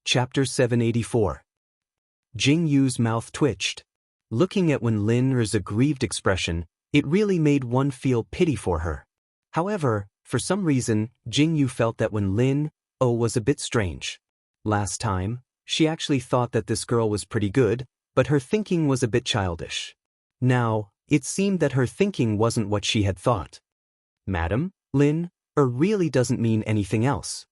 Chapter 784. Jing Yu's mouth twitched. Looking at Wen Lin's aggrieved expression, it really made one feel pity for her. However, for some reason, Jing Yu felt that Wen Lin was a bit strange. Last time, she actually thought that this girl was pretty good, but her thinking was a bit childish. Now, it seemed that her thinking wasn't what she had thought. Madam, Lin really doesn't mean anything else.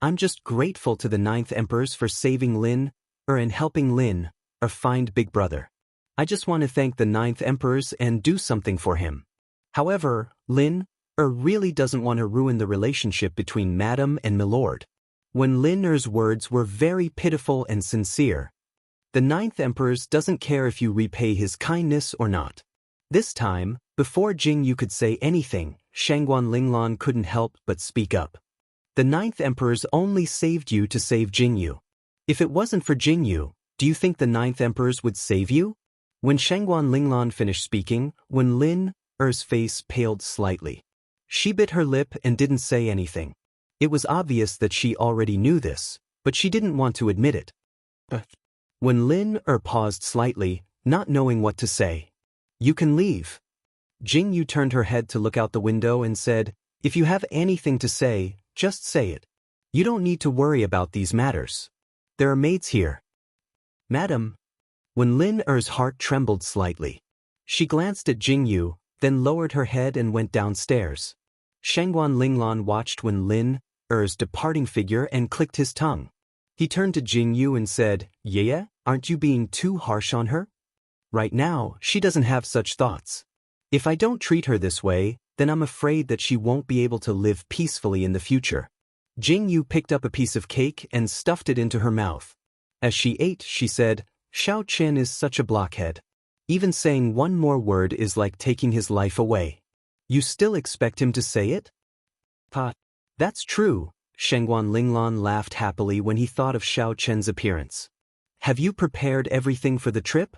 I'm just grateful to the 9th Emperors for saving Lin and helping Lin find Big Brother. I just want to thank the 9th Emperors and do something for him. However, Lin really doesn't want to ruin the relationship between Madam and Milord. When Lin's words were very pitiful and sincere, the 9th Emperors doesn't care if you repay his kindness or not. This time, before Jing Yu could say anything, Shangguan Linglan couldn't help but speak up. The 9th Emperors only saved you to save Jing Yu. If it wasn't for Jing Yu, do you think the 9th Emperors would save you? When Shangguan Linglan finished speaking, Wen Lin's face paled slightly. She bit her lip and didn't say anything. It was obvious that she already knew this, but she didn't want to admit it. When Lin paused slightly, not knowing what to say. You can leave. Jing Yu turned her head to look out the window and said, if you have anything to say, just say it. You don't need to worry about these matters. There are maids here. Madam. When Lin's heart trembled slightly. She glanced at Jing Yu, then lowered her head and went downstairs. Shangguan Linglan watched Wen Lin's departing figure and clicked his tongue. He turned to Jing Yu and said, Yeah, aren't you being too harsh on her? Right now, she doesn't have such thoughts. If I don't treat her this way, then I'm afraid that she won't be able to live peacefully in the future. Jing Yu picked up a piece of cake and stuffed it into her mouth. As she ate, she said, Xiao Chen is such a blockhead. Even saying one more word is like taking his life away. You still expect him to say it? That's true. Shangguan Linglan laughed happily when he thought of Xiao Chen's appearance. Have you prepared everything for the trip?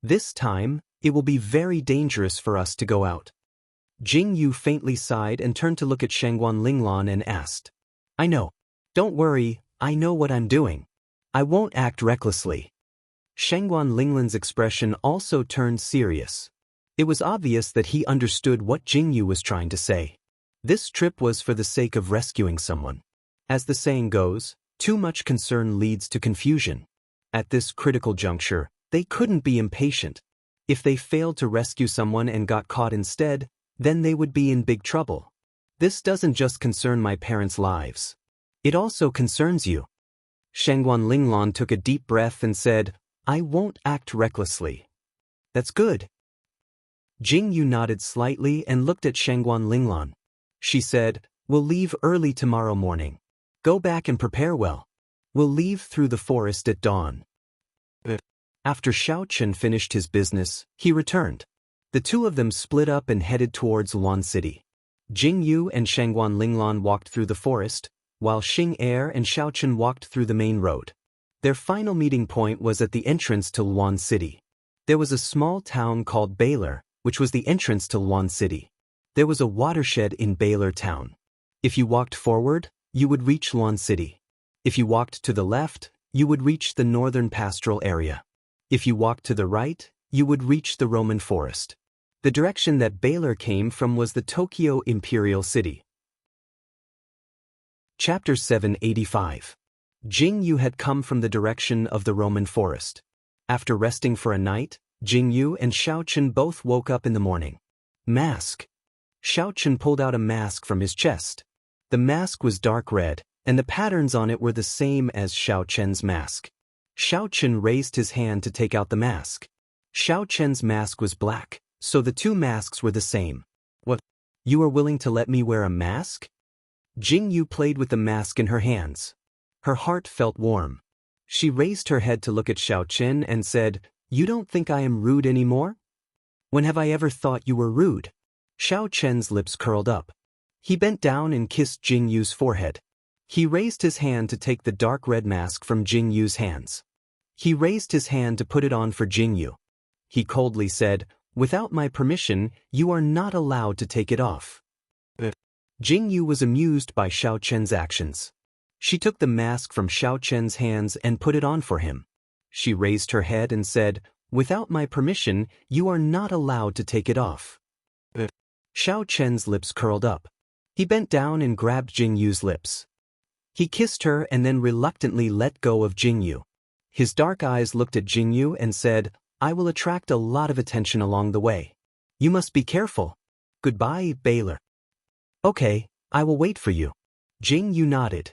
This time, it will be very dangerous for us to go out. Jing Yu faintly sighed and turned to look at Shangguan Linglan and asked, I know. Don't worry, I know what I'm doing. I won't act recklessly. Shangguan Linglan's expression also turned serious. It was obvious that he understood what Jing Yu was trying to say. This trip was for the sake of rescuing someone. As the saying goes, too much concern leads to confusion. At this critical juncture, they couldn't be impatient. If they failed to rescue someone and got caught instead, then they would be in big trouble. This doesn't just concern my parents' lives. It also concerns you. Shangguan Linglan took a deep breath and said, I won't act recklessly. That's good. Jing Yu nodded slightly and looked at Shangguan Linglan. She said, We'll leave early tomorrow morning. Go back and prepare well. We'll leave through the forest at dawn. After Xiao Chen finished his business, he returned. The two of them split up and headed towards Luan City. Jing Yu and Shangguan Linglan walked through the forest, while Xing Er and Xiao Chen walked through the main road. Their final meeting point was at the entrance to Luan City. There was a small town called Baylor, which was the entrance to Luan City. There was a watershed in Baylor town. If you walked forward, you would reach Luan City. If you walked to the left, you would reach the northern pastoral area. If you walked to the right, you would reach the Roman forest. The direction that Baylor came from was the Tokyo Imperial City. Chapter 785. Jing Yu had come from the direction of the Roman forest. After resting for a night, Jing Yu and Xiao Chen both woke up in the morning. Mask. Xiao Chen pulled out a mask from his chest. The mask was dark red, and the patterns on it were the same as Xiao Chen's mask. Xiao Chen raised his hand to take out the mask. Xiao Chen's mask was black, so the two masks were the same. What? You are willing to let me wear a mask? Jing Yu played with the mask in her hands. Her heart felt warm. She raised her head to look at Xiao Chen and said, You don't think I am rude anymore? When have I ever thought you were rude? Xiao Chen's lips curled up. He bent down and kissed Jing Yu's forehead. He raised his hand to take the dark red mask from Jing Yu's hands. He raised his hand to put it on for Jing Yu. He coldly said, Without my permission, you are not allowed to take it off. Jing Yu was amused by Xiao Chen's actions. She took the mask from Xiao Chen's hands and put it on for him. She raised her head and said, "Without my permission, you are not allowed to take it off." Xiao Chen's lips curled up. He bent down and grabbed Jingyu's lips. He kissed her and then reluctantly let go of Jingyu. His dark eyes looked at Jingyu and said, "I will attract a lot of attention along the way. You must be careful. Goodbye, Baylor." "Okay, I will wait for you." Jingyu nodded.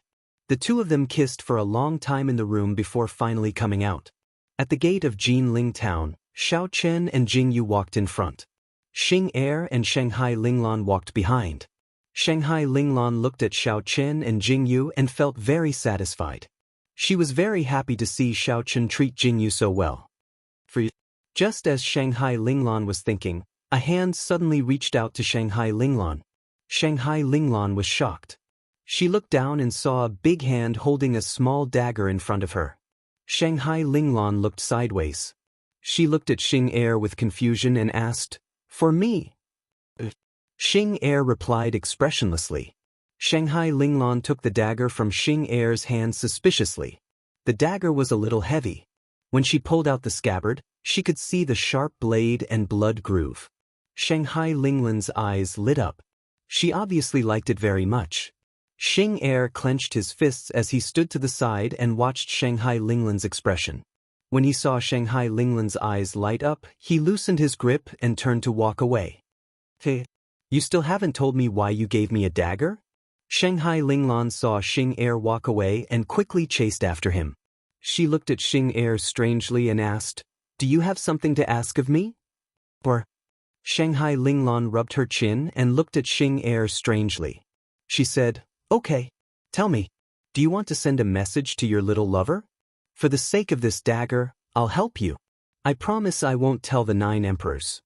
The two of them kissed for a long time in the room before finally coming out. At the gate of Jinling Town, Xiao Chen and Jingyu walked in front. Xing Er and Shanghai Linglan walked behind. Shanghai Linglan looked at Xiao Chen and Jingyu and felt very satisfied. She was very happy to see Xiao Chen treat Jingyu so well. Just as Shanghai Linglan was thinking, a hand suddenly reached out to Shanghai Linglan. Shanghai Linglan was shocked. She looked down and saw a big hand holding a small dagger in front of her. Shanghai Linglan looked sideways. She looked at Xing Er with confusion and asked, "For me?" Xing Er replied expressionlessly. Shanghai Linglan took the dagger from Xing Er's hand suspiciously. The dagger was a little heavy. When she pulled out the scabbard, she could see the sharp blade and blood groove. Shanghai Linglan's eyes lit up. She obviously liked it very much. Xing Er clenched his fists as he stood to the side and watched Shanghai Linglan's expression. When he saw Shanghai Linglan's eyes light up, he loosened his grip and turned to walk away. "Hey, you still haven't told me why you gave me a dagger?" Shanghai Linglan saw Xing Er walk away and quickly chased after him. She looked at Xing Er strangely and asked, "Do you have something to ask of me?" Or Shanghai Linglan rubbed her chin and looked at Xing Er strangely. She said, "Okay. Tell me, do you want to send a message to your little lover? For the sake of this dagger, I'll help you. I promise I won't tell the 9 emperors."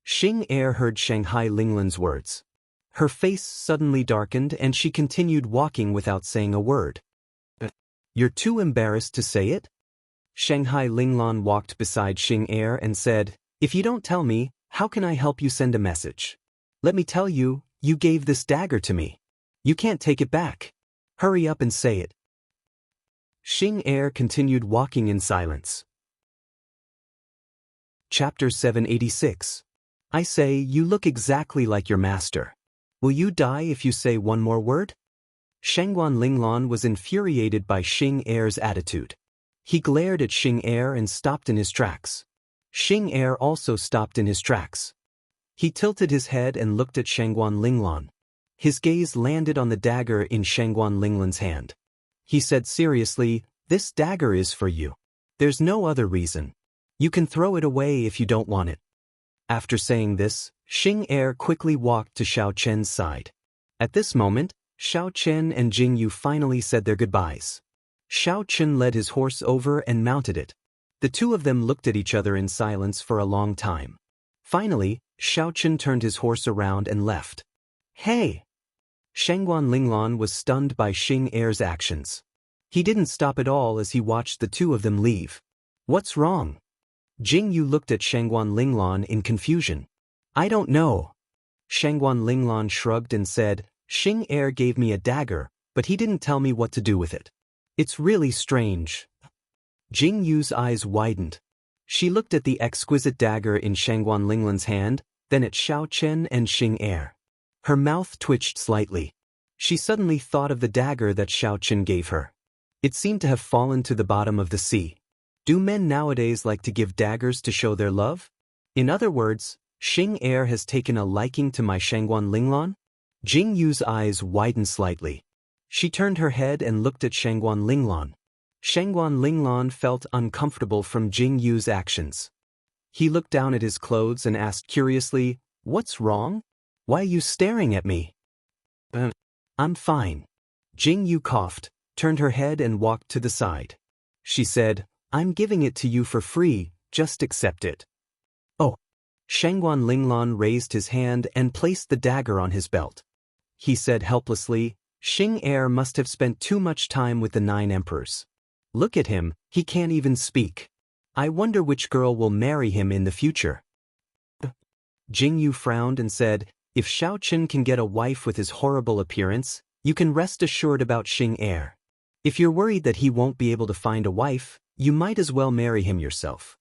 Xing Er heard Shanghai Linglan's words. Her face suddenly darkened and she continued walking without saying a word. "You're too embarrassed to say it?" Shanghai Linglan walked beside Xing Er and said, "If you don't tell me, how can I help you send a message? Let me tell you, you gave this dagger to me. You can't take it back. Hurry up and say it." Xing Er continued walking in silence. Chapter 786. I say, you look exactly like your master. Will you die if you say one more word? Shangguan Linglan was infuriated by Xing Er's attitude. He glared at Xing Er and stopped in his tracks. Xing Er also stopped in his tracks. He tilted his head and looked at Shangguan Linglan. His gaze landed on the dagger in Shangguan Linglan's hand. He said seriously, "This dagger is for you. There's no other reason. You can throw it away if you don't want it." After saying this, Xing Er quickly walked to Xiao Chen's side. At this moment, Xiao Chen and Jingyu finally said their goodbyes. Xiao Chen led his horse over and mounted it. The two of them looked at each other in silence for a long time. Finally, Xiao Chen turned his horse around and left. "Hey!" Shangguan Linglan was stunned by Xing Er's actions. He didn't stop at all as he watched the two of them leave. "What's wrong?" Jingyu looked at Shangguan Linglan in confusion. "I don't know." Shangguan Linglan shrugged and said, "Xing Er gave me a dagger, but he didn't tell me what to do with it. It's really strange." Jingyu's eyes widened. She looked at the exquisite dagger in Shangguan Linglan's hand, then at Xiao Chen and Xing Er. Her mouth twitched slightly. She suddenly thought of the dagger that Xiao Chen gave her. It seemed to have fallen to the bottom of the sea. Do men nowadays like to give daggers to show their love? In other words, Xing Er has taken a liking to my Shangguan Linglan? Jingyu's eyes widened slightly. She turned her head and looked at Shangguan Linglan. Shangguan Linglan felt uncomfortable from Jingyu's actions. He looked down at his clothes and asked curiously, "What's wrong? Why are you staring at me?" I'm fine." Jingyu coughed, turned her head and walked to the side. She said, "I'm giving it to you for free, just accept it." "Oh." Shangguan Linglan raised his hand and placed the dagger on his belt. He said helplessly, "Xing Er must have spent too much time with the 9 emperors. Look at him, he can't even speak. I wonder which girl will marry him in the future." Jingyu frowned and said, "If Xiao Chen can get a wife with his horrible appearance, You can rest assured about Xing Er. If you're worried that he won't be able to find a wife, you might as well marry him yourself.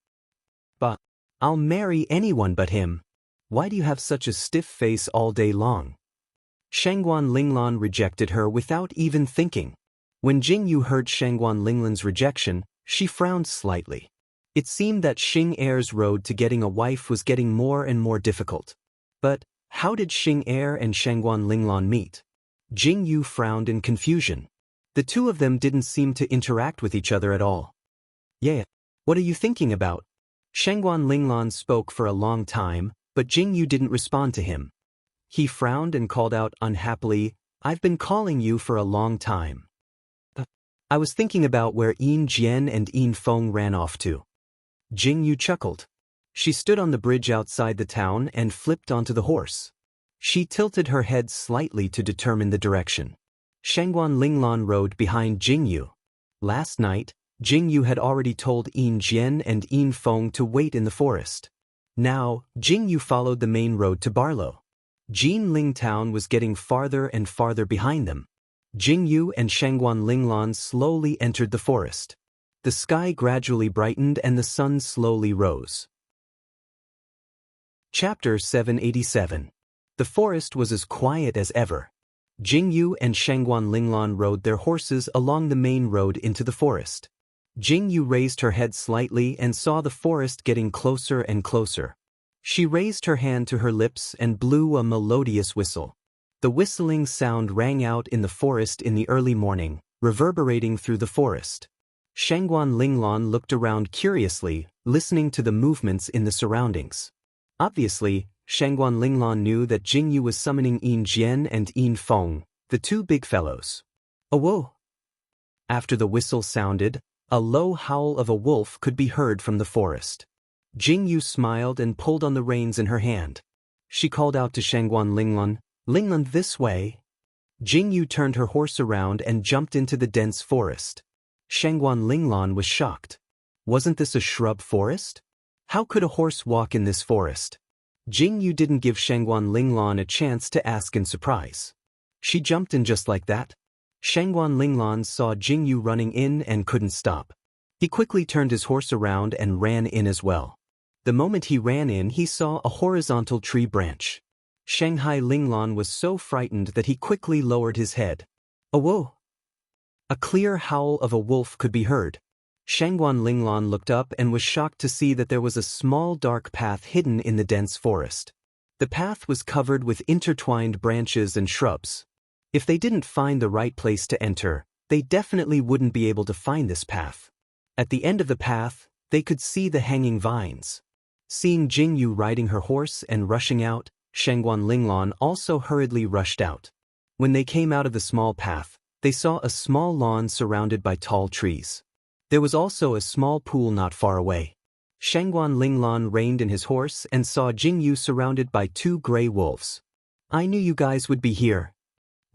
But I'll marry anyone but him. Why do you have such a stiff face all day long? Shangguan Linglan rejected her without even thinking. When Jingyu heard Shangguan Linglan's rejection, she frowned slightly. It seemed that Xing Er's road to getting a wife was getting more and more difficult. But how did Xing Er and Shangguan Linglan meet? Jingyu frowned in confusion. The two of them didn't seem to interact with each other at all. Yeah, what are you thinking about? Shangguan Linglan spoke for a long time, but Jingyu didn't respond to him. He frowned and called out unhappily, I've been calling you for a long time. I was thinking about where Yin Jian and Yin Feng ran off to. Jingyu chuckled. She stood on the bridge outside the town and flipped onto the horse. She tilted her head slightly to determine the direction. Shangguan Linglan rode behind Jingyu. Last night, Jingyu had already told Yin Jian and Yin Feng to wait in the forest. Now, Jingyu followed the main road to Barlow. Jinling town was getting farther and farther behind them. Jingyu and Shangguan Linglan slowly entered the forest. The sky gradually brightened and the sun slowly rose. Chapter 787. The forest was as quiet as ever. Jingyu and Shangguan Linglan rode their horses along the main road into the forest. Jingyu raised her head slightly and saw the forest getting closer and closer. She raised her hand to her lips and blew a melodious whistle. The whistling sound rang out in the forest in the early morning, reverberating through the forest. Shangguan Linglan looked around curiously, listening to the movements in the surroundings. Obviously, Shangguan Linglan knew that Jingyu was summoning Yin Jian and Yin Feng, the two big fellows. Oh, whoa! After the whistle sounded, a low howl of a wolf could be heard from the forest. Jingyu smiled and pulled on the reins in her hand. She called out to Shangguan Linglan, Linglan, this way. Jingyu turned her horse around and jumped into the dense forest. Shangguan Linglan was shocked. Wasn't this a shrub forest? How could a horse walk in this forest? Jingyu didn't give Shangguan Linglan a chance to ask in surprise. She jumped in just like that. Shangguan Linglan saw Jingyu running in and couldn't stop. He quickly turned his horse around and ran in as well. The moment he ran in, he saw a horizontal tree branch. Shanghai Linglan was so frightened that he quickly lowered his head. Oh, whoa! A clear howl of a wolf could be heard. Shangguan Linglan looked up and was shocked to see that there was a small dark path hidden in the dense forest. The path was covered with intertwined branches and shrubs. If they didn't find the right place to enter, they definitely wouldn't be able to find this path. At the end of the path, they could see the hanging vines. Seeing Jingyu riding her horse and rushing out, Shangguan Linglan also hurriedly rushed out. When they came out of the small path, they saw a small lawn surrounded by tall trees. There was also a small pool not far away. Shangguan Linglan reined in his horse and saw Jingyu surrounded by two gray wolves. I knew you guys would be here.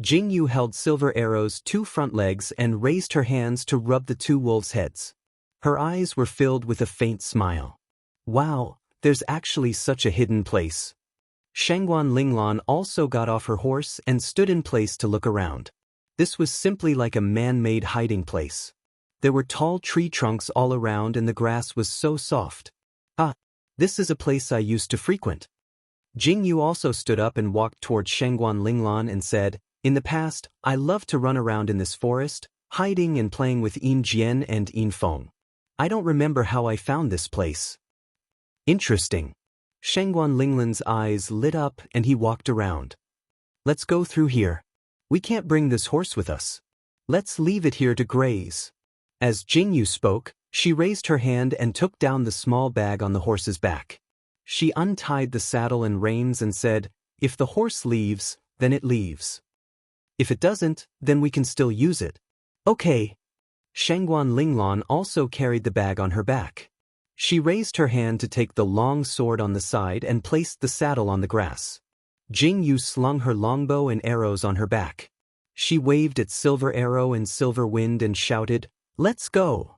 Jingyu held Silver Arrow's two front legs and raised her hands to rub the two wolves' heads. Her eyes were filled with a faint smile. Wow, there's actually such a hidden place. Shangguan Linglan also got off her horse and stood in place to look around. This was simply like a man-made hiding place. There were tall tree trunks all around and the grass was so soft. Ah, this is a place I used to frequent. Jingyu also stood up and walked towards Shangguan Linglan and said, in the past, I loved to run around in this forest, hiding and playing with Yin Jian and Yin Feng. I don't remember how I found this place. Interesting. Shangguan Linglan's eyes lit up and he walked around. Let's go through here. We can't bring this horse with us. Let's leave it here to graze. As Jingyu spoke, she raised her hand and took down the small bag on the horse's back. She untied the saddle and reins and said, if the horse leaves, then it leaves. If it doesn't, then we can still use it. Okay. Shangguan Linglan also carried the bag on her back. She raised her hand to take the long sword on the side and placed the saddle on the grass. Jingyu slung her longbow and arrows on her back. She waved at Silver Arrow and Silver Wind and shouted, let's go.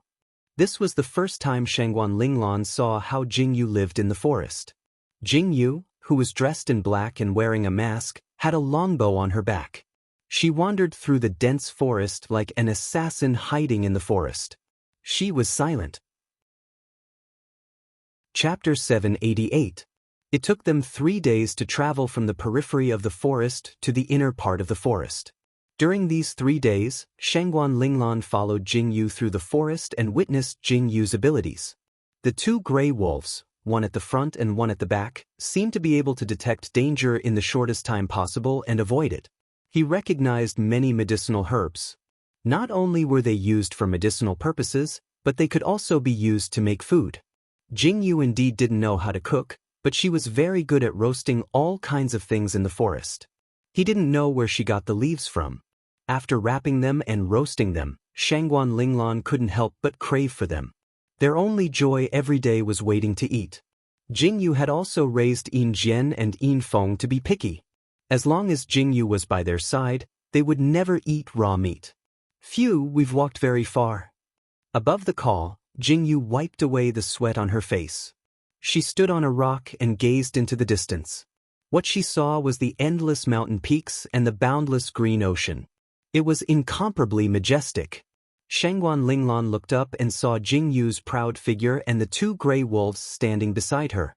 This was the first time Shangguan Linglan saw how Jingyu lived in the forest. Jingyu, who was dressed in black and wearing a mask, had a longbow on her back. She wandered through the dense forest like an assassin hiding in the forest. She was silent. Chapter 788. It took them 3 days to travel from the periphery of the forest to the inner part of the forest. During these 3 days, Shangguan Linglan followed Jingyu through the forest and witnessed Jingyu's abilities. The 2 gray wolves, one at the front and one at the back, seemed to be able to detect danger in the shortest time possible and avoid it. He recognized many medicinal herbs. Not only were they used for medicinal purposes, but they could also be used to make food. Jingyu indeed didn't know how to cook, but she was very good at roasting all kinds of things in the forest. He didn't know where she got the leaves from. After wrapping them and roasting them, Shangguan Linglan couldn't help but crave for them. Their only joy every day was waiting to eat. Jingyu had also raised Yin Jian and Yin Feng to be picky. As long as Jingyu was by their side, they would never eat raw meat. Phew, we've walked very far. Above the call, Jingyu wiped away the sweat on her face. She stood on a rock and gazed into the distance. What she saw was the endless mountain peaks and the boundless green ocean. It was incomparably majestic. Shangguan Linglan looked up and saw Jingyu's proud figure and the 2 gray wolves standing beside her.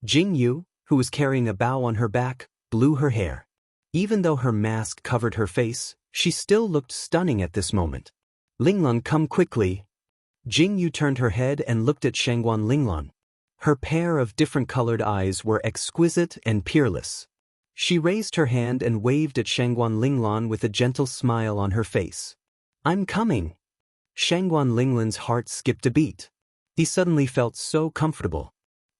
Jingyu, who was carrying a bow on her back, blew her hair. Even though her mask covered her face, she still looked stunning at this moment. Linglan, come quickly. Jingyu turned her head and looked at Shangguan Linglan. Her pair of different colored eyes were exquisite and peerless. She raised her hand and waved at Shangguan Linglan with a gentle smile on her face. I'm coming. Shangguan Linglan's heart skipped a beat. He suddenly felt so comfortable.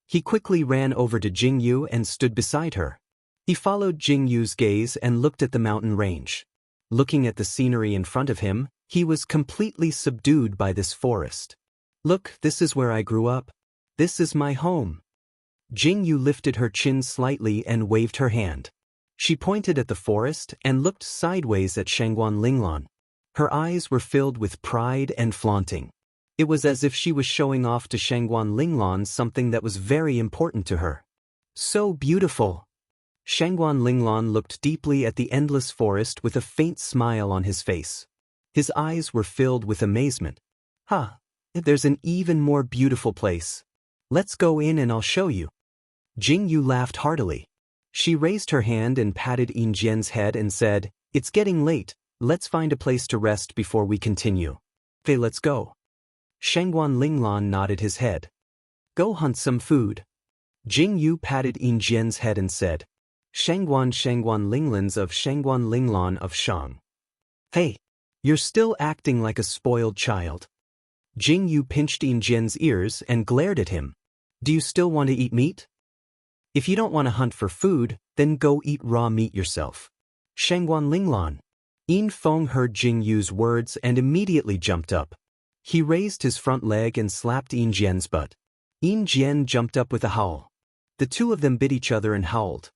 He quickly ran over to Jingyu and stood beside her. He followed Jingyu's gaze and looked at the mountain range. Looking at the scenery in front of him, he was completely subdued by this forest. Look, this is where I grew up. This is my home. Jingyu lifted her chin slightly and waved her hand. She pointed at the forest and looked sideways at Shangguan Linglan. Her eyes were filled with pride and flaunting. It was as if she was showing off to Shangguan Linglan something that was very important to her. So beautiful. Shangguan Linglan looked deeply at the endless forest with a faint smile on his face. His eyes were filled with amazement. There's an even more beautiful place. Let's go in and I'll show you. Jingyu laughed heartily. She raised her hand and patted Yin Jian's head and said, It's getting late, let's find a place to rest before we continue. Okay, let's go. Shangguan Linglan nodded his head. Go hunt some food. Jingyu patted Yin Jian's head and said, Shangguan Linglan's of Shangguan Linglan of Shang. Hey, you're still acting like a spoiled child. Jingyu pinched Yin Jian's ears and glared at him. Do you still want to eat meat? If you don't want to hunt for food, then go eat raw meat yourself. Shangguan Linglan. Yin Feng heard Jingyu's words and immediately jumped up. He raised his front leg and slapped Yin Jian's butt. Yin Jian jumped up with a howl. The 2 of them bit each other and howled.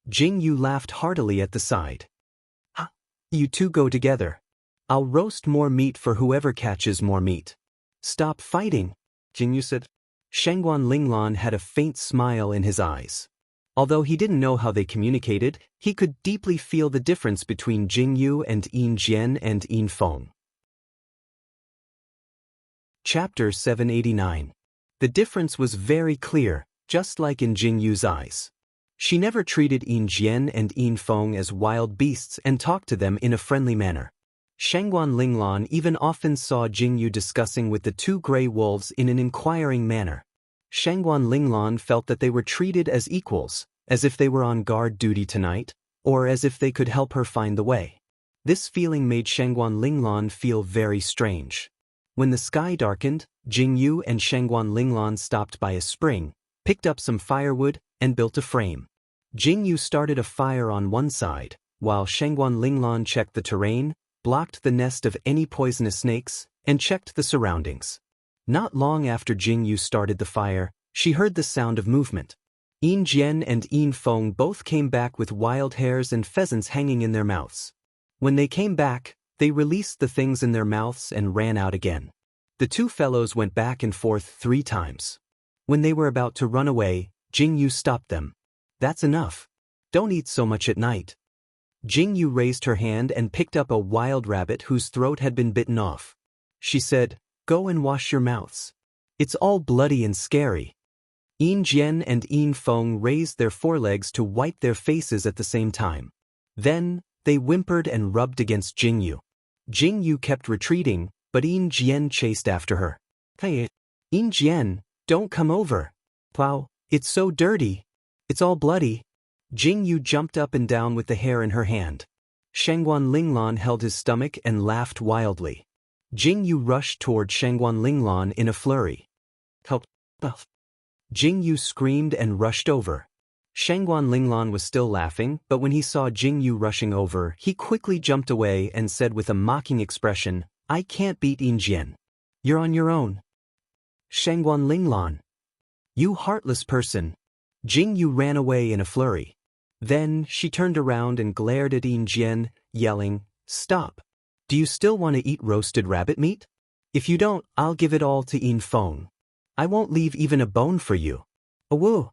Jingyu laughed heartily at the side. You 2 go together. I'll roast more meat for whoever catches more meat. Stop fighting, Jingyu said. Shangguan Linglan had a faint smile in his eyes. Although he didn't know how they communicated, he could deeply feel the difference between Jingyu and Yin Jian and Yin Feng. Chapter 789. The difference was very clear, just like in Jingyu's eyes. She never treated Yin Jian and Yin Feng as wild beasts and talked to them in a friendly manner. Shangguan Linglan even often saw Jingyu discussing with the 2 gray wolves in an inquiring manner. Shangguan Linglan felt that they were treated as equals, as if they were on guard duty tonight, or as if they could help her find the way. This feeling made Shangguan Linglan feel very strange. When the sky darkened, Jingyu and Shangguan Linglan stopped by a spring, picked up some firewood, and built a frame. Jingyu started a fire on one side, while Shangguan Linglan checked the terrain, blocked the nest of any poisonous snakes, and checked the surroundings. Not long after Jingyu started the fire, she heard the sound of movement. Yin Jian and Yin Feng both came back with wild hares and pheasants hanging in their mouths. When they came back, they released the things in their mouths and ran out again. The 2 fellows went back and forth 3 times. When they were about to run away, Jingyu stopped them. That's enough. Don't eat so much at night. Jingyu raised her hand and picked up a wild rabbit whose throat had been bitten off. She said, "Go and wash your mouths. It's all bloody and scary." Yin Jian and Yin Feng raised their forelegs to wipe their faces at the same time. Then, they whimpered and rubbed against Jingyu. Jingyu kept retreating, but Yin Jian chased after her. "Hey, Yin Jian, don't come over. Wow, it's so dirty. It's all bloody." Jingyu jumped up and down with the hair in her hand. Shangguan Linglan held his stomach and laughed wildly. Jingyu rushed toward Shangguan Linglan in a flurry. "Help!" Jingyu screamed and rushed over. Shangguan Linglan was still laughing, but when he saw Jingyu rushing over, he quickly jumped away and said with a mocking expression, "I can't beat Yin Jian. You're on your own." "Shangguan Linglan. You heartless person." Jingyu ran away in a flurry. Then, she turned around and glared at Yin Jian, yelling, "Stop! Do you still want to eat roasted rabbit meat? If you don't, I'll give it all to Yin Feng. I won't leave even a bone for you." "Awoo!"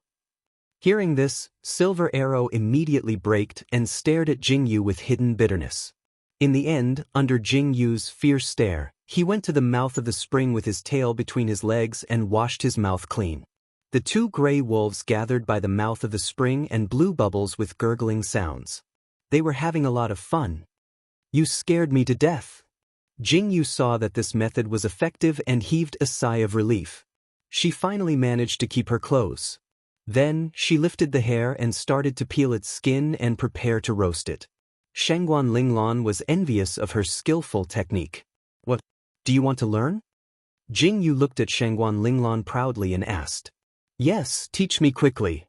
Hearing this, Silver Arrow immediately braked and stared at Jingyu with hidden bitterness. In the end, under Jingyu's fierce stare, he went to the mouth of the spring with his tail between his legs and washed his mouth clean. The two gray wolves gathered by the mouth of the spring and blew bubbles with gurgling sounds. They were having a lot of fun. "You scared me to death." Jingyu saw that this method was effective and heaved a sigh of relief. She finally managed to keep her clothes. Then, she lifted the hair and started to peel its skin and prepare to roast it. Shangguan Linglan was envious of her skillful technique. "What? Do you want to learn?" Jingyu looked at Shangguan Linglan proudly and asked. "Yes, teach me quickly."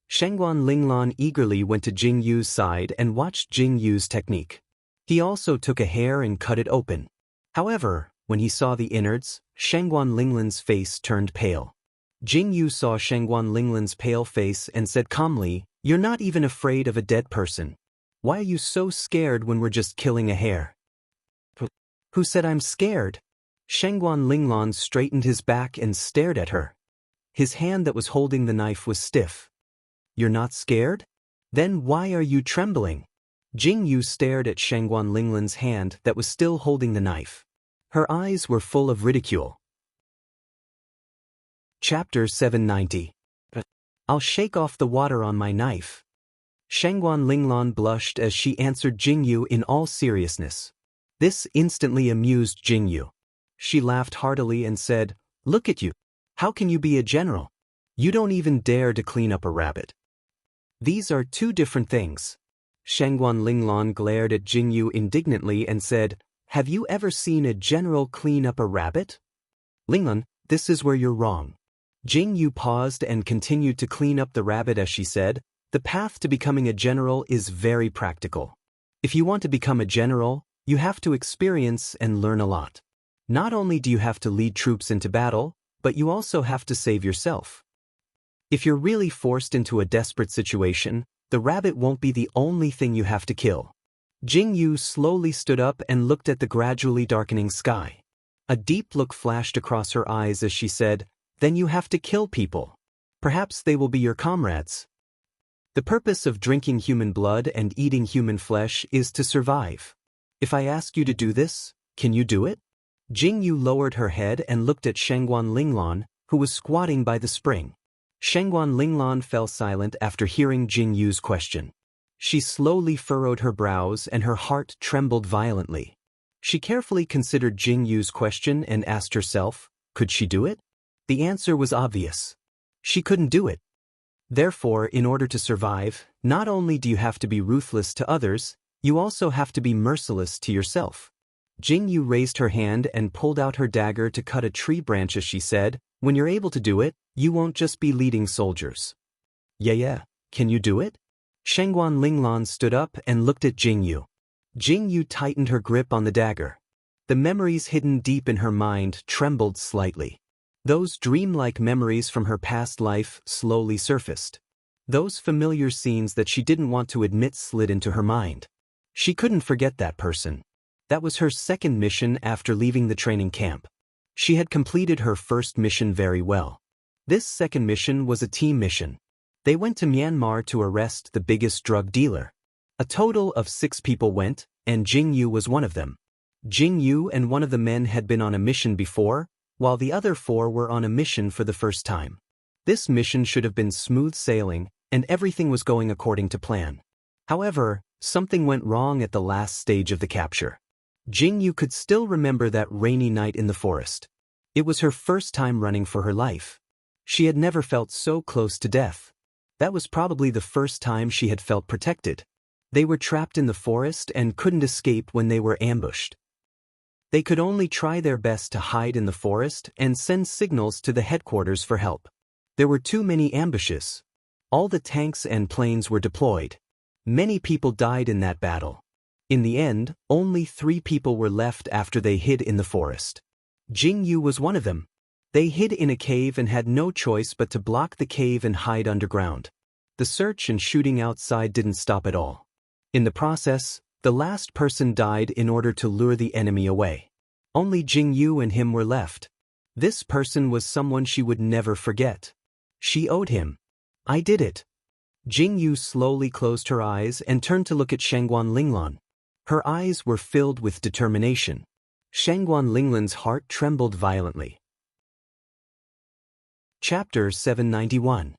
Shangguan Linglan eagerly went to Jingyu's side and watched Jingyu's technique. He also took a hair and cut it open. However, when he saw the innards, Shangguan Linglan's face turned pale. Jingyu saw Shangguan Linglan's pale face and said calmly, "You're not even afraid of a dead person. Why are you so scared when we're just killing a hare?" "Who said I'm scared?" Shangguan Linglan straightened his back and stared at her. His hand that was holding the knife was stiff. "You're not scared? Then why are you trembling?" Jingyu stared at Shangguan Linglan's hand that was still holding the knife. Her eyes were full of ridicule. Chapter 790. "I'll shake off the water on my knife." Shangguan Linglan blushed as she answered Jingyu in all seriousness. This instantly amused Jingyu. She laughed heartily and said, "Look at you. How can you be a general? You don't even dare to clean up a rabbit." "These are two different things." Shangguan Linglan glared at Jingyu indignantly and said, "Have you ever seen a general clean up a rabbit?" "Linglan, this is where you're wrong." Jingyu paused and continued to clean up the rabbit as she said, "The path to becoming a general is very practical. If you want to become a general, you have to experience and learn a lot. Not only do you have to lead troops into battle, but you also have to save yourself. If you're really forced into a desperate situation, the rabbit won't be the only thing you have to kill." Jingyu slowly stood up and looked at the gradually darkening sky. A deep look flashed across her eyes as she said, "Then you have to kill people. Perhaps they will be your comrades." The purpose of drinking human blood and eating human flesh is to survive. If I ask you to do this, can you do it? Jingyu lowered her head and looked at Shangguan Linglan, who was squatting by the spring. Shangguan Linglan fell silent after hearing Jingyu's question. She slowly furrowed her brows and her heart trembled violently. She carefully considered Jingyu's question and asked herself, could she do it? The answer was obvious. She couldn't do it. Therefore, in order to survive, not only do you have to be ruthless to others, you also have to be merciless to yourself. Jingyu raised her hand and pulled out her dagger to cut a tree branch as she said, "When you're able to do it, you won't just be leading soldiers." Yeah, can you do it? Shangguan Linglan stood up and looked at Jingyu. Jingyu tightened her grip on the dagger. The memories hidden deep in her mind trembled slightly. Those dreamlike memories from her past life slowly surfaced. Those familiar scenes that she didn't want to admit slid into her mind. She couldn't forget that person. That was her second mission after leaving the training camp. She had completed her first mission very well. This second mission was a team mission. They went to Myanmar to arrest the biggest drug dealer. A total of 6 people went, and Jing Yu was one of them. Jing Yu and one of the men had been on a mission before, while the other 4 were on a mission for the first time. This mission should have been smooth sailing, and everything was going according to plan. However, something went wrong at the last stage of the capture. Jing Yu could still remember that rainy night in the forest. It was her first time running for her life. She had never felt so close to death. That was probably the first time she had felt protected. They were trapped in the forest and couldn't escape when they were ambushed. They could only try their best to hide in the forest and send signals to the headquarters for help. There were too many ambushes. All the tanks and planes were deployed. Many people died in that battle. In the end, only 3 people were left after they hid in the forest. Jing Yu was one of them. They hid in a cave and had no choice but to block the cave and hide underground. The search and shooting outside didn't stop at all. In the process, the last person died in order to lure the enemy away. Only Jing Yu and him were left. This person was someone she would never forget. She owed him. I did it. Jing Yu slowly closed her eyes and turned to look at Shangguan Linglan. Her eyes were filled with determination. Shangguan Linglan's heart trembled violently. Chapter 791.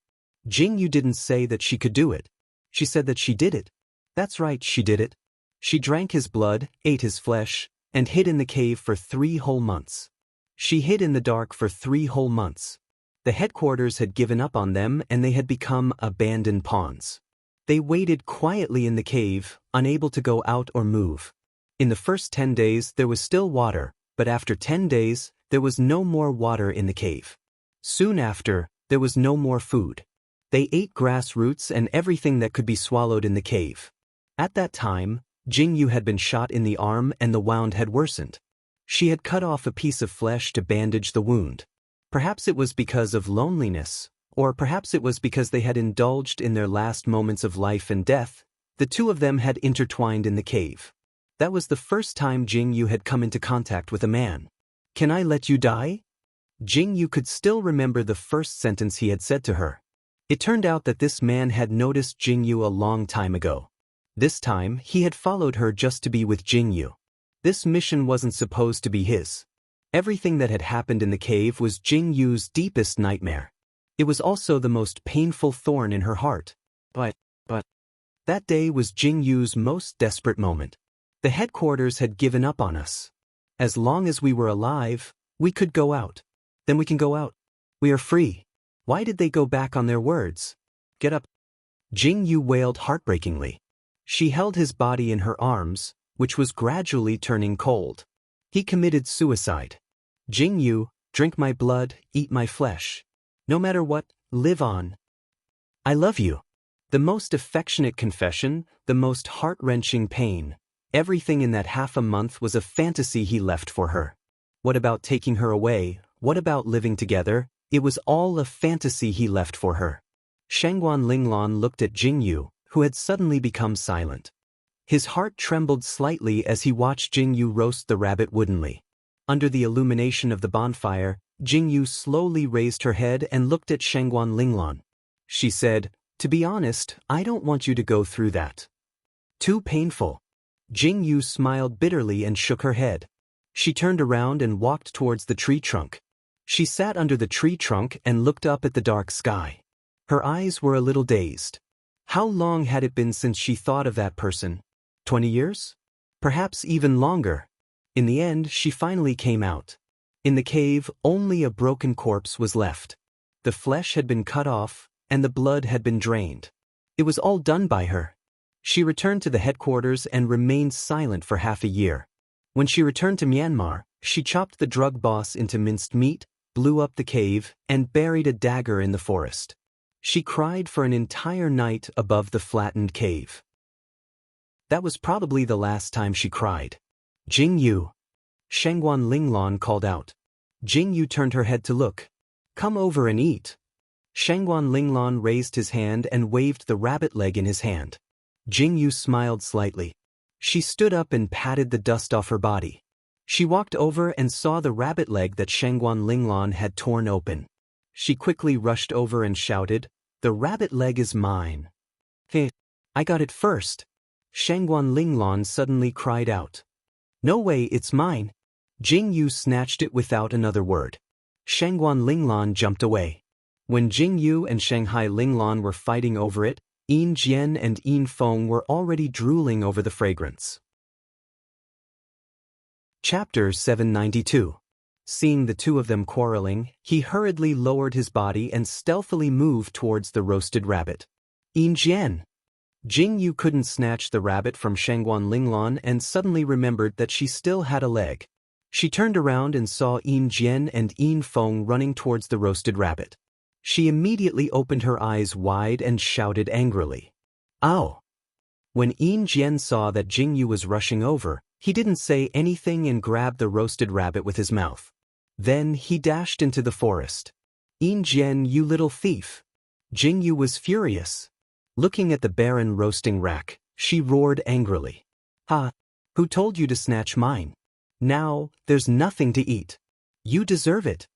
Jing Yu didn't say that she could do it. She said that she did it. That's right, she did it. She drank his blood, ate his flesh, and hid in the cave for 3 whole months. She hid in the dark for 3 whole months. The headquarters had given up on them and they had become abandoned pawns. They waited quietly in the cave, unable to go out or move. In the first 10 days there was still water, but after 10 days, there was no more water in the cave. Soon after, there was no more food. They ate grass roots and everything that could be swallowed in the cave. At that time, Jing Yu had been shot in the arm and the wound had worsened. She had cut off a piece of flesh to bandage the wound. Perhaps it was because of loneliness, or perhaps it was because they had indulged in their last moments of life and death. The 2 of them had intertwined in the cave. That was the first time Jing Yu had come into contact with a man. "Can I let you die?" Jing Yu could still remember the first sentence he had said to her. It turned out that this man had noticed Jing Yu a long time ago. This time, he had followed her just to be with Jing Yu. This mission wasn't supposed to be his. Everything that had happened in the cave was Jing Yu's deepest nightmare. It was also the most painful thorn in her heart. But that day was Jing Yu's most desperate moment. The headquarters had given up on us. As long as we were alive, we could go out. Then we can go out. We are free. Why did they go back on their words? Get up. Jing Yu wailed heartbreakingly. She held his body in her arms, which was gradually turning cold. He committed suicide. Jing Yu, drink my blood, eat my flesh. No matter what, live on. I love you. The most affectionate confession, the most heart-wrenching pain. Everything in that half a month was a fantasy he left for her. What about taking her away? What about living together? It was all a fantasy he left for her. Shangguan Linglan looked at Jing Yu, who had suddenly become silent. His heart trembled slightly as he watched Jing Yu roast the rabbit woodenly. Under the illumination of the bonfire, Jing Yu slowly raised her head and looked at Shangguan Linglan. She said, "To be honest, I don't want you to go through that. Too painful." Jing Yu smiled bitterly and shook her head. She turned around and walked towards the tree trunk. She sat under the tree trunk and looked up at the dark sky. Her eyes were a little dazed. How long had it been since she thought of that person? 20 years? Perhaps even longer. In the end, she finally came out. In the cave, only a broken corpse was left. The flesh had been cut off, and the blood had been drained. It was all done by her. She returned to the headquarters and remained silent for half a year. When she returned to Myanmar, she chopped the drug boss into minced meat, blew up the cave, and buried a dagger in the forest. She cried for an entire night above the flattened cave. That was probably the last time she cried. "Jing Yu." Shangguan Linglan called out. Jing Yu turned her head to look. "Come over and eat." Shangguan Linglan raised his hand and waved the rabbit leg in his hand. Jing Yu smiled slightly. She stood up and patted the dust off her body. She walked over and saw the rabbit leg that Shangguan Linglan had torn open. She quickly rushed over and shouted, "The rabbit leg is mine." "Hey, I got it first." Shangguan Linglong suddenly cried out. No way, it's mine. Jing Yu snatched it without another word. Shangguan Linglong jumped away. When Jing Yu and Shanghai Linglong were fighting over it, Yin Jian and Yin Feng were already drooling over the fragrance. Chapter 792. Seeing the two of them quarreling, he hurriedly lowered his body and stealthily moved towards the roasted rabbit. Yin Jian. Jing Yu couldn't snatch the rabbit from Shangguan Linglong and suddenly remembered that she still had a leg. She turned around and saw Yin Jian and Yin Feng running towards the roasted rabbit. She immediately opened her eyes wide and shouted angrily. Ow! When Yin Jian saw that Jing Yu was rushing over, he didn't say anything and grabbed the roasted rabbit with his mouth. Then he dashed into the forest. Yin Jian, you little thief! Jing Yu was furious. Looking at the barren roasting rack, she roared angrily. Ha! Who told you to snatch mine? Now, there's nothing to eat. You deserve it.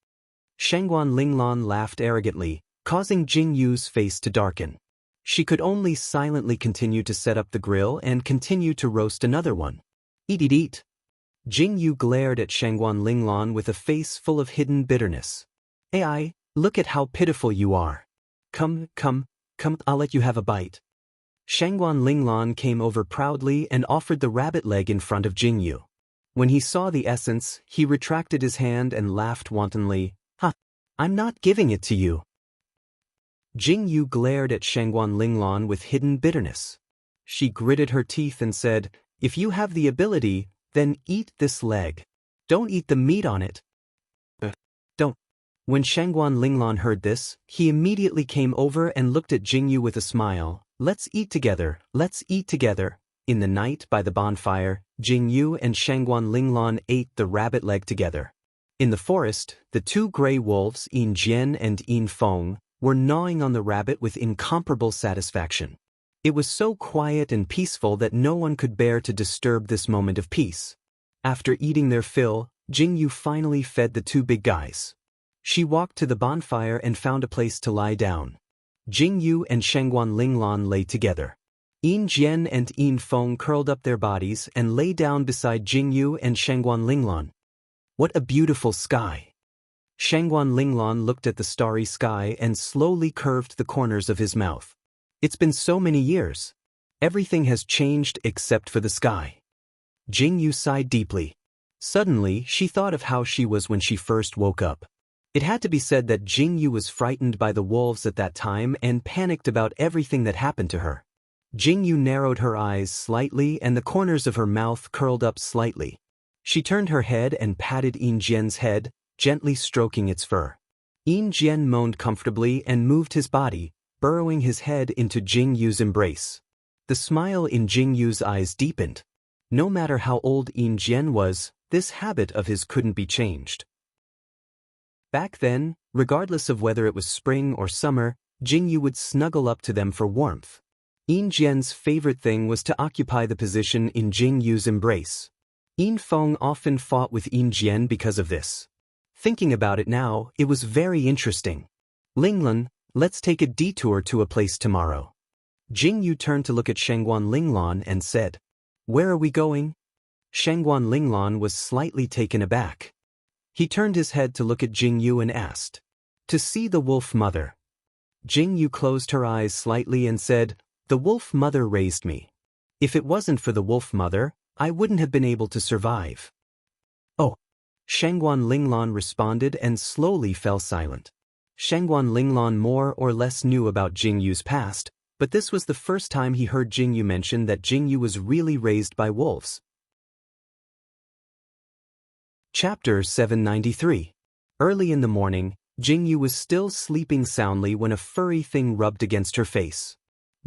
Shangguan Linglong laughed arrogantly, causing Jing Yu's face to darken. She could only silently continue to set up the grill and continue to roast another one. Eat, eat, eat. Jing Yu glared at Shangguan Linglong with a face full of hidden bitterness. Ai, look at how pitiful you are. Come, I'll let you have a bite. Shangguan Linglong came over proudly and offered the rabbit leg in front of Jing Yu. When he saw the essence, he retracted his hand and laughed wantonly. Ha! I'm not giving it to you. Jing Yu glared at Shangguan Linglong with hidden bitterness. She gritted her teeth and said, If you have the ability, then eat this leg. Don't eat the meat on it. Don't. When Shangguan Linglong heard this, he immediately came over and looked at Jing Yu with a smile. Let's eat together, let's eat together. In the night by the bonfire, Jing Yu and Shangguan Linglong ate the rabbit leg together. In the forest, the two gray wolves, Yin Jian and Yin Feng, were gnawing on the rabbit with incomparable satisfaction. It was so quiet and peaceful that no one could bear to disturb this moment of peace. After eating their fill, Jing Yu finally fed the two big guys. She walked to the bonfire and found a place to lie down. Jing Yu and Shangguan Linglong lay together. Yin Jian and Yin Feng curled up their bodies and lay down beside Jing Yu and Shangguan Linglong. What a beautiful sky! Shangguan Linglong looked at the starry sky and slowly curved the corners of his mouth. It's been so many years. Everything has changed except for the sky. Jing Yu sighed deeply. Suddenly, she thought of how she was when she first woke up. It had to be said that Jing Yu was frightened by the wolves at that time and panicked about everything that happened to her. Jing Yu narrowed her eyes slightly and the corners of her mouth curled up slightly. She turned her head and patted Yin Jian's head, gently stroking its fur. Yin Jian moaned comfortably and moved his body, burrowing his head into Jing Yu's embrace. The smile in Jing Yu's eyes deepened. No matter how old Yin Jian was, this habit of his couldn't be changed. Back then, regardless of whether it was spring or summer, Jing Yu would snuggle up to them for warmth. Yin Jian's favorite thing was to occupy the position in Jing Yu's embrace. Yin Feng often fought with Yin Jian because of this. Thinking about it now, it was very interesting. Linglong, let's take a detour to a place tomorrow. Jing Yu turned to look at Shangguan Linglong and said, Where are we going? Shangguan Linglong was slightly taken aback. He turned his head to look at Jing Yu and asked, To see the wolf mother. Jing Yu closed her eyes slightly and said, The wolf mother raised me. If it wasn't for the wolf mother, I wouldn't have been able to survive. Oh. Shangguan Linglong responded and slowly fell silent. Shangguan Linglong more or less knew about Jing Yu's past, but this was the first time he heard Jing Yu mention that Jing Yu was really raised by wolves. Chapter 793. Early in the morning, Jing Yu was still sleeping soundly when a furry thing rubbed against her face.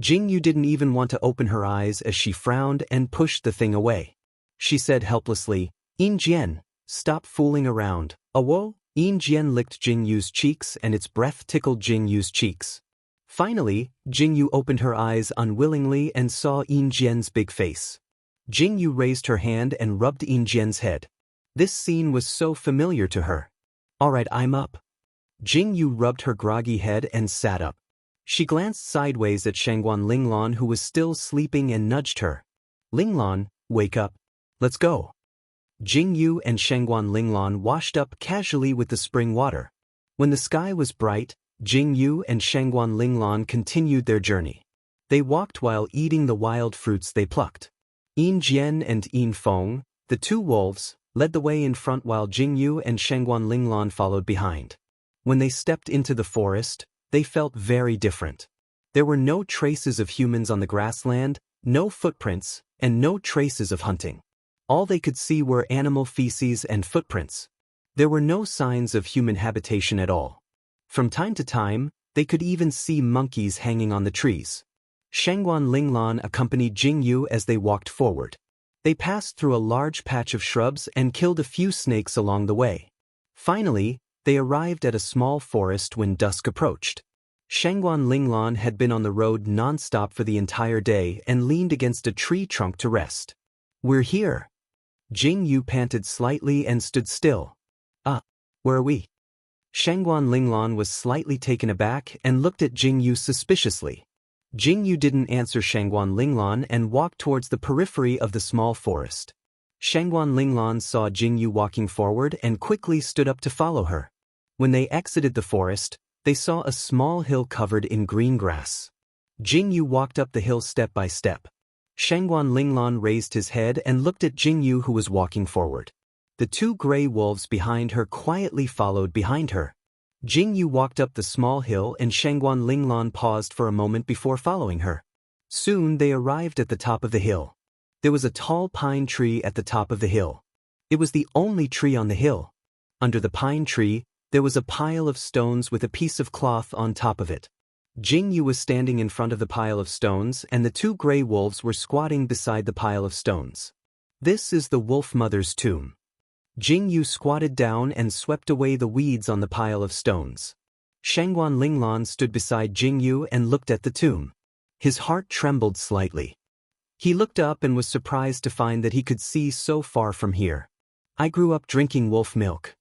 Jing Yu didn't even want to open her eyes as she frowned and pushed the thing away. She said helplessly, Yin Jian, stop fooling around. Awo? Yin Jian licked Jing Yu's cheeks and its breath tickled Jing Yu's cheeks. Finally, Jing Yu opened her eyes unwillingly and saw Yin Jian's big face. Jing Yu raised her hand and rubbed Yin Jian's head. This scene was so familiar to her. Alright, I'm up. Jing Yu rubbed her groggy head and sat up. She glanced sideways at Shangguan Linglong who was still sleeping and nudged her. Linglan, wake up. Let's go. Jingyu and Shangguan Linglan washed up casually with the spring water. When the sky was bright, Jingyu and Shangguan Linglan continued their journey. They walked while eating the wild fruits they plucked. Yin Jian and Yin Feng, the two wolves, led the way in front while Jingyu and Shangguan Linglan followed behind. When they stepped into the forest, they felt very different. There were no traces of humans on the grassland, no footprints, and no traces of hunting. All they could see were animal feces and footprints. There were no signs of human habitation at all. From time to time, they could even see monkeys hanging on the trees. Shangguan Linglan accompanied Jingyu as they walked forward. They passed through a large patch of shrubs and killed a few snakes along the way. Finally, they arrived at a small forest when dusk approached. Shangguan Linglan had been on the road non-stop for the entire day and leaned against a tree trunk to rest. "We're here." Jingyu panted slightly and stood still. Where are we?" Shangguan Linglan was slightly taken aback and looked at Jingyu suspiciously. Jingyu didn't answer Shangguan Linglan and walked towards the periphery of the small forest. Shangguan Linglan saw Jingyu walking forward and quickly stood up to follow her. When they exited the forest, they saw a small hill covered in green grass. Jingyu walked up the hill step by step. Shangguan Linglan raised his head and looked at Jingyu, who was walking forward. The two gray wolves behind her quietly followed behind her. Jingyu walked up the small hill and Shangguan Linglan paused for a moment before following her. Soon they arrived at the top of the hill. There was a tall pine tree at the top of the hill. It was the only tree on the hill. Under the pine tree, there was a pile of stones with a piece of cloth on top of it. Jingyu was standing in front of the pile of stones and the two gray wolves were squatting beside the pile of stones. "This is the Wolf Mother's tomb." Jingyu squatted down and swept away the weeds on the pile of stones. Shangguan Linglan stood beside Jingyu and looked at the tomb. His heart trembled slightly. He looked up and was surprised to find that he could see so far from here. "I grew up drinking wolf milk.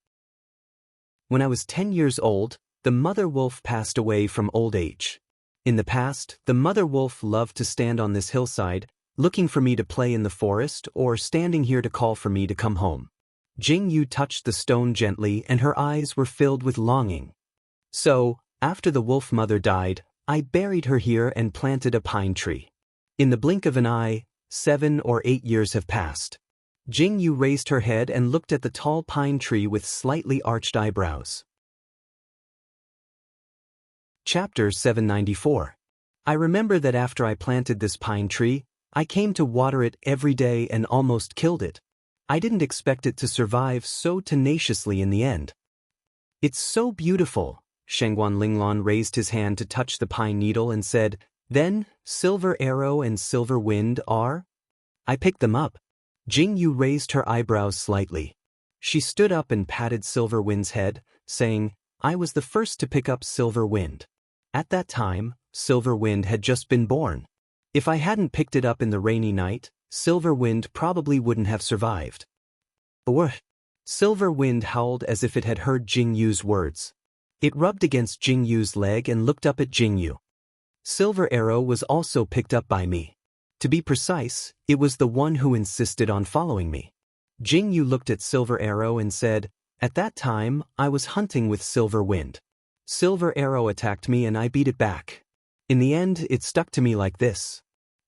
When I was 10 years old, the mother wolf passed away from old age. In the past, the mother wolf loved to stand on this hillside, looking for me to play in the forest or standing here to call for me to come home." Jingyu touched the stone gently and her eyes were filled with longing. "So, after the wolf mother died, I buried her here and planted a pine tree. In the blink of an eye, 7 or 8 years have passed." Jingyu raised her head and looked at the tall pine tree with slightly arched eyebrows. Chapter 794. I remember that after I planted this pine tree, I came to water it every day and almost killed it. I didn't expect it to survive so tenaciously in the end. "It's so beautiful." Shangguan Linglan raised his hand to touch the pine needle and said, "Then, Silver Arrow and Silver Wind are?" "I picked them up." Jingyu raised her eyebrows slightly. She stood up and patted Silver Wind's head, saying, "I was the first to pick up Silver Wind. At that time, Silver Wind had just been born. If I hadn't picked it up in the rainy night, Silver Wind probably wouldn't have survived." "What?" Silver Wind howled as if it had heard Jingyu's words. It rubbed against Jingyu's leg and looked up at Jingyu. "Silver Arrow was also picked up by me. To be precise, it was the one who insisted on following me." Jingyu looked at Silver Arrow and said, "At that time, I was hunting with Silver Wind. Silver Arrow attacked me and I beat it back. In the end, it stuck to me like this.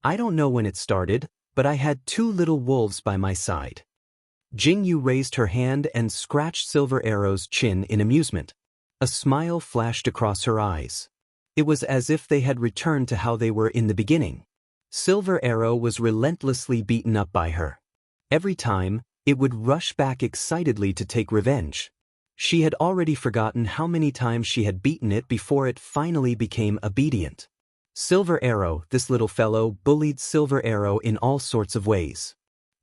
I don't know when it started, but I had 2 little wolves by my side." Jingyu raised her hand and scratched Silver Arrow's chin in amusement. A smile flashed across her eyes. It was as if they had returned to how they were in the beginning. Silver Arrow was relentlessly beaten up by her. Every time, it would rush back excitedly to take revenge. She had already forgotten how many times she had beaten it before it finally became obedient. Silver Arrow, this little fellow, bullied Silver Arrow in all sorts of ways.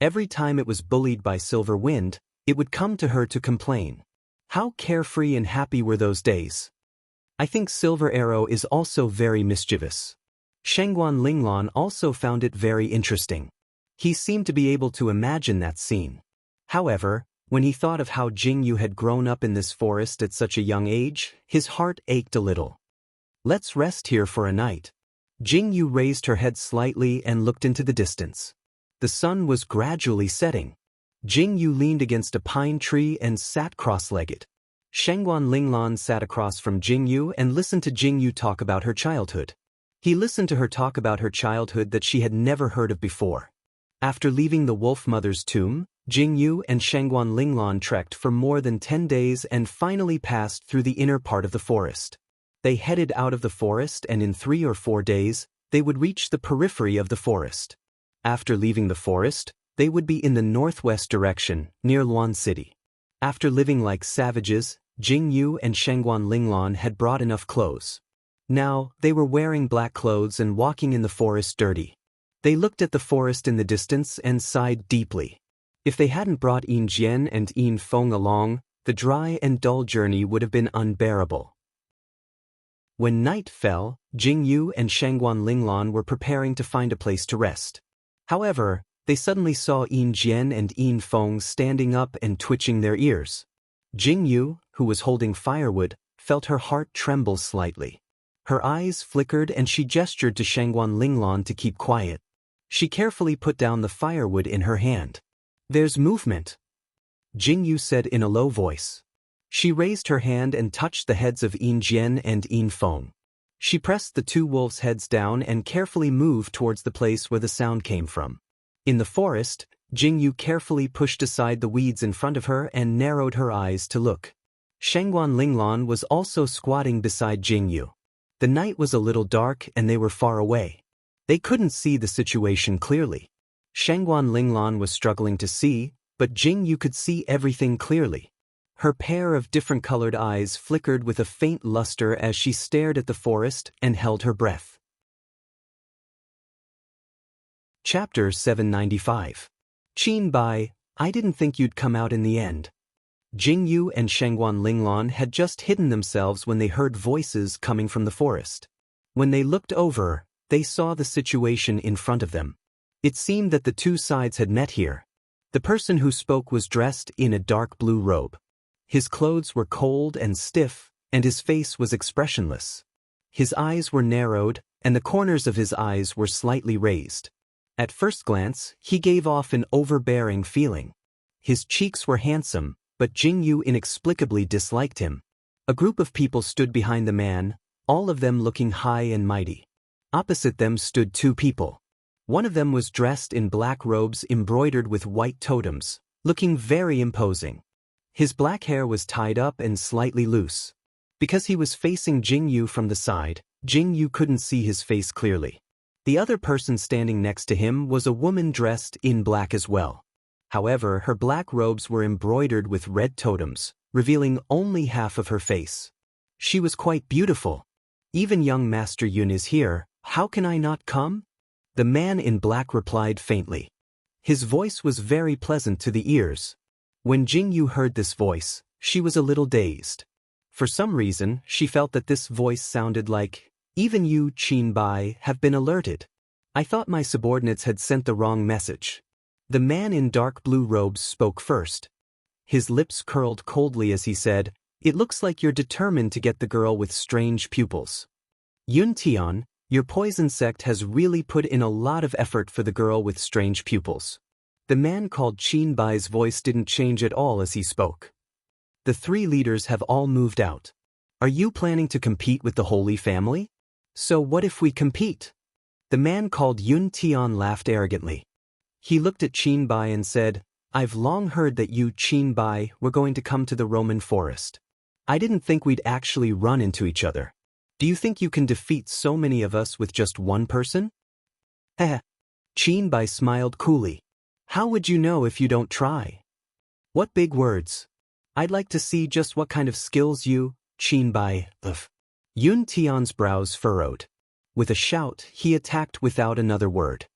Every time it was bullied by Silver Wind, it would come to her to complain. How carefree and happy were those days. I think Silver Arrow is also very mischievous. Shangguan Linglan also found it very interesting. He seemed to be able to imagine that scene. However, when he thought of how Jingyu had grown up in this forest at such a young age, his heart ached a little. "Let's rest here for a night." Jingyu raised her head slightly and looked into the distance. The sun was gradually setting. Jing Yu leaned against a pine tree and sat cross-legged. Shangguan Linglan sat across from Jing Yu and listened to Jing Yu talk about her childhood. He listened to her talk about her childhood that she had never heard of before. After leaving the Wolf Mother's tomb, Jing Yu and Shangguan Linglan trekked for more than 10 days and finally passed through the inner part of the forest. They headed out of the forest and in 3 or 4 days, they would reach the periphery of the forest. After leaving the forest, they would be in the northwest direction, near Luan City. After living like savages, Jing Yu and Shangguan Linglan had brought enough clothes. Now, they were wearing black clothes and walking in the forest dirty. They looked at the forest in the distance and sighed deeply. If they hadn't brought Yin Jian and Yin Feng along, the dry and dull journey would have been unbearable. When night fell, Jing Yu and Shangguan Linglan were preparing to find a place to rest. However, they suddenly saw Yin Jian and Yin Feng standing up and twitching their ears. Jing Yu, who was holding firewood, felt her heart tremble slightly. Her eyes flickered and she gestured to Shangguan Linglan to keep quiet. She carefully put down the firewood in her hand. "There's movement," Jing Yu said in a low voice. She raised her hand and touched the heads of Yin Jian and Yin Feng. She pressed the 2 wolves' heads down and carefully moved towards the place where the sound came from. In the forest, Jing Yu carefully pushed aside the weeds in front of her and narrowed her eyes to look. Shangguan Linglan was also squatting beside Jing Yu. The night was a little dark and they were far away. They couldn't see the situation clearly. Shangguan Linglan was struggling to see, but Jing Yu could see everything clearly. Her pair of different colored eyes flickered with a faint luster as she stared at the forest and held her breath. Chapter 795. Qin Bai, I didn't think you'd come out in the end. Jing Yu and Shangguan Linglan had just hidden themselves when they heard voices coming from the forest. When they looked over, they saw the situation in front of them. It seemed that the 2 sides had met here. The person who spoke was dressed in a dark blue robe. His clothes were cold and stiff, and his face was expressionless. His eyes were narrowed, and the corners of his eyes were slightly raised. At first glance, he gave off an overbearing feeling. His cheeks were handsome, but Jing Yu inexplicably disliked him. A group of people stood behind the man, all of them looking high and mighty. Opposite them stood 2 people. One of them was dressed in black robes embroidered with white totems, looking very imposing. His black hair was tied up and slightly loose. Because he was facing Jing Yu from the side, Jing Yu couldn't see his face clearly. The other person standing next to him was a woman dressed in black as well. However, her black robes were embroidered with red totems, revealing only half of her face. She was quite beautiful. "Even young Master Yun is here, how can I not come?" The man in black replied faintly. His voice was very pleasant to the ears. When Jing Yu heard this voice, she was a little dazed. For some reason, she felt that this voice sounded like, "Even you, Qin Bai, have been alerted. I thought my subordinates had sent the wrong message." The man in dark blue robes spoke first. His lips curled coldly as he said, "It looks like you're determined to get the girl with strange pupils. Yun Tian, your poison sect has really put in a lot of effort for the girl with strange pupils." The man called Qin Bai's voice didn't change at all as he spoke. "The 3 leaders have all moved out. Are you planning to compete with the Holy Family? So what if we compete?" The man called Yun Tian laughed arrogantly. He looked at Qin Bai and said, "I've long heard that you, Qin Bai, were going to come to the Roman forest. I didn't think we'd actually run into each other. Do you think you can defeat so many of us with just one person?" "Heh." Qin Bai smiled coolly. "How would you know if you don't try?" "What big words. I'd like to see just what kind of skills you, Qin Bai, have." Yun Tian's brows furrowed. With a shout, he attacked without another word.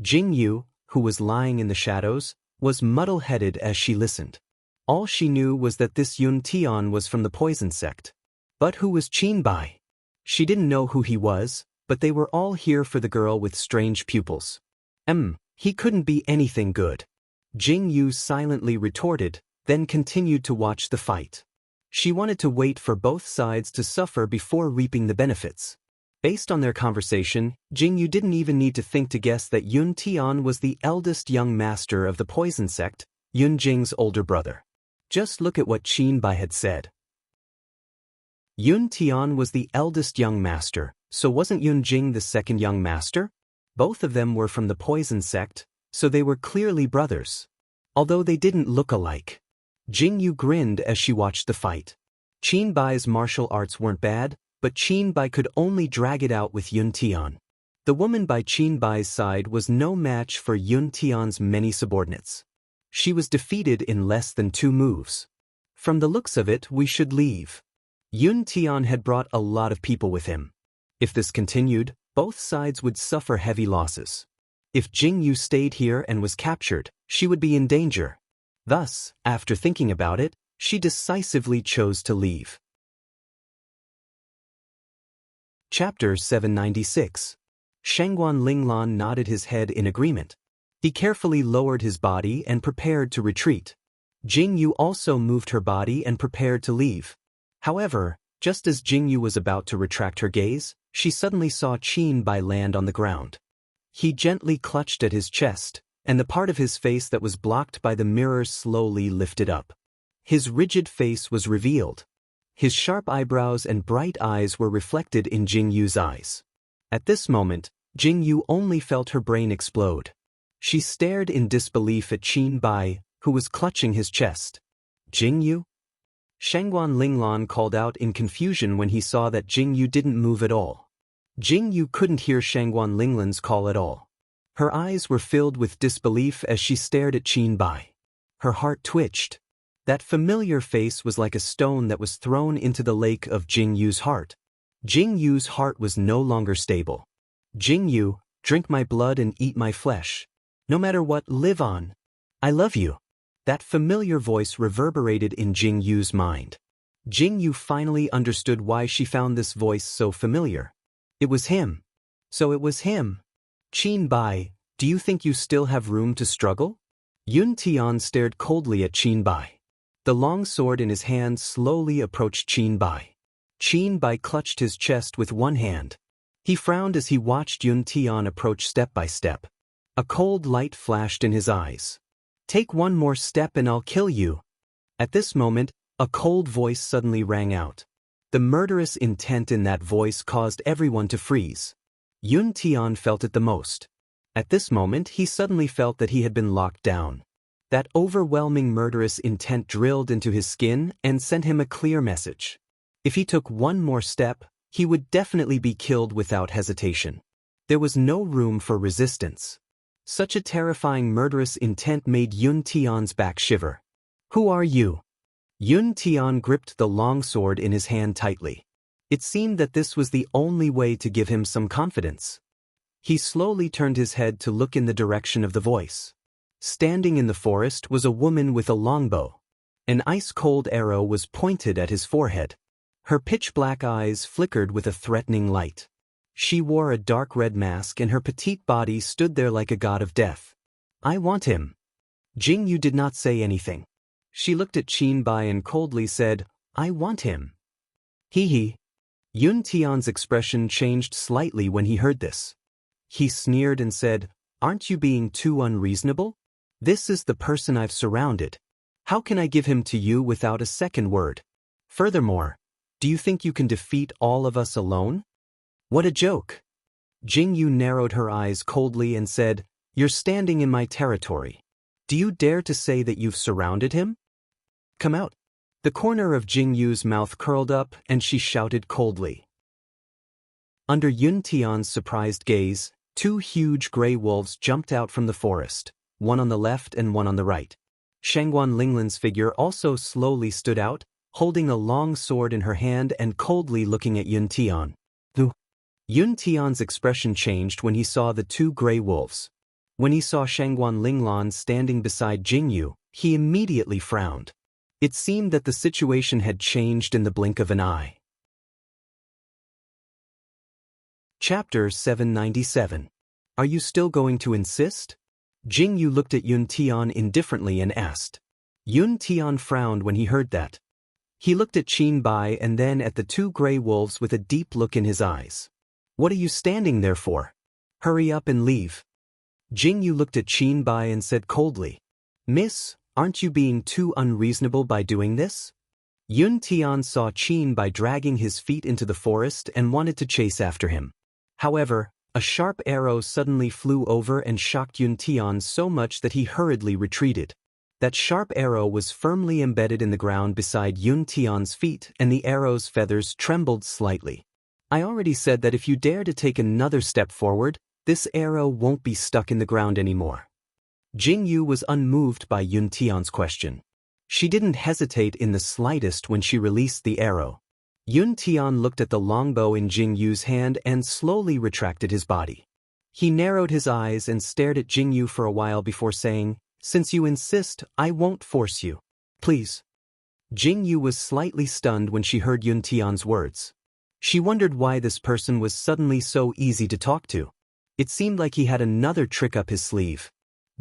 Jing Yu, who was lying in the shadows, was muddle-headed as she listened. All she knew was that this Yun Tian was from the poison sect. But who was Qin Bai? She didn't know who he was, but they were all here for the girl with strange pupils. He couldn't be anything good. Jing Yu silently retorted, then continued to watch the fight. She wanted to wait for both sides to suffer before reaping the benefits. Based on their conversation, Jingyu didn't even need to think to guess that Yun Tian was the eldest young master of the poison sect, Yun Jing's older brother. Just look at what Qin Bai had said. Yun Tian was the eldest young master, so wasn't Yun Jing the second young master? Both of them were from the poison sect, so they were clearly brothers. Although they didn't look alike. Jingyu grinned as she watched the fight. Qin Bai's martial arts weren't bad, but Qin Bai could only drag it out with Yun Tian. The woman by Qin Bai's side was no match for Yun Tian's many subordinates. She was defeated in less than 2 moves. From the looks of it, we should leave. Yun Tian had brought a lot of people with him. If this continued, both sides would suffer heavy losses. If Jingyu stayed here and was captured, she would be in danger. Thus, after thinking about it, she decisively chose to leave. Chapter 796. Shangguan Linglan nodded his head in agreement. He carefully lowered his body and prepared to retreat. Jingyu also moved her body and prepared to leave. However, just as Jingyu was about to retract her gaze, she suddenly saw Qin Bai land on the ground. He gently clutched at his chest, and the part of his face that was blocked by the mirror slowly lifted up. His rigid face was revealed. His sharp eyebrows and bright eyes were reflected in Jingyu's eyes. At this moment, Jingyu only felt her brain explode. She stared in disbelief at Qin Bai, who was clutching his chest. Jingyu? Shangguan Linglan called out in confusion when he saw that Jingyu didn't move at all. Jingyu couldn't hear Shangguan Linglan's call at all. Her eyes were filled with disbelief as she stared at Qin Bai. Her heart twitched. That familiar face was like a stone that was thrown into the lake of Jingyu's heart. Jingyu's heart was no longer stable. Jingyu, drink my blood and eat my flesh. No matter what, live on. I love you. That familiar voice reverberated in Jingyu's mind. Jingyu finally understood why she found this voice so familiar. It was him. So it was him. Qin Bai, do you think you still have room to struggle? Yun Tian stared coldly at Qin Bai. The long sword in his hand slowly approached Qin Bai. Qin Bai clutched his chest with one hand. He frowned as he watched Yun Tian approach step by step. A cold light flashed in his eyes. Take one more step and I'll kill you. At this moment, a cold voice suddenly rang out. The murderous intent in that voice caused everyone to freeze. Yun Tian felt it the most. At this moment, he suddenly felt that he had been locked down. That overwhelming murderous intent drilled into his skin and sent him a clear message. If he took one more step, he would definitely be killed without hesitation. There was no room for resistance. Such a terrifying murderous intent made Yun Tian's back shiver. Who are you? Yun Tian gripped the long sword in his hand tightly. It seemed that this was the only way to give him some confidence. He slowly turned his head to look in the direction of the voice. Standing in the forest was a woman with a longbow. An ice-cold arrow was pointed at his forehead. Her pitch-black eyes flickered with a threatening light. She wore a dark red mask and her petite body stood there like a god of death. I want him. Jingyu did not say anything. She looked at Qin Bai and coldly said, I want him. Hee. Yun Tian's expression changed slightly when he heard this. He sneered and said, Aren't you being too unreasonable? This is the person I've surrounded. How can I give him to you without a second word? Furthermore, do you think you can defeat all of us alone? What a joke. Jingyu narrowed her eyes coldly and said, You're standing in my territory. Do you dare to say that you've surrounded him? Come out. The corner of Jingyu's mouth curled up and she shouted coldly. Under Yun Tian's surprised gaze, 2 huge gray wolves jumped out from the forest, one on the left and one on the right. Shangguan Linglan's figure also slowly stood out, holding a long sword in her hand and coldly looking at Yun Tian. Yun Tian's expression changed when he saw the 2 gray wolves. When he saw Shangguan Linglan standing beside Jingyu, he immediately frowned. It seemed that the situation had changed in the blink of an eye. Chapter 797. Are you still going to insist? Jingyu looked at Yun Tian indifferently and asked. Yun Tian frowned when he heard that. He looked at Qin Bai and then at the 2 gray wolves with a deep look in his eyes. What are you standing there for? Hurry up and leave. Jingyu looked at Qin Bai and said coldly, Miss, aren't you being too unreasonable by doing this? Yun Tian saw Qin Bai dragging his feet into the forest and wanted to chase after him. However, a sharp arrow suddenly flew over and shocked Yun Tian so much that he hurriedly retreated. That sharp arrow was firmly embedded in the ground beside Yun Tian's feet, and the arrow's feathers trembled slightly. I already said that if you dare to take another step forward, this arrow won't be stuck in the ground anymore. Jingyu was unmoved by Yun Tian's question. She didn't hesitate in the slightest when she released the arrow. Yun Tian looked at the longbow in Jingyu's hand and slowly retracted his body. He narrowed his eyes and stared at Jingyu for a while before saying, Since you insist, I won't force you. Please. Jingyu was slightly stunned when she heard Yun Tian's words. She wondered why this person was suddenly so easy to talk to. It seemed like he had another trick up his sleeve.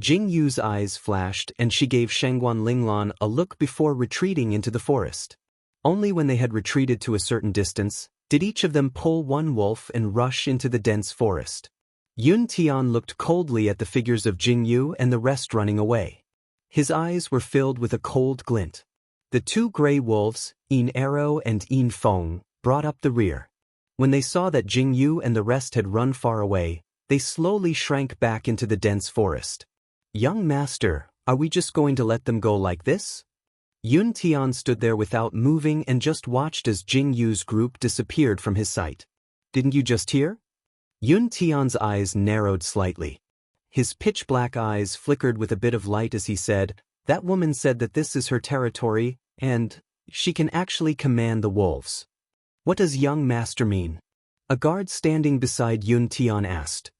Jingyu's eyes flashed and she gave Shangguan Linglan a look before retreating into the forest. Only when they had retreated to a certain distance did each of them pull one wolf and rush into the dense forest. Yun Tian looked coldly at the figures of Jingyu and the rest running away. His eyes were filled with a cold glint. The two gray wolves, Yin Arrow and Yin Feng, brought up the rear. When they saw that Jingyu and the rest had run far away, they slowly shrank back into the dense forest. Young master, are we just going to let them go like this? Yun Tian stood there without moving and just watched as Jingyu's group disappeared from his sight. Didn't you just hear? Yun Tian's eyes narrowed slightly. His pitch-black eyes flickered with a bit of light as he said, That woman said that this is her territory, and she can actually command the wolves. What does young master mean? A guard standing beside Yun Tian asked.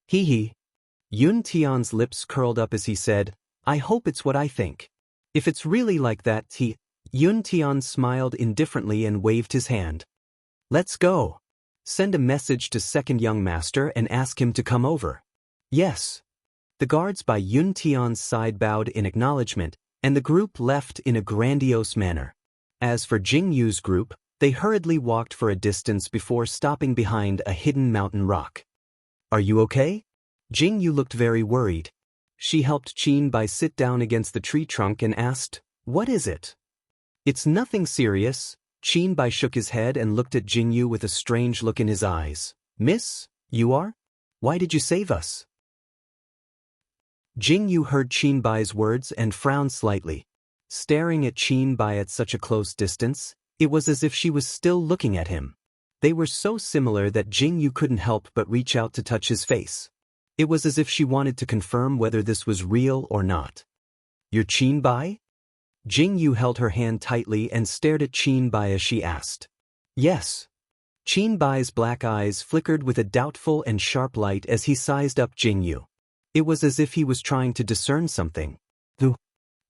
Hee. Yun Tian's lips curled up as he said, I hope it's what I think. If it's really like that, Yun Tian smiled indifferently and waved his hand. Let's go. Send a message to second young master and ask him to come over. Yes. The guards by Yun Tian's side bowed in acknowledgement, and the group left in a grandiose manner. As for Jingyu's group, they hurriedly walked for a distance before stopping behind a hidden mountain rock. Are you okay? Jingyu looked very worried. She helped Qin Bai sit down against the tree trunk and asked, What is it? It's nothing serious. Qin Bai shook his head and looked at Jingyu with a strange look in his eyes. Miss, you are? Why did you save us? Jingyu heard Qin Bai's words and frowned slightly. Staring at Qin Bai at such a close distance, it was as if she was still looking at him. They were so similar that Jingyu couldn't help but reach out to touch his face. It was as if she wanted to confirm whether this was real or not. You're Qin Bai? Jingyu held her hand tightly and stared at Qin Bai as she asked. Yes. Qin Bai's black eyes flickered with a doubtful and sharp light as he sized up Jingyu. It was as if he was trying to discern something.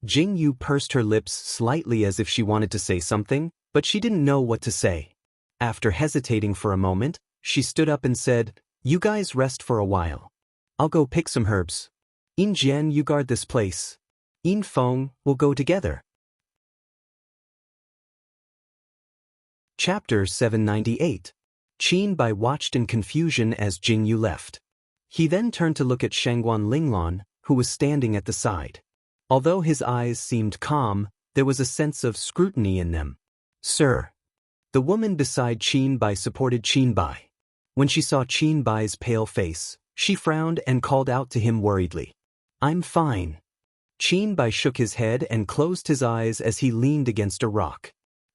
Jingyu pursed her lips slightly as if she wanted to say something, but she didn't know what to say. After hesitating for a moment, she stood up and said, You guys rest for a while. I'll go pick some herbs. Yin Jian, you guard this place. Yin Feng, we'll go together. Chapter 798. Qin Bai watched in confusion as Jingyu left. He then turned to look at Shangguan Linglan, who was standing at the side. Although his eyes seemed calm, there was a sense of scrutiny in them. Sir. The woman beside Qin Bai supported Qin Bai. When she saw Qin Bai's pale face, she frowned and called out to him worriedly. I'm fine. Qin Bai shook his head and closed his eyes as he leaned against a rock.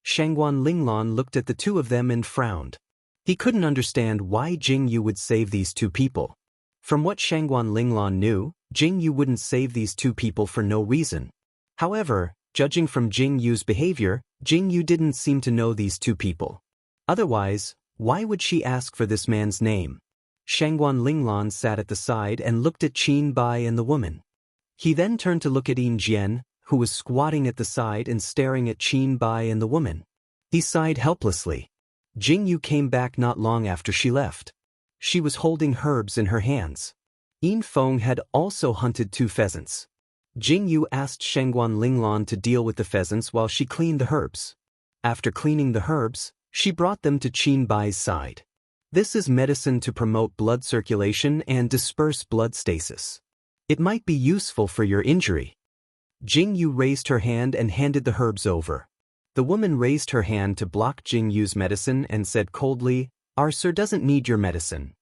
Shangguan Linglan looked at the two of them and frowned. He couldn't understand why Jingyu would save these two people. From what Shangguan Linglan knew, Jingyu wouldn't save these two people for no reason. However, judging from Jingyu's behavior, Jingyu didn't seem to know these two people. Otherwise, why would she ask for this man's name? Shangguan Linglan sat at the side and looked at Qin Bai and the woman. He then turned to look at Yin Jian, who was squatting at the side and staring at Qin Bai and the woman. He sighed helplessly. Jingyu came back not long after she left. She was holding herbs in her hands. Yin Feng had also hunted 2 pheasants. Jingyu asked Shangguan Linglan to deal with the pheasants while she cleaned the herbs. After cleaning the herbs, she brought them to Qin Bai's side. This is medicine to promote blood circulation and disperse blood stasis. It might be useful for your injury. Jingyu raised her hand and handed the herbs over. The woman raised her hand to block Jingyu's medicine and said coldly, "Our sir doesn't need your medicine."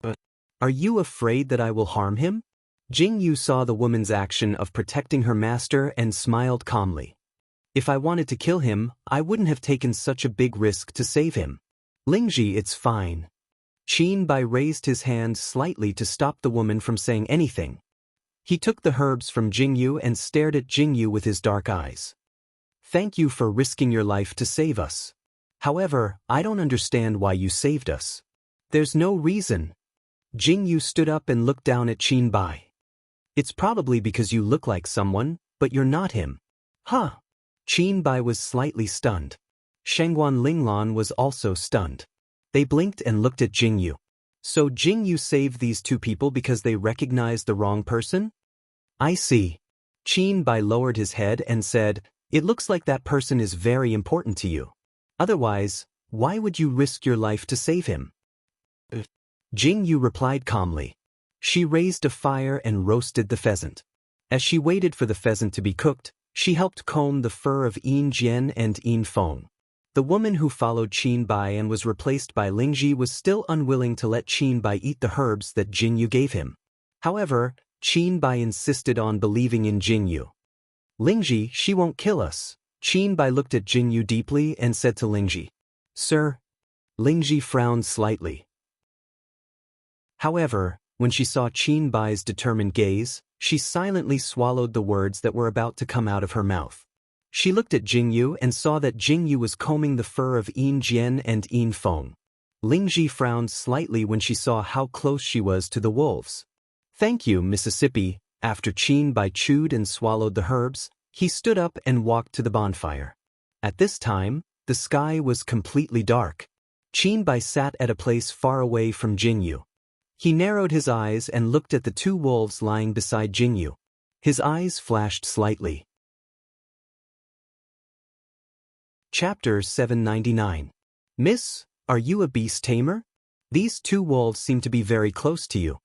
"But are you afraid that I will harm him?" Jingyu saw the woman's action of protecting her master and smiled calmly. "If I wanted to kill him, I wouldn't have taken such a big risk to save him. Lingji, it's fine." Qin Bai raised his hand slightly to stop the woman from saying anything. He took the herbs from Jingyu and stared at Jingyu with his dark eyes. "Thank you for risking your life to save us. However, I don't understand why you saved us." "There's no reason." Jingyu stood up and looked down at Qin Bai. "It's probably because you look like someone, but you're not him." "Huh?" Qin Bai was slightly stunned. Shengguan Linglan was also stunned. They blinked and looked at Jingyu. "So Jingyu saved these two people because they recognized the wrong person?" "I see." Qin Bai lowered his head and said, "It looks like that person is very important to you. Otherwise, why would you risk your life to save him?" Jingyu replied calmly. She raised a fire and roasted the pheasant. As she waited for the pheasant to be cooked, she helped comb the fur of Yin Jian and Yin Feng. The woman who followed Qin Bai and was replaced by Lingji was still unwilling to let Qin Bai eat the herbs that Jingyu gave him. However, Qin Bai insisted on believing in Jingyu. "Lingji, she won't kill us." Qin Bai looked at Jingyu deeply and said to Lingji, "Sir." Lingji frowned slightly. However, when she saw Qin Bai's determined gaze, she silently swallowed the words that were about to come out of her mouth. She looked at Jingyu and saw that Jingyu was combing the fur of Yin Jian and Yin Feng. Lingji frowned slightly when she saw how close she was to the wolves. "Thank you, Mississippi." After Qin Bai chewed and swallowed the herbs, he stood up and walked to the bonfire. At this time, the sky was completely dark. Qin Bai sat at a place far away from Jingyu. He narrowed his eyes and looked at the two wolves lying beside Jingyu. His eyes flashed slightly. Chapter 799. "Miss, are you a beast tamer? These two wolves seem to be very close to you."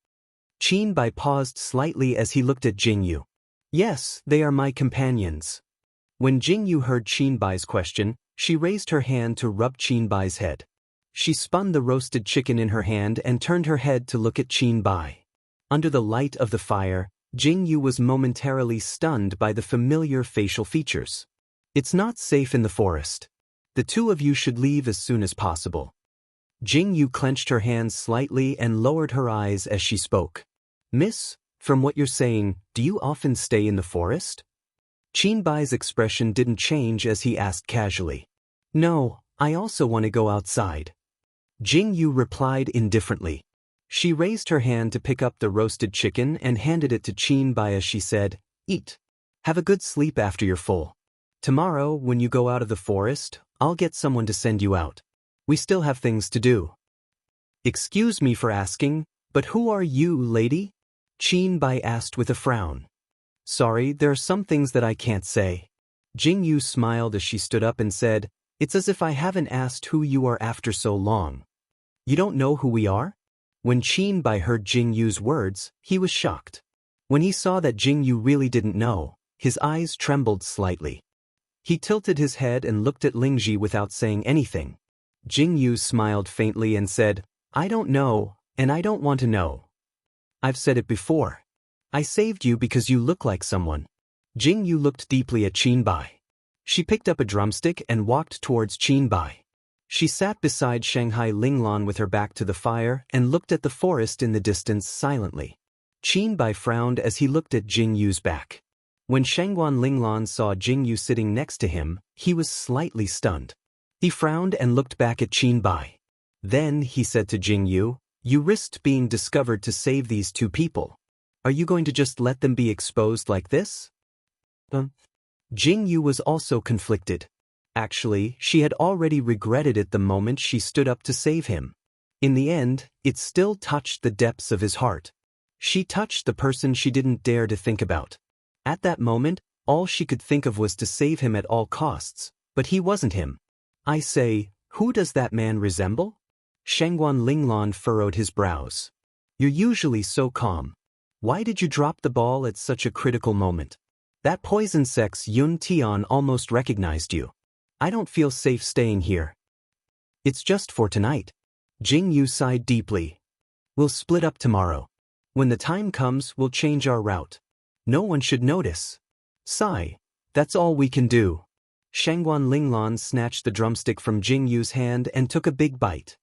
Qin Bai paused slightly as he looked at Jingyu. "Yes, they are my companions." When Jingyu heard Qin Bai's question, she raised her hand to rub Qin Bai's head. She spun the roasted chicken in her hand and turned her head to look at Qin Bai. Under the light of the fire, Jingyu was momentarily stunned by the familiar facial features. "It's not safe in the forest. The two of you should leave as soon as possible." Jingyu clenched her hands slightly and lowered her eyes as she spoke. "Miss, from what you're saying, do you often stay in the forest?" Qin Bai's expression didn't change as he asked casually. "No, I also want to go outside." Jingyu replied indifferently. She raised her hand to pick up the roasted chicken and handed it to Qin Bai as she said, "Eat. Have a good sleep after you're full. Tomorrow, when you go out of the forest, I'll get someone to send you out. We still have things to do." "Excuse me for asking, but who are you, lady?" Qin Bai asked with a frown. "Sorry, there are some things that I can't say." Jingyu smiled as she stood up and said, "It's as if I haven't asked who you are after so long." "You don't know who we are?" When Qin Bai heard Jingyu's words, he was shocked. When he saw that Jingyu really didn't know, his eyes trembled slightly. He tilted his head and looked at Lingji without saying anything. Jingyu smiled faintly and said, "I don't know, and I don't want to know. I've said it before. I saved you because you look like someone." Jingyu looked deeply at Qin Bai. She picked up a drumstick and walked towards Qin Bai. She sat beside Shanghai Linglan with her back to the fire and looked at the forest in the distance silently. Qin Bai frowned as he looked at Jingyu's back. When Shangguan Linglan saw Jingyu sitting next to him, he was slightly stunned. He frowned and looked back at Qin Bai. Then he said to Jingyu, "You risked being discovered to save these two people. Are you going to just let them be exposed like this?" Jingyu was also conflicted. Actually, she had already regretted it the moment she stood up to save him. In the end, it still touched the depths of his heart. She touched the person she didn't dare to think about. At that moment, all she could think of was to save him at all costs, but he wasn't him. "I say, who does that man resemble?" Shangguan Linglan furrowed his brows. You're usually so calm. Why did you drop the ball at such a critical moment? That poison sex Yun Tian almost recognized you. I don't feel safe staying here. It's just for tonight. Jing Yu sighed deeply. We'll split up tomorrow. When the time comes, we'll change our route. No one should notice. Sigh. That's all we can do. Shangguan Linglan snatched the drumstick from Jing Yu's hand and took a big bite.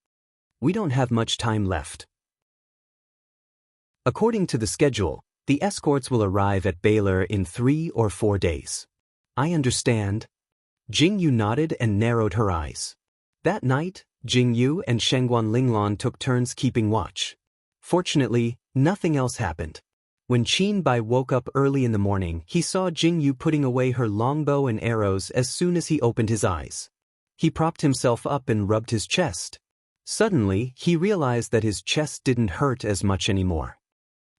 We don't have much time left. According to the schedule, the escorts will arrive at Baylor in 3 or 4 days. I understand. Jing Yu nodded and narrowed her eyes. That night, Jing Yu and Shangguan Linglan took turns keeping watch. Fortunately, nothing else happened. When Qin Bai woke up early in the morning, he saw Jing Yu putting away her longbow and arrows as soon as he opened his eyes. He propped himself up and rubbed his chest. Suddenly, he realized that his chest didn't hurt as much anymore.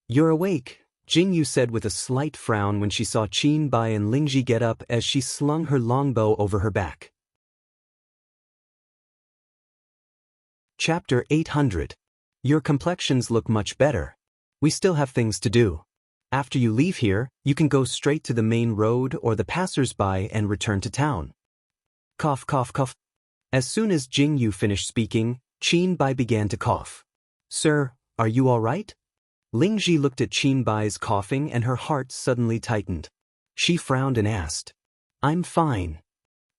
You're awake, Jing Yu said with a slight frown when she saw Qin Bai and Lingji get up as she slung her longbow over her back. Chapter 800. Your complexions look much better. We still have things to do. After you leave here, you can go straight to the main road or the passers-by and return to town. Cough, cough, cough. As soon as Jing Yu finished speaking, Qin Bai began to cough. Sir, are you all right? Lingji looked at Qin Bai's coughing and her heart suddenly tightened. She frowned and asked. I'm fine.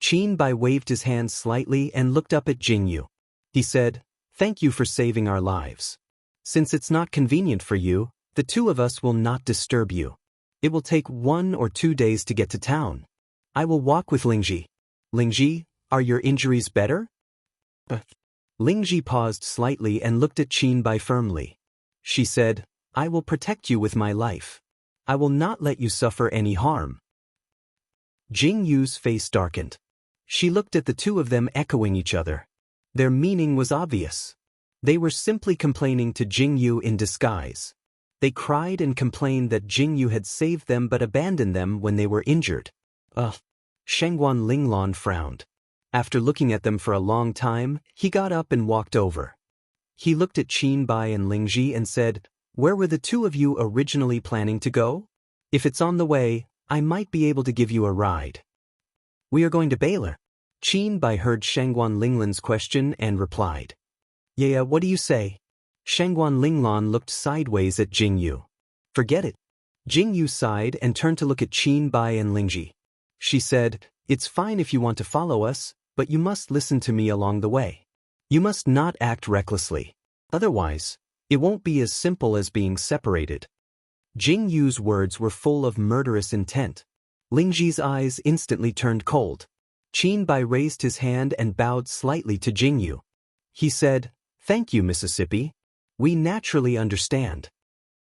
Qin Bai waved his hand slightly and looked up at Jing Yu. He said, Thank you for saving our lives. Since it's not convenient for you, the two of us will not disturb you. It will take 1 or 2 days to get to town. I will walk with Lingji. Lingji, are your injuries better? Lingji paused slightly and looked at Qin Bai firmly. She said, I will protect you with my life. I will not let you suffer any harm. Jing Yu's face darkened. She looked at the two of them echoing each other. Their meaning was obvious. They were simply complaining to Jing Yu in disguise. They cried and complained that Jing Yu had saved them but abandoned them when they were injured. Shangguan Linglan frowned. After looking at them for a long time, he got up and walked over. He looked at Qin Bai and Lingji and said, Where were the two of you originally planning to go? If it's on the way, I might be able to give you a ride. We are going to Baylor. Qin Bai heard Shangguan Linglan's question and replied. Yeah, what do you say? Shangguan Linglan looked sideways at Jing Yu. Forget it. Jing Yu sighed and turned to look at Qin Bai and Lingji. She said, It's fine if you want to follow us, but you must listen to me along the way. You must not act recklessly. Otherwise, it won't be as simple as being separated. Jing Yu's words were full of murderous intent. Lingji's eyes instantly turned cold. Qin Bai raised his hand and bowed slightly to Jing Yu. He said, Thank you, Mississippi. We naturally understand.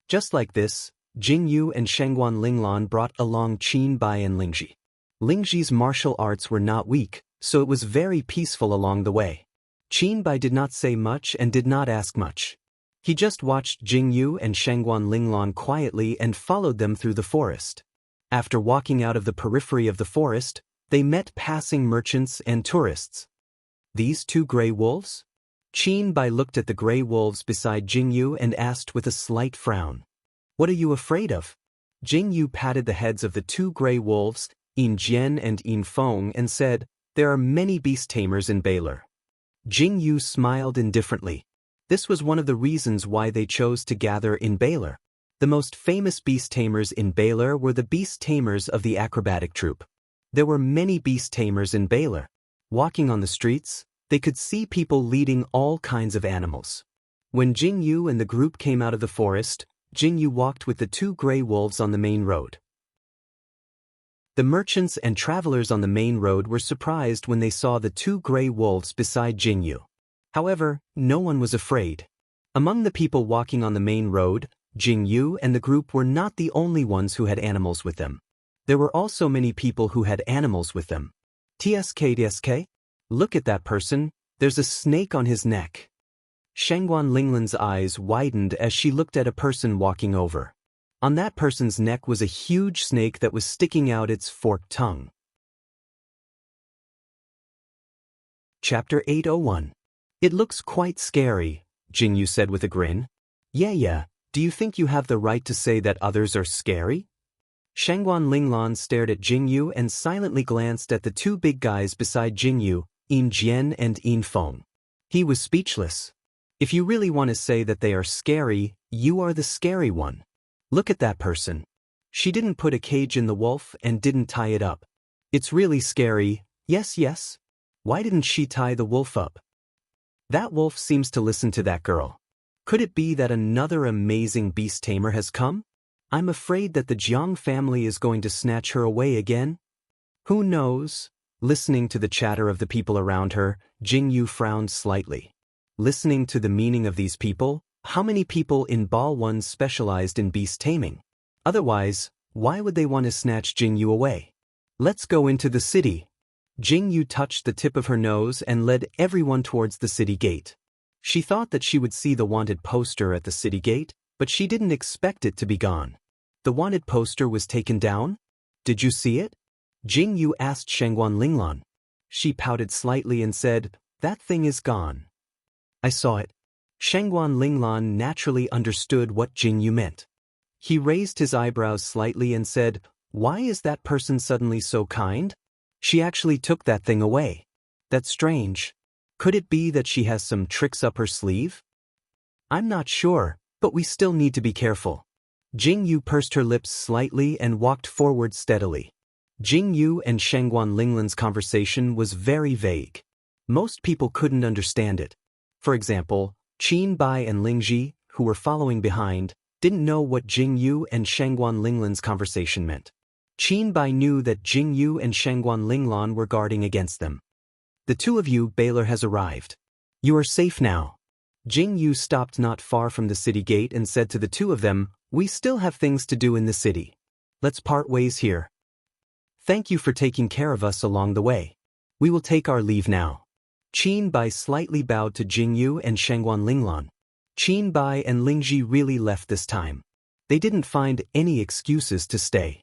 Just like this, Jing Yu and Shangguan Linglan brought along Qin Bai and Lingji. Lingji's martial arts were not weak, so it was very peaceful along the way. Qin Bai did not say much and did not ask much. He just watched Jing Yu and Shangguan Linglan quietly and followed them through the forest. After walking out of the periphery of the forest, they met passing merchants and tourists. These 2 gray wolves? Qin Bai looked at the gray wolves beside Jing Yu and asked with a slight frown. What are you afraid of? Jing Yu patted the heads of the 2 gray wolves, Yin Jian and Yin Feng, and said, There are many beast tamers in Baylor. Jing Yu smiled indifferently. This was one of the reasons why they chose to gather in Baylor. The most famous beast tamers in Baylor were the beast tamers of the acrobatic troupe. There were many beast tamers in Baylor. Walking on the streets, they could see people leading all kinds of animals. When Jing Yu and the group came out of the forest, Jing Yu walked with the 2 gray wolves on the main road. The merchants and travelers on the main road were surprised when they saw the 2 gray wolves beside Jing Yu. However, no one was afraid. Among the people walking on the main road, Jing Yu and the group were not the only ones who had animals with them. There were also many people who had animals with them. TSK? Look at that person, there's a snake on his neck. Shangguan Linglan's eyes widened as she looked at a person walking over. On that person's neck was a huge snake that was sticking out its forked tongue. Chapter 801. It looks quite scary, Jingyu said with a grin. Yeah, do you think you have the right to say that others are scary? Shangguan Linglan stared at Jingyu and silently glanced at the two big guys beside Jingyu, Yin Jian and Yin Feng. He was speechless. If you really want to say that they are scary, you are the scary one. Look at that person. She didn't put a cage in the wolf and didn't tie it up. It's really scary, yes. Why didn't she tie the wolf up? That wolf seems to listen to that girl. Could it be that another amazing beast tamer has come? I'm afraid that the Jiang family is going to snatch her away again. Who knows? Listening to the chatter of the people around her, Jingyu frowned slightly. Listening to the meaning of these people, how many people in Ball 1 specialized in beast taming? Otherwise, why would they want to snatch Jingyu away? Let's go into the city. Jingyu touched the tip of her nose and led everyone towards the city gate. She thought that she would see the wanted poster at the city gate, but she didn't expect it to be gone. The wanted poster was taken down? Did you see it? Jingyu asked Shangguan Linglan. She pouted slightly and said, that thing is gone. I saw it. Shangguan Linglan naturally understood what Jingyu meant. He raised his eyebrows slightly and said, why is that person suddenly so kind? She actually took that thing away. That's strange. Could it be that she has some tricks up her sleeve? I'm not sure, but we still need to be careful. Jingyu pursed her lips slightly and walked forward steadily. Jingyu and Shangguan Linglan's conversation was very vague. Most people couldn't understand it. For example, Qin Bai and Lingji, who were following behind, didn't know what Jingyu and Shangguan Linglan's conversation meant. Qin Bai knew that Jingyu and Shangguan Linglan were guarding against them. The two of you, Baylor has arrived. You are safe now. Jingyu stopped not far from the city gate and said to the two of them, we still have things to do in the city. Let's part ways here. Thank you for taking care of us along the way. We will take our leave now. Qin Bai slightly bowed to Jingyu and Shangguan Linglan. Qin Bai and Lingji really left this time. They didn't find any excuses to stay.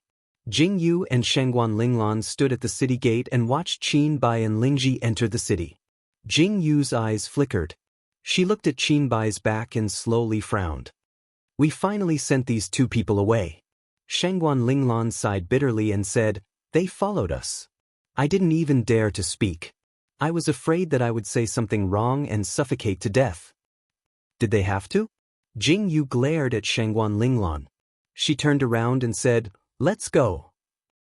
Jingyu and Shangguan Linglan stood at the city gate and watched Qin Bai and Lingji enter the city. Jingyu's eyes flickered. She looked at Qin Bai's back and slowly frowned. We finally sent these two people away. Shangguan Linglan sighed bitterly and said, they followed us. I didn't even dare to speak. I was afraid that I would say something wrong and suffocate to death. Did they have to? Jingyu glared at Shangguan Linglan. She turned around and said, let's go.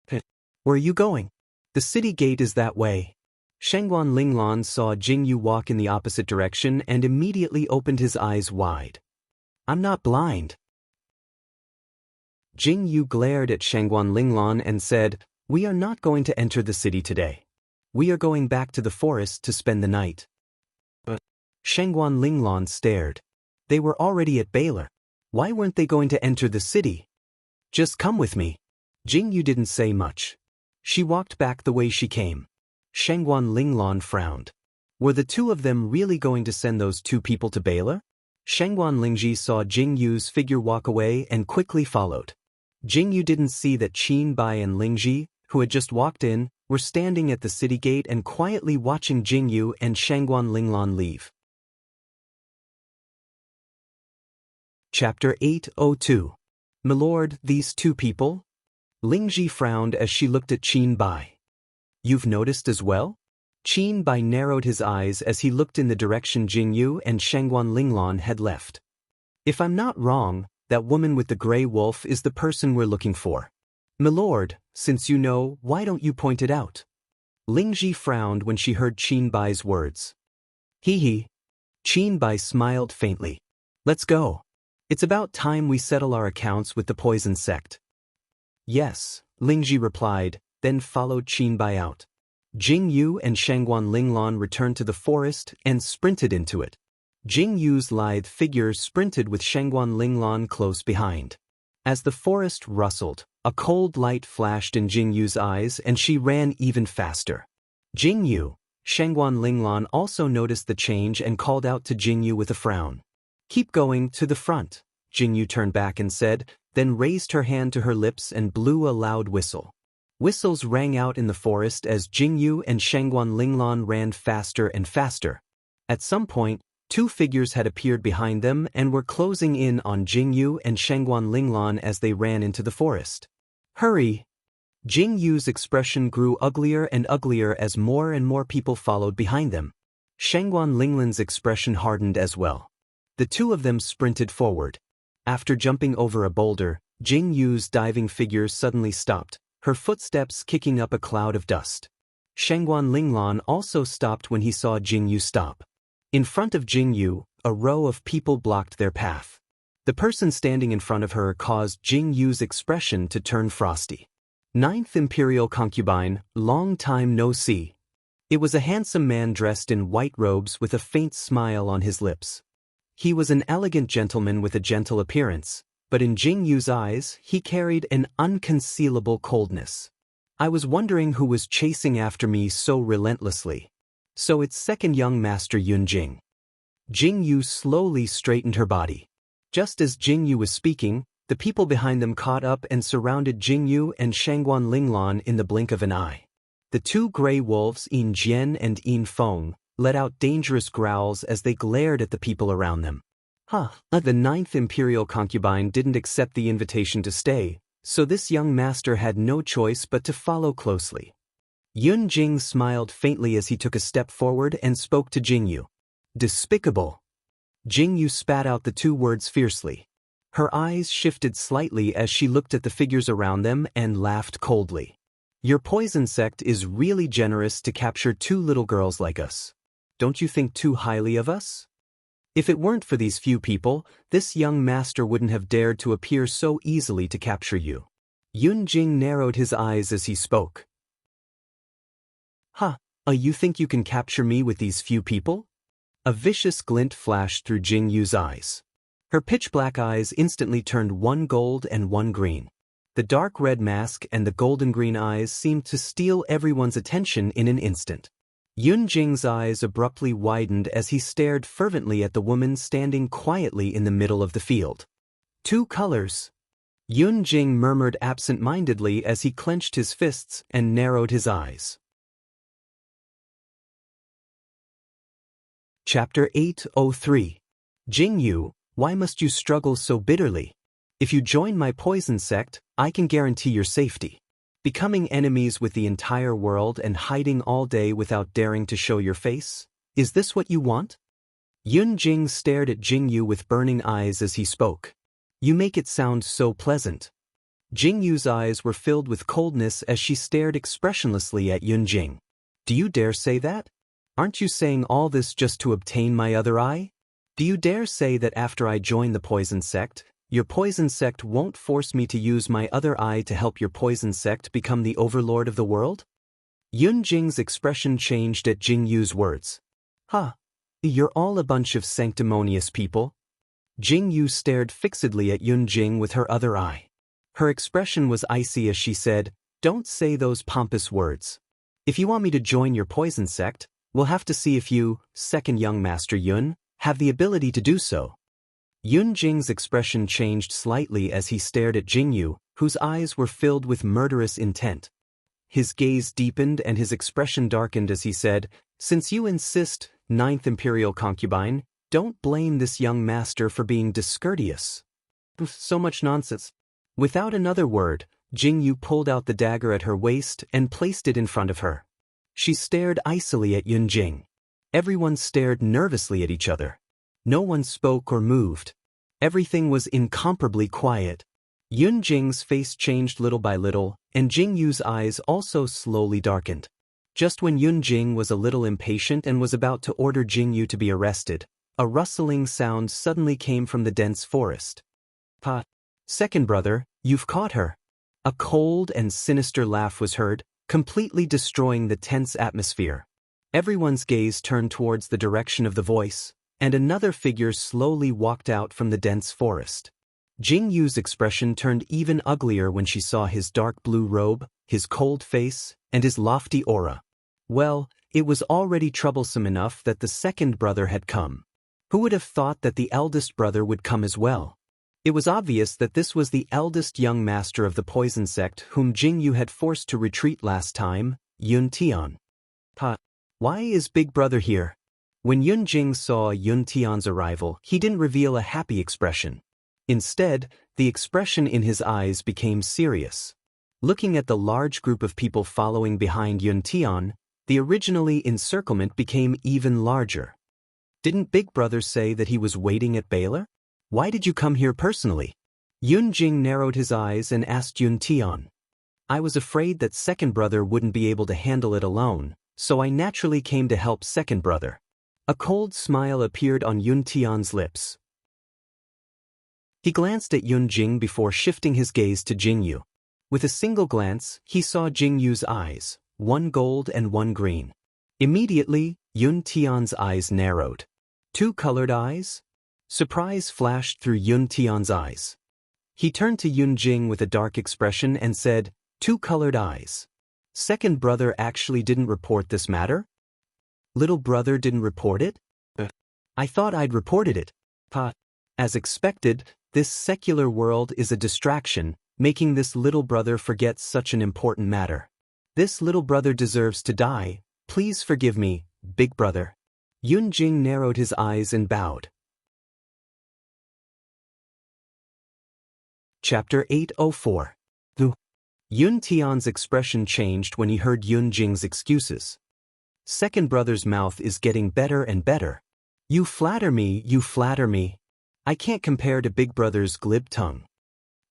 Where are you going? The city gate is that way. Shangguan Linglan saw Jingyu walk in the opposite direction and immediately opened his eyes wide. I'm not blind. Jingyu glared at Shangguan Linglan and said, we are not going to enter the city today. We are going back to the forest to spend the night. But Shangguan Linglan stared. They were already at Baylor. Why weren't they going to enter the city? Just come with me. Jingyu didn't say much. She walked back the way she came. Shangguan Linglan frowned. Were the two of them really going to send those two people to Baylor? Shangguan Lingji saw Jingyu's figure walk away and quickly followed. Jingyu didn't see that Qin Bai and Lingji, who had just walked in, were standing at the city gate and quietly watching Jingyu and Shangguan Linglan leave. Chapter 802. Milord, these two people? Lingji frowned as she looked at Qin Bai. You've noticed as well? Qin Bai narrowed his eyes as he looked in the direction Jingyu and Shangguan Linglan had left. If I'm not wrong, that woman with the gray wolf is the person we're looking for. Milord, since you know, why don't you point it out? Lingji frowned when she heard Qin Bai's words. Hee. Qin Bai smiled faintly. Let's go. It's about time we settle our accounts with the poison sect. Yes, Lingji replied, then followed Qin Bai out. Jingyu and Shangguan Linglan returned to the forest and sprinted into it. Jingyu's lithe figure sprinted with Shangguan Linglan close behind. As the forest rustled, a cold light flashed in Jingyu's eyes and she ran even faster. Jingyu, Shangguan Linglan also noticed the change and called out to Jingyu with a frown. Keep going to the front, Jingyu turned back and said, then raised her hand to her lips and blew a loud whistle. Whistles rang out in the forest as Jingyu and Shangguan Linglan ran faster and faster. At some point, two figures had appeared behind them and were closing in on Jingyu and Shangguan Linglan as they ran into the forest. Hurry! Jingyu's expression grew uglier and uglier as more and more people followed behind them. Shangguan Linglan's expression hardened as well. The two of them sprinted forward. After jumping over a boulder, Jingyu's diving figure suddenly stopped, her footsteps kicking up a cloud of dust. Shangguan Linglan also stopped when he saw Jingyu stop. In front of Jingyu, a row of people blocked their path. The person standing in front of her caused Jingyu's expression to turn frosty. Ninth Imperial Concubine, long time no see. It was a handsome man dressed in white robes with a faint smile on his lips. He was an elegant gentleman with a gentle appearance, but in Jingyu's eyes he carried an unconcealable coldness. I was wondering who was chasing after me so relentlessly. So it's second young master Yunjing. Jingyu slowly straightened her body. Just as Jingyu was speaking, the people behind them caught up and surrounded Jingyu and Shangguan Linglan in the blink of an eye. The two gray wolves, Yin Jian and Yin Feng, let out dangerous growls as they glared at the people around them. The Ninth Imperial Concubine didn't accept the invitation to stay, so this young master had no choice but to follow closely. Yunjing smiled faintly as he took a step forward and spoke to Jingyu. Despicable. Jingyu spat out the two words fiercely. Her eyes shifted slightly as she looked at the figures around them and laughed coldly. Your poison sect is really generous to capture two little girls like us. Don't you think too highly of us? If it weren't for these few people, this young master wouldn't have dared to appear so easily to capture you. Yunjing narrowed his eyes as he spoke. You think you can capture me with these few people? A vicious glint flashed through Jingyu's eyes. Her pitch-black eyes instantly turned one gold and one green. The dark red mask and the golden-green eyes seemed to steal everyone's attention in an instant. Yunjing's eyes abruptly widened as he stared fervently at the woman standing quietly in the middle of the field. Two colors. Yunjing murmured absent-mindedly as he clenched his fists and narrowed his eyes. Chapter 803. Jingyu, why must you struggle so bitterly? If you join my poison sect, I can guarantee your safety. Becoming enemies with the entire world and hiding all day without daring to show your face? Is this what you want? Yunjing stared at Jingyu with burning eyes as he spoke. You make it sound so pleasant. Jingyu's eyes were filled with coldness as she stared expressionlessly at Yunjing. Do you dare say that? Aren't you saying all this just to obtain my other eye? Do you dare say that after I join the poison sect, your poison sect won't force me to use my other eye to help your poison sect become the overlord of the world? Yunjing's expression changed at Jingyu's words. You're all a bunch of sanctimonious people. Jingyu stared fixedly at Yunjing with her other eye. Her expression was icy as she said, Don't say those pompous words. If you want me to join your poison sect, we'll have to see if you, second young master Yun, have the ability to do so. Yunjing's expression changed slightly as he stared at Jingyu, whose eyes were filled with murderous intent. His gaze deepened and his expression darkened as he said, Since you insist, Ninth Imperial Concubine, don't blame this young master for being discourteous. So much nonsense. Without another word, Jingyu pulled out the dagger at her waist and placed it in front of her. She stared icily at Yunjing. Everyone stared nervously at each other. No one spoke or moved. Everything was incomparably quiet. Yunjing's face changed little by little, and Jingyu's eyes also slowly darkened. Just when Yunjing was a little impatient and was about to order Jingyu to be arrested, a rustling sound suddenly came from the dense forest. Second brother, you've caught her. A cold and sinister laugh was heard, completely destroying the tense atmosphere. Everyone's gaze turned towards the direction of the voice, and another figure slowly walked out from the dense forest. Jingyu's expression turned even uglier when she saw his dark blue robe, his cold face, and his lofty aura. Well, it was already troublesome enough that the second brother had come. Who would have thought that the eldest brother would come as well? It was obvious that this was the eldest young master of the poison sect whom Jingyu had forced to retreat last time, Yun Tian. Why is Big Brother here? When Yun Jing saw Yun Tian's arrival, he didn't reveal a happy expression. Instead, the expression in his eyes became serious. Looking at the large group of people following behind Yun Tian, the originally encirclement became even larger. Didn't Big Brother say that he was waiting at Baylor? Why did you come here personally? Yun Jing narrowed his eyes and asked Yun Tian. I was afraid that Second Brother wouldn't be able to handle it alone, so I naturally came to help Second Brother. A cold smile appeared on Yun Tian's lips. He glanced at Yun Jing before shifting his gaze to Jingyu. With a single glance, he saw Jingyu's eyes, one gold and one green. Immediately, Yun Tian's eyes narrowed. Two colored eyes? Surprise flashed through Yun Tian's eyes. He turned to Yun Jing with a dark expression and said, "Two colored eyes. Second Brother actually didn't report this matter? Little Brother didn't report it? I thought I'd reported it." As expected, this secular world is a distraction, making this little brother forget such an important matter. This little brother deserves to die. Please forgive me, Big Brother. Yun Jing narrowed his eyes and bowed. Chapter 804. Yun Tian's expression changed when he heard Yun Jing's excuses. Second Brother's mouth is getting better and better. You flatter me, you flatter me. I can't compare to Big Brother's glib tongue.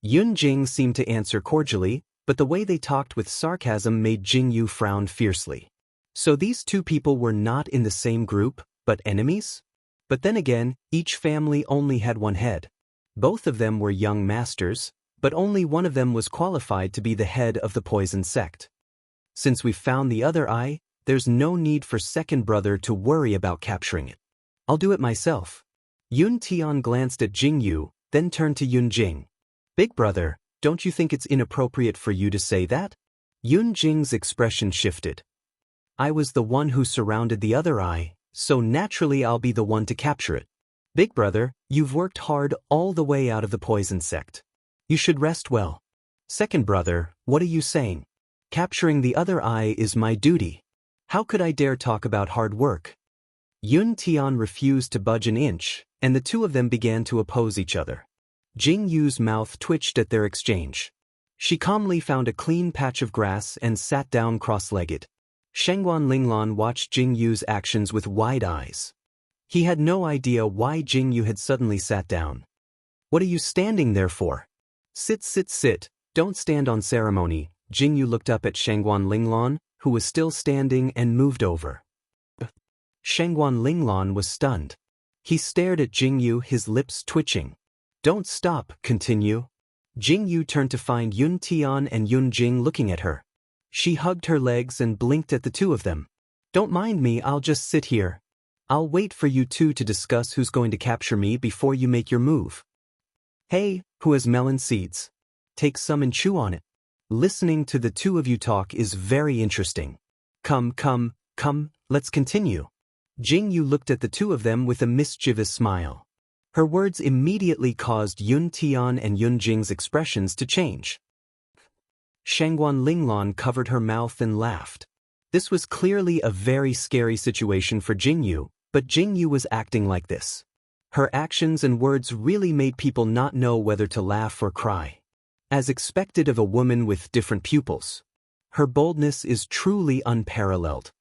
Yun Jing seemed to answer cordially, but the way they talked with sarcasm made Jingyu frown fiercely. So these two people were not in the same group, but enemies? But then again, each family only had one head. Both of them were young masters, but only one of them was qualified to be the head of the poison sect. Since we've found the other eye, there's no need for Second Brother to worry about capturing it. I'll do it myself. Yun Tian glanced at Jingyu, then turned to Yun Jing. Big Brother, don't you think it's inappropriate for you to say that? Yun Jing's expression shifted. I was the one who surrounded the other eye, so naturally I'll be the one to capture it. Big Brother, you've worked hard all the way out of the poison sect. You should rest well. Second Brother, what are you saying? Capturing the other eye is my duty. How could I dare talk about hard work? Yun Tian refused to budge an inch, and the two of them began to oppose each other. Jingyu's mouth twitched at their exchange. She calmly found a clean patch of grass and sat down cross-legged. Shengguan Linglan watched Jingyu's actions with wide eyes. He had no idea why Jingyu had suddenly sat down. What are you standing there for? Sit, sit, sit, don't stand on ceremony. Jingyu looked up at Shengguan Linglan, who was still standing, and moved over. Shengguan Linglan was stunned. He stared at Jingyu, his lips twitching. Don't stop, continue. Jingyu turned to find Yun Tian and Yun Jing looking at her. She hugged her legs and blinked at the two of them. Don't mind me, I'll just sit here. I'll wait for you two to discuss who's going to capture me before you make your move. Hey, who has melon seeds? Take some and chew on it. Listening to the two of you talk is very interesting. Come, let's continue. Jingyu looked at the two of them with a mischievous smile. Her words immediately caused Yun Tian and Yun Jing's expressions to change. Shengguan Linglan covered her mouth and laughed. This was clearly a very scary situation for Jingyu, but Jingyu was acting like this. Her actions and words really made people not know whether to laugh or cry. As expected of a woman with different pupils. Her boldness is truly unparalleled.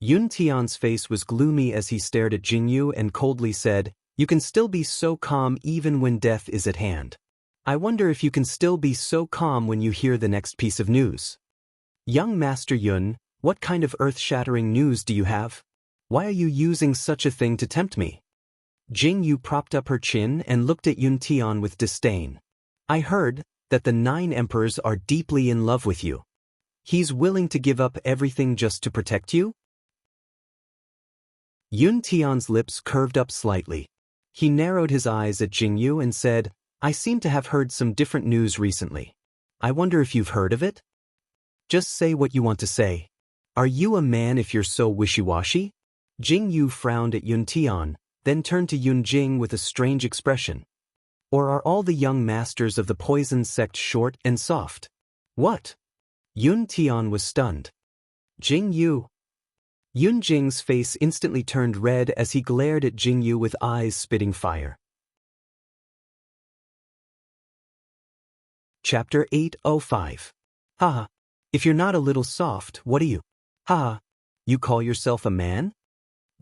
Yun Tian's face was gloomy as he stared at Jingyu and coldly said, You can still be so calm even when death is at hand. I wonder if you can still be so calm when you hear the next piece of news. Young Master Yun, what kind of earth-shattering news do you have? Why are you using such a thing to tempt me? Jingyu propped up her chin and looked at Yun Tian with disdain. I heard that the 9 emperors are deeply in love with you. He's willing to give up everything just to protect you? Yun Tian's lips curved up slightly. He narrowed his eyes at Jingyu and said, I seem to have heard some different news recently. I wonder if you've heard of it? Just say what you want to say. Are you a man if you're so wishy-washy? Jingyu frowned at Yun Tian, then turned to Yun Jing with a strange expression. Or are all the young masters of the poison sect short and soft? What? Yun Tian was stunned. Jingyu. Yun Jing's face instantly turned red as he glared at Jingyu with eyes spitting fire. Chapter 805. Haha. If you're not a little soft, what are you? Haha. You call yourself a man?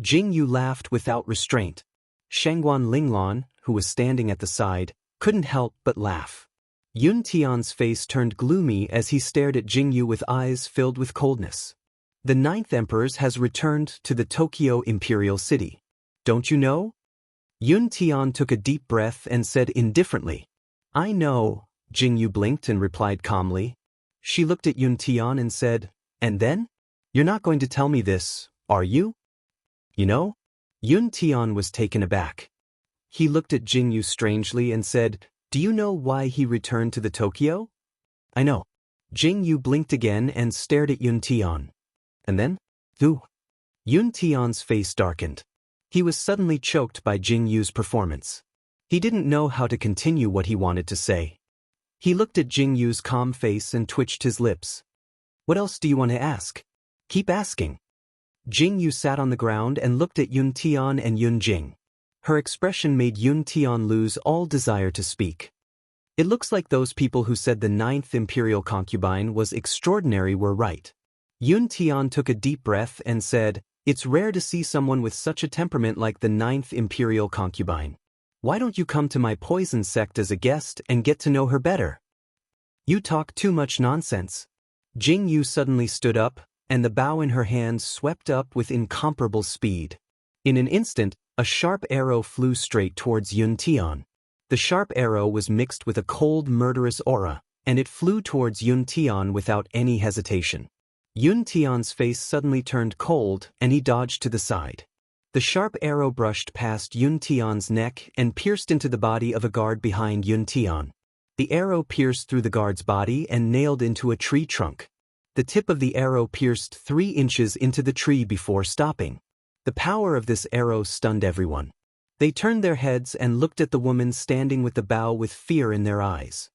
Jingyu laughed without restraint. Shangguan Linglong, who was standing at the side, couldn't help but laugh. Yun Tian's face turned gloomy as he stared at Jingyu with eyes filled with coldness. The 9th Emperor has returned to the Tokyo Imperial City. Don't you know? Yun Tian took a deep breath and said indifferently. I know. Jingyu blinked and replied calmly. She looked at Yun Tian and said, and then? You're not going to tell me this, are you? You know? Yun Tian was taken aback. He looked at Jingyu strangely and said, do you know why he returned to the Tokyo? I know. Jingyu blinked again and stared at Yun Tian. And then? Who? Yun Tian's face darkened. He was suddenly choked by Jingyu's performance. He didn't know how to continue what he wanted to say. He looked at Jingyu's calm face and twitched his lips. What else do you want to ask? Keep asking. Jingyu sat on the ground and looked at Yun Tian and Yun Jing. Her expression made Yun Tian lose all desire to speak. It looks like those people who said the 9th imperial concubine was extraordinary were right. Yun Tian took a deep breath and said, it's rare to see someone with such a temperament like the 9th imperial concubine. Why don't you come to my poison sect as a guest and get to know her better? You talk too much nonsense. Jingyu suddenly stood up, and the bow in her hands swept up with incomparable speed. In an instant, a sharp arrow flew straight towards Yun Tian. The sharp arrow was mixed with a cold, murderous aura, and it flew towards Yun Tian without any hesitation. Yun Tian's face suddenly turned cold, and he dodged to the side. The sharp arrow brushed past Yun Tian's neck and pierced into the body of a guard behind Yun Tian. The arrow pierced through the guard's body and nailed into a tree trunk. The tip of the arrow pierced 3 inches into the tree before stopping. The power of this arrow stunned everyone. They turned their heads and looked at the woman standing with the bow with fear in their eyes.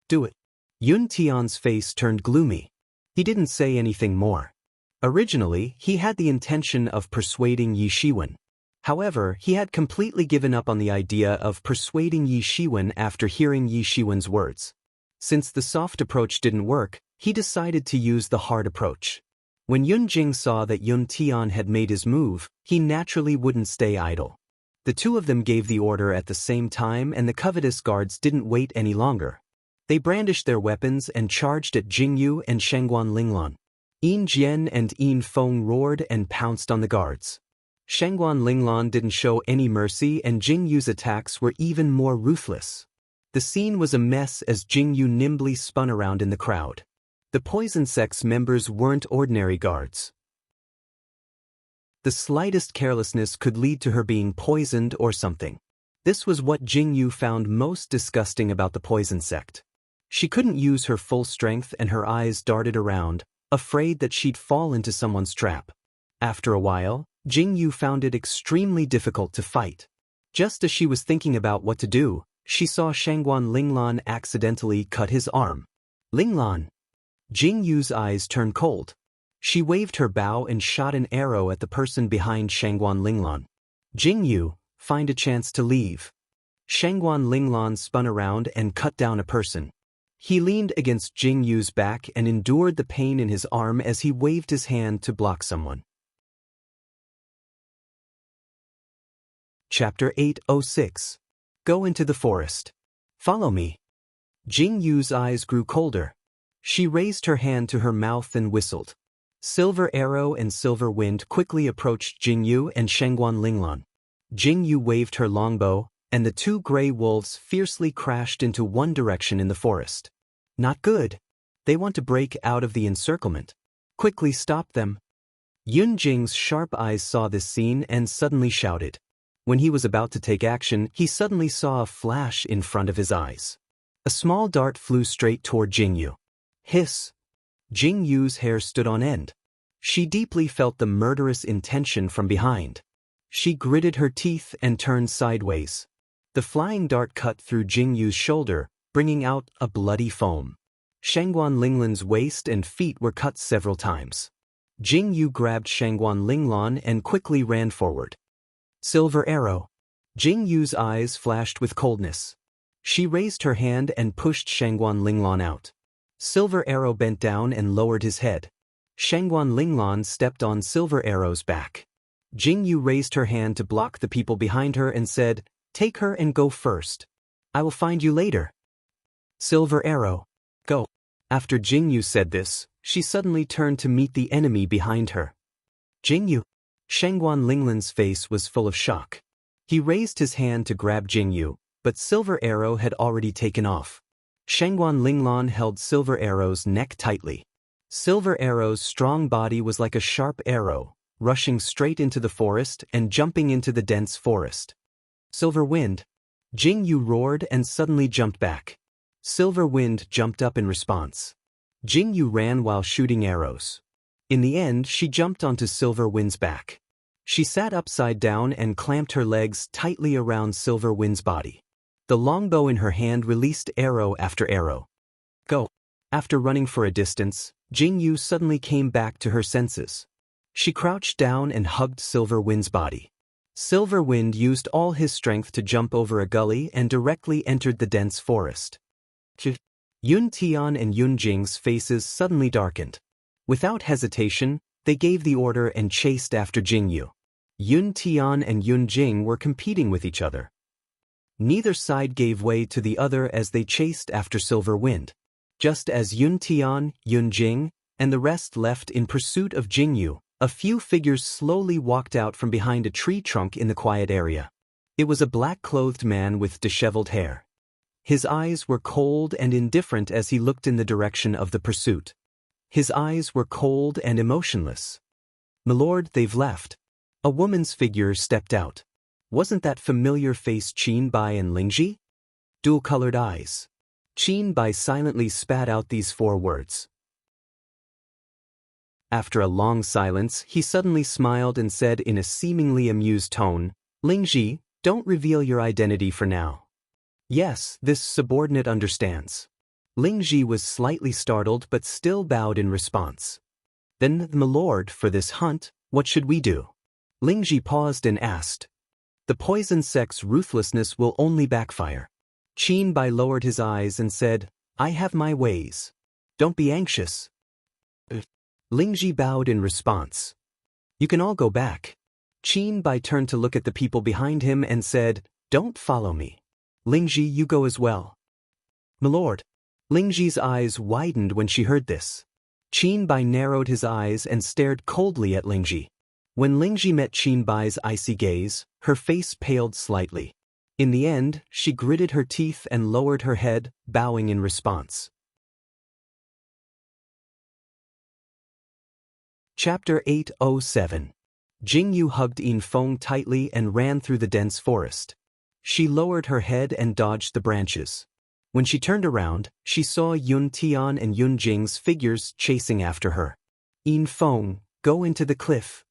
Do it. Yun Tian's face turned gloomy. He didn't say anything more. Originally, he had the intention of persuading Yi Shiwen. However, he had completely given up on the idea of persuading Yi Shiwen after hearing Yi Shiwen's words. Since the soft approach didn't work, he decided to use the hard approach. When Yun Jing saw that Yun Tian had made his move, he naturally wouldn't stay idle. The two of them gave the order at the same time, and the covetous guards didn't wait any longer. They brandished their weapons and charged at Jingyu and Shangguan Linglong. Yin Jian and Yin Feng roared and pounced on the guards. Shangguan Linglong didn't show any mercy, and Jingyu's attacks were even more ruthless. The scene was a mess as Jingyu nimbly spun around in the crowd. The poison sect's members weren't ordinary guards. The slightest carelessness could lead to her being poisoned or something. This was what Jingyu found most disgusting about the poison sect. She couldn't use her full strength and her eyes darted around, afraid that she'd fall into someone's trap. After a while, Jingyu found it extremely difficult to fight. Just as she was thinking about what to do, she saw Shangguan Linglong accidentally cut his arm. Linglong! Jingyu's eyes turned cold. She waved her bow and shot an arrow at the person behind Shangguan Linglong. Jingyu, find a chance to leave. Shangguan Linglong spun around and cut down a person. He leaned against Jingyu's back and endured the pain in his arm as he waved his hand to block someone. Chapter 806. Go into the forest. Follow me. Jingyu's eyes grew colder. She raised her hand to her mouth and whistled. Silver Arrow and Silver Wind quickly approached Jingyu and Shangguan Linglong. Jingyu waved her longbow, and the 2 gray wolves fiercely crashed into one direction in the forest. Not good. They want to break out of the encirclement. Quickly stop them. Yun Jing's sharp eyes saw this scene and suddenly shouted. When he was about to take action, he suddenly saw a flash in front of his eyes. A small dart flew straight toward Jingyu. Hiss! Jingyu's hair stood on end. She deeply felt the murderous intention from behind. She gritted her teeth and turned sideways. The flying dart cut through Jingyu's shoulder, bringing out a bloody foam. Shangguan Linglong's waist and feet were cut several times. Jing Yu grabbed Shangguan Linglan and quickly ran forward. Silver arrow. Jing Yu's eyes flashed with coldness. She raised her hand and pushed Shangguan Linglan out. Silver arrow bent down and lowered his head. Shangguan Linglan stepped on Silver arrow's back. Jing Yu raised her hand to block the people behind her and said, "Take her and go first. I will find you later." Silver arrow. Go. After Jing Yu said this, she suddenly turned to meet the enemy behind her. Jing Yu. Shangguan Linglan's face was full of shock. He raised his hand to grab Jing Yu, but Silver arrow had already taken off. Shangguan Linglan held Silver arrow's neck tightly. Silver arrow's strong body was like a sharp arrow, rushing straight into the forest and jumping into the dense forest. Silver wind. Jing Yu roared and suddenly jumped back. Silver wind jumped up in response. Jing Yu ran while shooting arrows. In the end, she jumped onto Silver Wind's back. She sat upside down and clamped her legs tightly around Silver Wind's body. The longbow in her hand released arrow after arrow. Go. After running for a distance, Jing Yu suddenly came back to her senses. She crouched down and hugged Silver Wind's body. Silver Wind used all his strength to jump over a gully and directly entered the dense forest. Yun Tian and Yun Jing's faces suddenly darkened. Without hesitation, they gave the order and chased after Jing Yu. Yun Tian and Yun Jing were competing with each other. Neither side gave way to the other as they chased after Silver Wind. Just as Yun Tian, Yun Jing, and the rest left in pursuit of Jing Yu, a few figures slowly walked out from behind a tree trunk in the quiet area. It was a black-clothed man with disheveled hair. His eyes were cold and indifferent as he looked in the direction of the pursuit. His eyes were cold and emotionless. "Milord, they've left." A woman's figure stepped out. Wasn't that familiar face Qin Bai and Lingji? Dual-colored eyes. Qin Bai silently spat out these 4 words. After a long silence, he suddenly smiled and said in a seemingly amused tone, "Lingji, don't reveal your identity for now." "Yes, this subordinate understands." Lingji was slightly startled but still bowed in response. "Then, milord, for this hunt, what should we do?" Lingji paused and asked. "The poison sect's ruthlessness will only backfire." Qin Bai lowered his eyes and said, "I have my ways. Don't be anxious." Lingji bowed in response. "You can all go back." Qin Bai turned to look at the people behind him and said, "Don't follow me. Lingji, you go as well." "Milord." Lingji's eyes widened when she heard this. Qin Bai narrowed his eyes and stared coldly at Lingji. When Lingji met Qin Bai's icy gaze, her face paled slightly. In the end, she gritted her teeth and lowered her head, bowing in response. Chapter 807. Jing Yu hugged Yin Feng tightly and ran through the dense forest. She lowered her head and dodged the branches. When she turned around, she saw Yun Tian and Yun Jing's figures chasing after her. "Yin Feng, go into the cliff."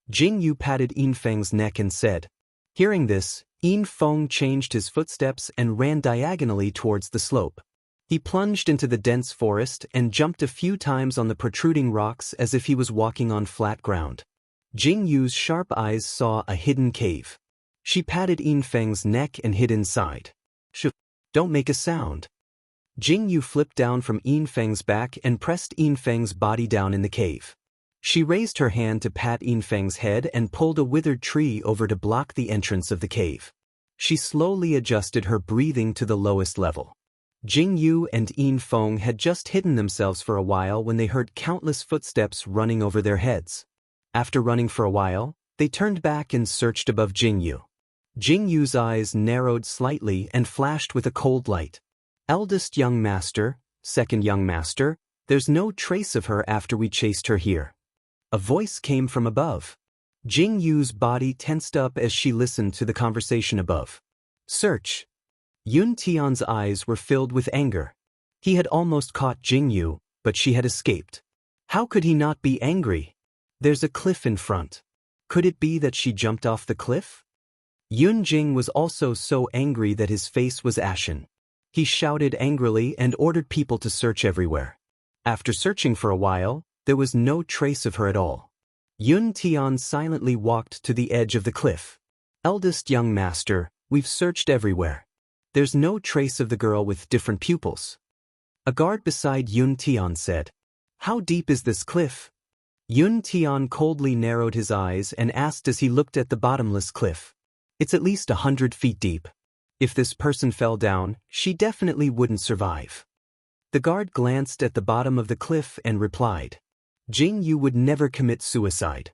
Jing Yu patted Yin Feng's neck and said. Hearing this, Yin Feng changed his footsteps and ran diagonally towards the slope. He plunged into the dense forest and jumped a few times on the protruding rocks as if he was walking on flat ground. Jing Yu's sharp eyes saw a hidden cave. She patted Yin Feng's neck and hid inside. "Shh, don't make a sound." Jing Yu flipped down from Yin Feng's back and pressed Yin Feng's body down in the cave. She raised her hand to pat Yin Feng's head and pulled a withered tree over to block the entrance of the cave. She slowly adjusted her breathing to the lowest level. Jing Yu and Yin Feng had just hidden themselves for a while when they heard countless footsteps running over their heads. After running for a while, they turned back and searched above Jing Yu. Jing Yu's eyes narrowed slightly and flashed with a cold light. "Eldest young master, second young master, there's no trace of her after we chased her here." A voice came from above. Jing Yu's body tensed up as she listened to the conversation above. "Search." Yun Tian's eyes were filled with anger. He had almost caught Jing Yu, but she had escaped. How could he not be angry? There's a cliff in front. Could it be that she jumped off the cliff? Yun Jing was also so angry that his face was ashen. He shouted angrily and ordered people to search everywhere. After searching for a while, there was no trace of her at all. Yun Tian silently walked to the edge of the cliff. Eldest young master, we've searched everywhere. There's no trace of the girl with different pupils. A guard beside Yun Tian said. How deep is this cliff? Yun Tian coldly narrowed his eyes and asked as he looked at the bottomless cliff. It's at least 100 feet deep. If this person fell down, she definitely wouldn't survive. The guard glanced at the bottom of the cliff and replied. Jing Yu would never commit suicide.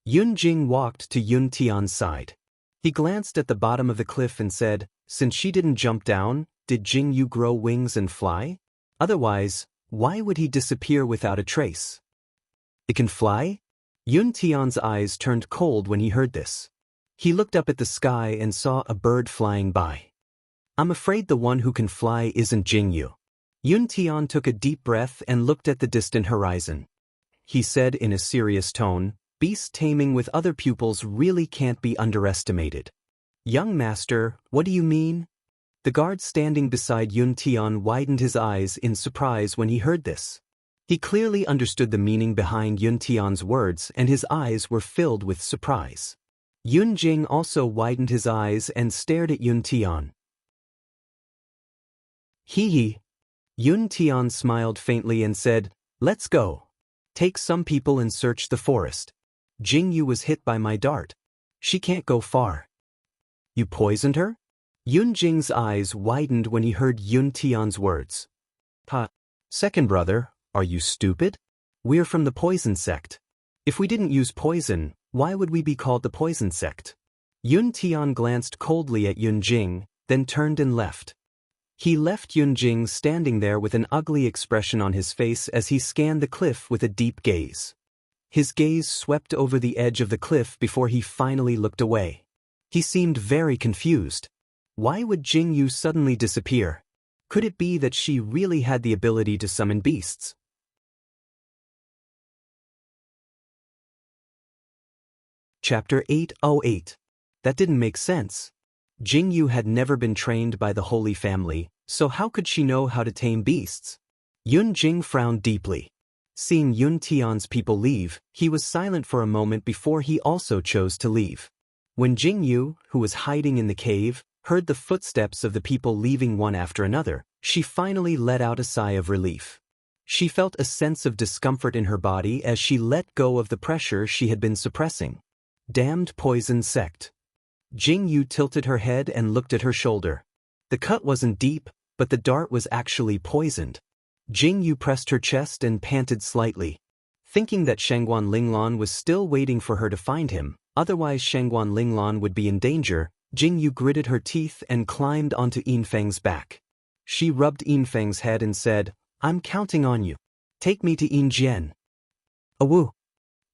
Yun Jing walked to Yun Tian's side. He glanced at the bottom of the cliff and said, since she didn't jump down, did Jing Yu grow wings and fly? Otherwise, why would he disappear without a trace? It can fly? Yun Tian's eyes turned cold when he heard this. He looked up at the sky and saw a bird flying by. I'm afraid the one who can fly isn't Jing Yu. Yun Tian took a deep breath and looked at the distant horizon. He said in a serious tone, beast taming with other pupils really can't be underestimated. Young master, what do you mean? The guard standing beside Yun Tian widened his eyes in surprise when he heard this. He clearly understood the meaning behind Yun Tian's words and his eyes were filled with surprise. Yun Jing also widened his eyes and stared at Yun Tian. Hee. Yun Tian smiled faintly and said, let's go. Take some people and search the forest. Jing Yu was hit by my dart. She can't go far. You poisoned her? Yun Jing's eyes widened when he heard Yun Tian's words. Second brother, are you stupid? We're from the poison sect. If we didn't use poison, why would we be called the poison sect? Yun Tian glanced coldly at Yun Jing, then turned and left. He left Yun Jing standing there with an ugly expression on his face as he scanned the cliff with a deep gaze. His gaze swept over the edge of the cliff before he finally looked away. He seemed very confused. Why would Jing Yu suddenly disappear? Could it be that she really had the ability to summon beasts? Chapter 808. That didn't make sense. Jing Yu had never been trained by the Holy Family, so how could she know how to tame beasts? Yun Jing frowned deeply. Seeing Yun Tian's people leave, he was silent for a moment before he also chose to leave. When Jing Yu, who was hiding in the cave, heard the footsteps of the people leaving one after another, she finally let out a sigh of relief. She felt a sense of discomfort in her body as she let go of the pressure she had been suppressing. Damned poison sect. Jing Yu tilted her head and looked at her shoulder. The cut wasn't deep, but the dart was actually poisoned. Jing Yu pressed her chest and panted slightly. Thinking that Shangguan Linglan was still waiting for her to find him, otherwise Shangguan Linglan would be in danger, Jing Yu gritted her teeth and climbed onto Yinfeng's back. She rubbed Yinfeng's head and said, I'm counting on you. Take me to Yinjian. Awoo.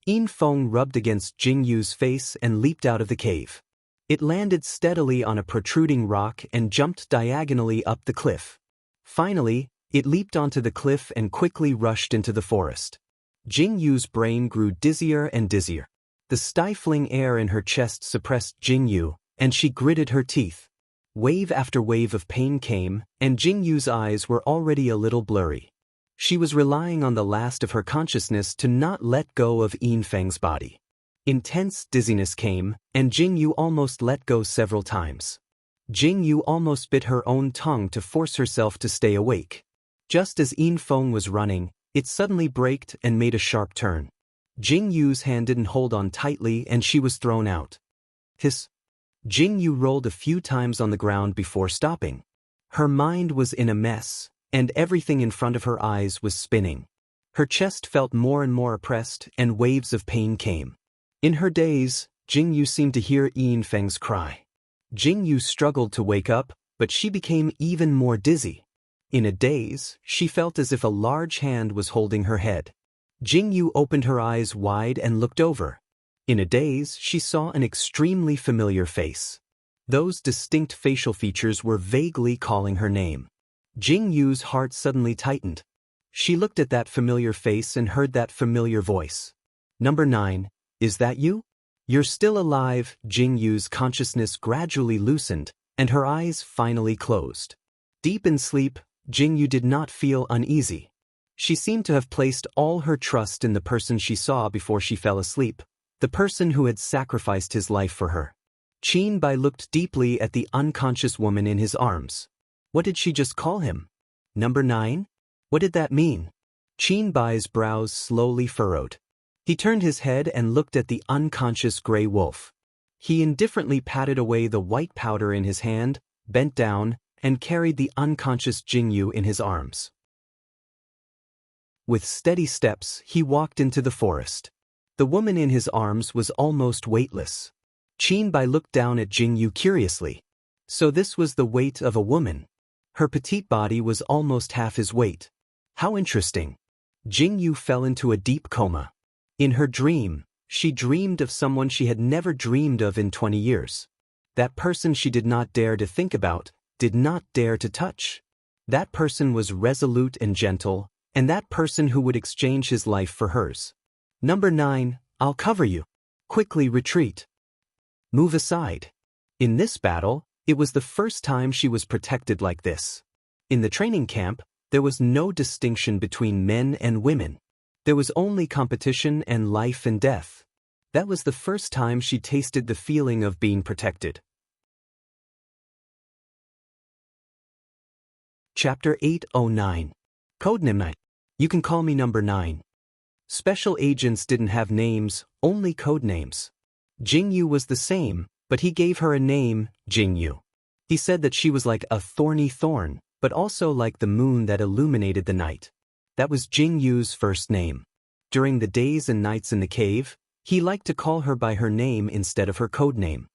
Yinfeng rubbed against Jing Yu's face and leaped out of the cave. It landed steadily on a protruding rock and jumped diagonally up the cliff. Finally, it leaped onto the cliff and quickly rushed into the forest. Jing Yu's brain grew dizzier and dizzier. The stifling air in her chest suppressed Jing Yu, and she gritted her teeth. Wave after wave of pain came, and Jing Yu's eyes were already a little blurry. She was relying on the last of her consciousness to not let go of Yinfeng's body. Intense dizziness came, and Jing Yu almost let go several times. Jing Yu almost bit her own tongue to force herself to stay awake. Just as Yinfeng was running, it suddenly braked and made a sharp turn. Jing Yu's hand didn't hold on tightly and she was thrown out. Hiss. Jing Yu rolled a few times on the ground before stopping. Her mind was in a mess, and everything in front of her eyes was spinning. Her chest felt more and more oppressed, and waves of pain came. In her daze, Jing Yu seemed to hear Yinfeng's cry. Jing Yu struggled to wake up, but she became even more dizzy. In a daze, she felt as if a large hand was holding her head. Jing Yu opened her eyes wide and looked over. In a daze, she saw an extremely familiar face. Those distinct facial features were vaguely calling her name. Jing Yu's heart suddenly tightened. She looked at that familiar face and heard that familiar voice. Number 9, is that you? You're still alive. Jing Yu's consciousness gradually loosened, and her eyes finally closed. Deep in sleep, Jing Yu did not feel uneasy. She seemed to have placed all her trust in the person she saw before she fell asleep, the person who had sacrificed his life for her. Qin Bai looked deeply at the unconscious woman in his arms. What did she just call him? Number 9? What did that mean? Qin Bai's brows slowly furrowed. He turned his head and looked at the unconscious gray wolf. He indifferently patted away the white powder in his hand, bent down, and carried the unconscious Jingyu in his arms. With steady steps, he walked into the forest. The woman in his arms was almost weightless. Qin Bai looked down at Jingyu curiously. So this was the weight of a woman. Her petite body was almost half his weight. How interesting. Jingyu fell into a deep coma. In her dream, she dreamed of someone she had never dreamed of in 20 years. That person she did not dare to think about, did not dare to touch. That person was resolute and gentle, and that person who would exchange his life for hers. Number 9, I'll cover you. Quickly retreat. Move aside. In this battle, it was the first time she was protected like this. In the training camp, there was no distinction between men and women. There was only competition and life and death. That was the first time she tasted the feeling of being protected. Chapter 809. Codename 9. You can call me number 9. Special agents didn't have names, only code names. Jingyu was the same, but he gave her a name, Jingyu. He said that she was like a thorny thorn, but also like the moon that illuminated the night. That was Jingyu's first name. During the days and nights in the cave, he liked to call her by her name instead of her code name.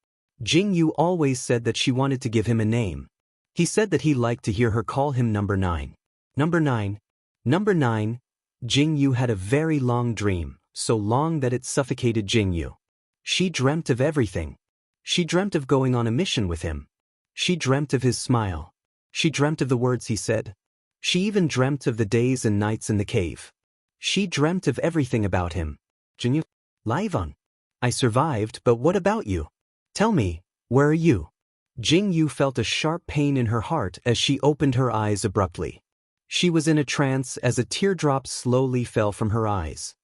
Jingyu always said that she wanted to give him a name. He said that he liked to hear her call him number 9. Number 9. Number 9. Jingyu had a very long dream, so long that it suffocated Jingyu. She dreamt of everything. She dreamt of going on a mission with him. She dreamt of his smile. She dreamt of the words he said. She even dreamt of the days and nights in the cave. She dreamt of everything about him. Jingyu, live on. I survived, but what about you? Tell me, where are you? Jingyu felt a sharp pain in her heart as she opened her eyes abruptly. She was in a trance as a teardrop slowly fell from her eyes.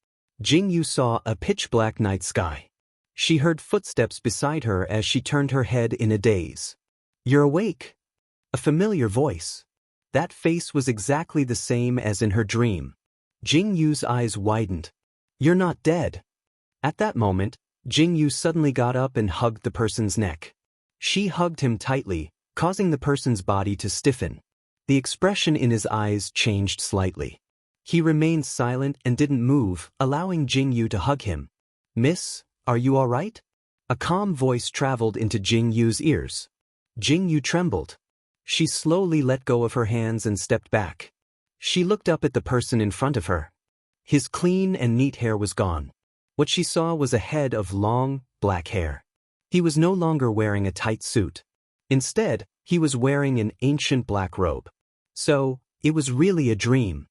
Jingyu saw a pitch-black night sky. She heard footsteps beside her as she turned her head in a daze. You're awake. A familiar voice. That face was exactly the same as in her dream. Jingyu's eyes widened. You're not dead. At that moment, Jingyu suddenly got up and hugged the person's neck. She hugged him tightly, causing the person's body to stiffen. The expression in his eyes changed slightly. He remained silent and didn't move, allowing Jingyu to hug him. Miss, are you all right? A calm voice traveled into Jingyu's ears. Jingyu trembled. She slowly let go of her hands and stepped back. She looked up at the person in front of her. His clean and neat hair was gone. What she saw was a head of long, black hair. He was no longer wearing a tight suit. Instead, he was wearing an ancient black robe. So, it was really a dream.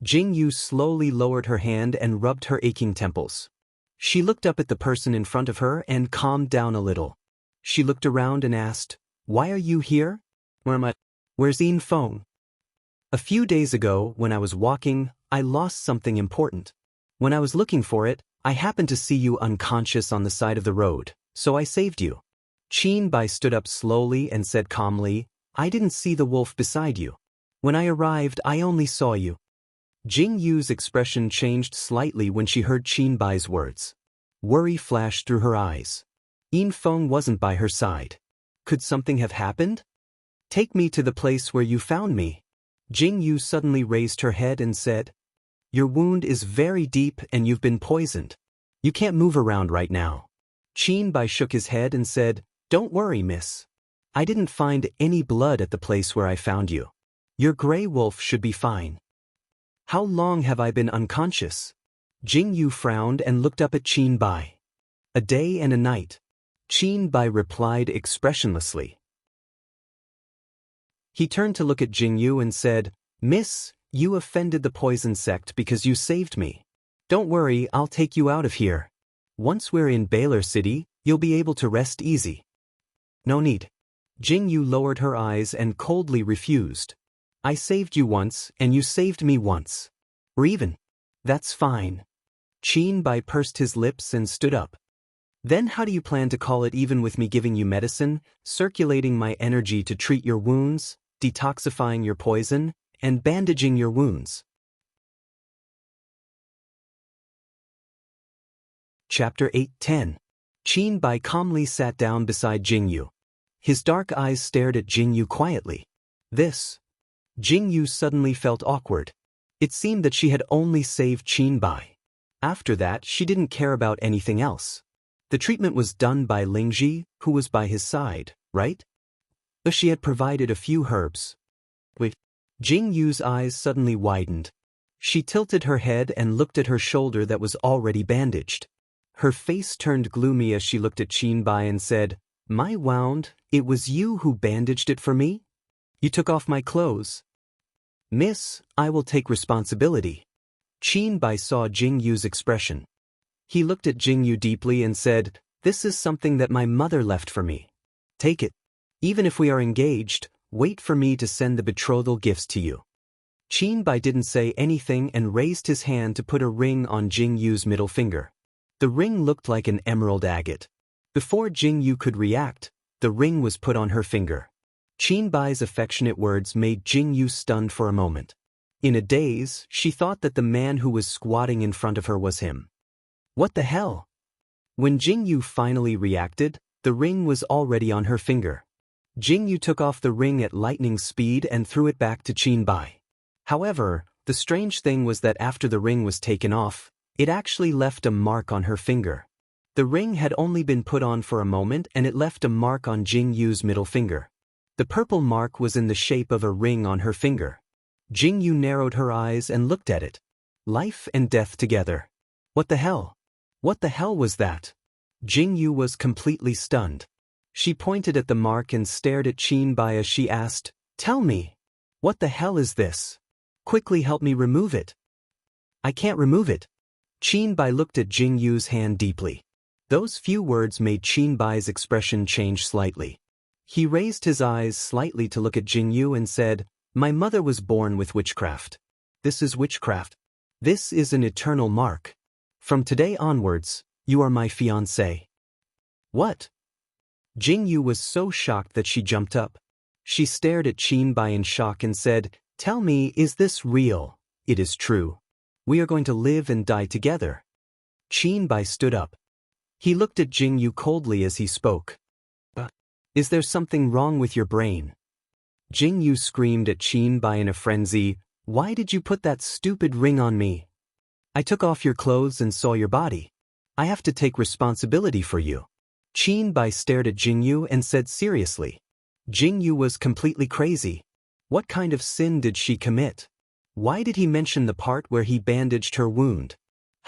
Jingyu slowly lowered her hand and rubbed her aching temples. She looked up at the person in front of her and calmed down a little. She looked around and asked, "Why are you here? Where am I? Where's Yin Feng?" A few days ago, when I was walking, I lost something important. When I was looking for it, I happened to see you unconscious on the side of the road, so I saved you. Qin Bai stood up slowly and said calmly, I didn't see the wolf beside you. When I arrived, I only saw you. Jingyu's expression changed slightly when she heard Qin Bai's words. Worry flashed through her eyes. Yin Feng wasn't by her side. Could something have happened? Take me to the place where you found me. Jingyu suddenly raised her head and said, Your wound is very deep and you've been poisoned. You can't move around right now. Qin Bai shook his head and said, Don't worry, miss. I didn't find any blood at the place where I found you. Your gray wolf should be fine. How long have I been unconscious? Jingyu frowned and looked up at Qin Bai. A day and a night. Qin Bai replied expressionlessly. He turned to look at Jingyu and said, Miss, you offended the poison sect because you saved me. Don't worry, I'll take you out of here. Once we're in Baylor City, you'll be able to rest easy. No need. Jingyu lowered her eyes and coldly refused. I saved you once, and you saved me once. Or even, that's fine. Qin Bai pursed his lips and stood up. Then how do you plan to call it even with me giving you medicine, circulating my energy to treat your wounds, detoxifying your poison, and bandaging your wounds? Chapter 8:10. Qin Bai calmly sat down beside Jingyu. His dark eyes stared at Jingyu quietly. Jingyu suddenly felt awkward. It seemed that she had only saved Qin Bai. After that, she didn't care about anything else. The treatment was done by Lingji, who was by his side, right? But she had provided a few herbs. Wait. Jingyu's eyes suddenly widened. She tilted her head and looked at her shoulder that was already bandaged. Her face turned gloomy as she looked at Qin Bai and said, "My wound, it was you who bandaged it for me? You took off my clothes." "Miss, I will take responsibility." Qin Bai saw Jingyu's expression. He looked at Jingyu deeply and said, "This is something that my mother left for me. Take it. Even if we are engaged, wait for me to send the betrothal gifts to you." Qin Bai didn't say anything and raised his hand to put a ring on Jingyu's middle finger. The ring looked like an emerald agate. Before Jingyu could react, the ring was put on her finger. Qin Bai's affectionate words made Jingyu stunned for a moment. In a daze, she thought that the man who was squatting in front of her was him. What the hell? When Jingyu finally reacted, the ring was already on her finger. Jingyu took off the ring at lightning speed and threw it back to Qin Bai. However, the strange thing was that after the ring was taken off, it actually left a mark on her finger. The ring had only been put on for a moment and it left a mark on Jingyu's middle finger. The purple mark was in the shape of a ring on her finger. Jingyu narrowed her eyes and looked at it. Life and death together. What the hell? What the hell was that? Jingyu was completely stunned. She pointed at the mark and stared at Qin Bai as she asked, "Tell me, what the hell is this? Quickly help me remove it." "I can't remove it." Qin Bai looked at Jingyu's hand deeply. Those few words made Qin Bai's expression change slightly. He raised his eyes slightly to look at Jingyu and said, "My mother was born with witchcraft. This is witchcraft. This is an eternal mark. From today onwards, you are my fiancé." "What?" Jingyu was so shocked that she jumped up. She stared at Qin Bai in shock and said, "Tell me, is this real?" "It is true. We are going to live and die together." Qin Bai stood up. He looked at Jingyu coldly as he spoke. Is there something wrong with your brain?" Jingyu screamed at Qin Bai in a frenzy, "Why did you put that stupid ring on me? I took off your clothes and saw your body. I have to take responsibility for you." Qin Bai stared at Jingyu and said seriously. Jingyu was completely crazy. What kind of sin did she commit? Why did he mention the part where he bandaged her wound?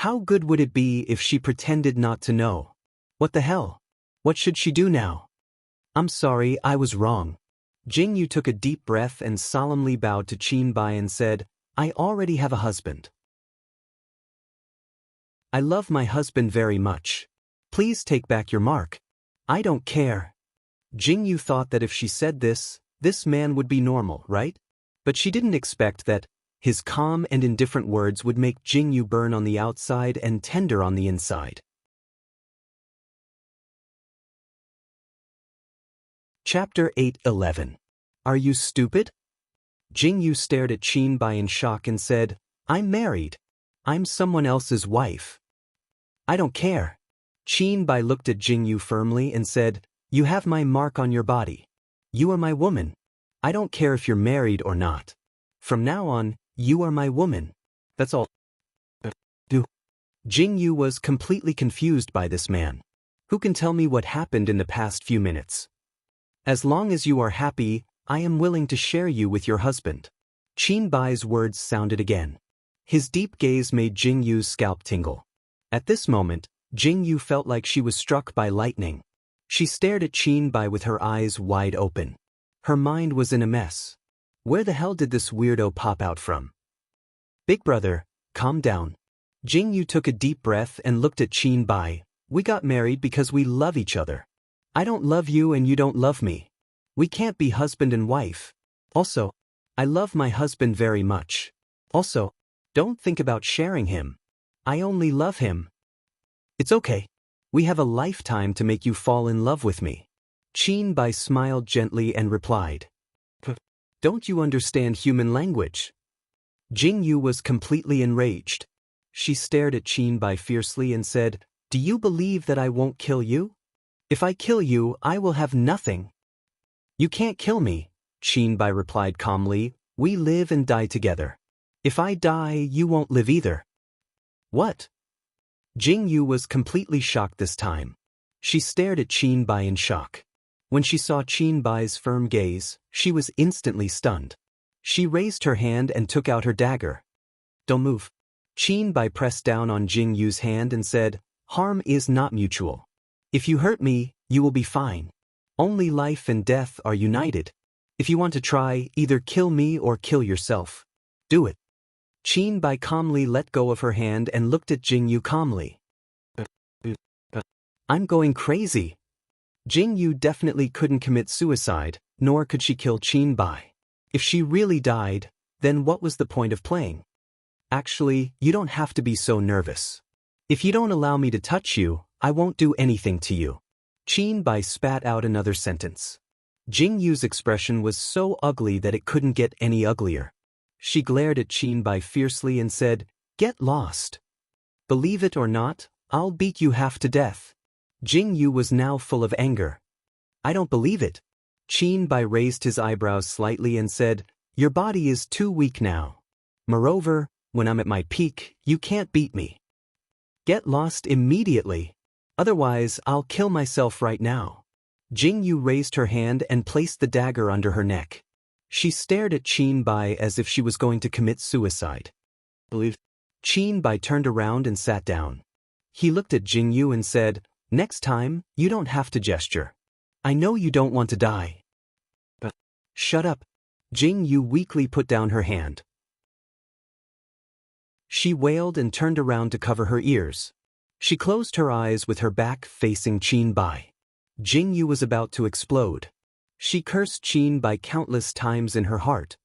How good would it be if she pretended not to know? What the hell? What should she do now? "I'm sorry, I was wrong." Jingyu took a deep breath and solemnly bowed to Qin Bai and said, "I already have a husband. I love my husband very much. Please take back your mark. I don't care." Jingyu thought that if she said this man would be normal, right? But she didn't expect that his calm and indifferent words would make Jingyu burn on the outside and tender on the inside. Chapter 8:11. Are you stupid? Jingyu stared at Qin Bai in shock and said, "I'm married. I'm someone else's wife." "I don't care." Qin Bai looked at Jingyu firmly and said, "You have my mark on your body. You are my woman. I don't care if you're married or not. From now on, you are my woman. That's all." Jingyu was completely confused by this man. Who can tell me what happened in the past few minutes? As long as you are happy, I am willing to share you with your husband. Qin Bai's words sounded again. His deep gaze made Jingyu's scalp tingle. At this moment, Jingyu felt like she was struck by lightning. She stared at Qin Bai with her eyes wide open. Her mind was in a mess. Where the hell did this weirdo pop out from? "Big brother, calm down." Jingyu took a deep breath and looked at Qin Bai. "We got married because we love each other. I don't love you and you don't love me. We can't be husband and wife. Also, I love my husband very much. Also, Don't think about sharing him. I only love him. It's okay. We have a lifetime to make you fall in love with me. Qin Bai smiled gently and replied. Don't you understand human language? Jing Yu was completely enraged. She stared at Qin Bai fiercely and said, Do you believe that I won't kill you? If I kill you, I will have nothing. You can't kill me, Qin Bai replied calmly. We live and die together. If I die, you won't live either. What? Jing Yu was completely shocked this time. She stared at Qin Bai in shock. When she saw Qin Bai's firm gaze, she was instantly stunned. She raised her hand and took out her dagger. Don't move. Qin Bai pressed down on Jing Yu's hand and said, Harm is not mutual. If you hurt me, you will be fine. Only life and death are united. If you want to try, either kill me or kill yourself. Do it. Qin Bai calmly let go of her hand and looked at Jing Yu calmly. I'm going crazy. Jing Yu definitely couldn't commit suicide, nor could she kill Qin Bai. If she really died, then what was the point of playing? Actually, you don't have to be so nervous. If you don't allow me to touch you, I won't do anything to you. Qin Bai spat out another sentence. Jing Yu's expression was so ugly that it couldn't get any uglier. She glared at Qin Bai fiercely and said, Get lost. Believe it or not, I'll beat you half to death. Jing Yu was now full of anger. I don't believe it. Qin Bai raised his eyebrows slightly and said, Your body is too weak now. Moreover, when I'm at my peak, you can't beat me. Get lost immediately. Otherwise, I'll kill myself right now. Jing Yu raised her hand and placed the dagger under her neck. She stared at Qin Bai as if she was going to commit suicide. Qin Bai turned around and sat down. He looked at Jing Yu and said, Next time, you don't have to gesture. I know you don't want to die. But shut up. Jing Yu weakly put down her hand. She wailed and turned around to cover her ears. She closed her eyes with her back facing Qin Bai. Jing Yu was about to explode. She cursed Qin Bai countless times in her heart.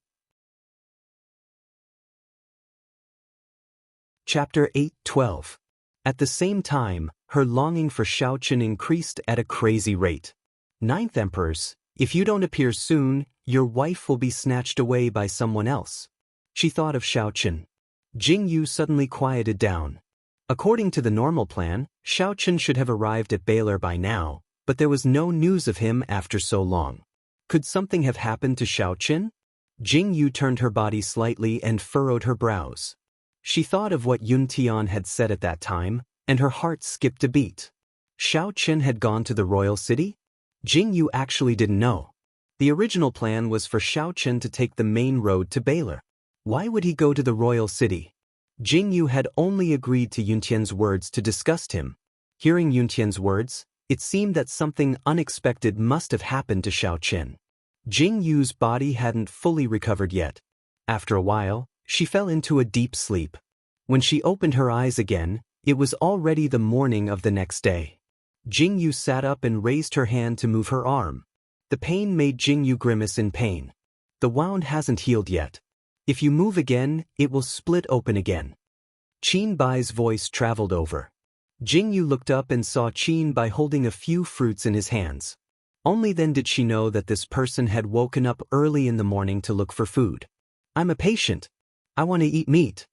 Chapter 8:12. At the same time, her longing for Xiaoqun increased at a crazy rate. Ninth Empress, if you don't appear soon, your wife will be snatched away by someone else. She thought of Xiaoqun. Jing Yu suddenly quieted down. According to the normal plan, Xiaoqun should have arrived at Baylor by now, but there was no news of him after so long. Could something have happened to Xiaoqun? Jing Yu turned her body slightly and furrowed her brows. She thought of what Yun Tian had said at that time, and her heart skipped a beat. Xiaoqun had gone to the royal city? Jing Yu actually didn't know. The original plan was for Xiaoqun to take the main road to Baylor. Why would he go to the royal city? Jing Yu had only agreed to Yun Tian's words to disgust him. Hearing Yun Tian's words, it seemed that something unexpected must have happened to Xiaoqun. Jing Yu's body hadn't fully recovered yet. After a while, she fell into a deep sleep. When she opened her eyes again, it was already the morning of the next day. Jing Yu sat up and raised her hand to move her arm. The pain made Jing Yu grimace in pain. The wound hasn't healed yet. If you move again, it will split open again. Qin Bai's voice traveled over. Jing Yu looked up and saw Qin Bai holding a few fruits in his hands. Only then did she know that this person had woken up early in the morning to look for food. I'm a patient. I want to eat meat.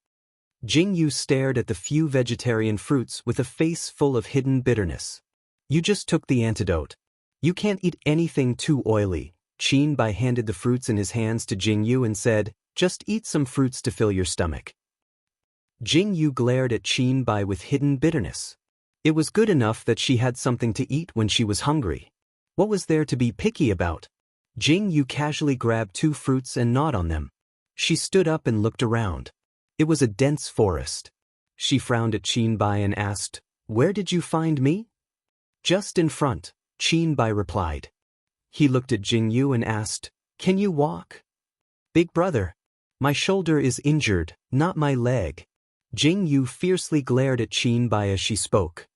Jing Yu stared at the few vegetarian fruits with a face full of hidden bitterness. You just took the antidote. You can't eat anything too oily. Qin Bai handed the fruits in his hands to Jing Yu and said, Just eat some fruits to fill your stomach. Jing Yu glared at Qin Bai with hidden bitterness. It was good enough that she had something to eat when she was hungry. What was there to be picky about? Jing Yu casually grabbed 2 fruits and gnawed on them. She stood up and looked around. It was a dense forest. She frowned at Qin Bai and asked, Where did you find me? Just in front, Qin Bai replied. He looked at Jing Yu and asked, Can you walk? Big brother. My shoulder is injured, not my leg. Jing Yu fiercely glared at Qin Bai as she spoke.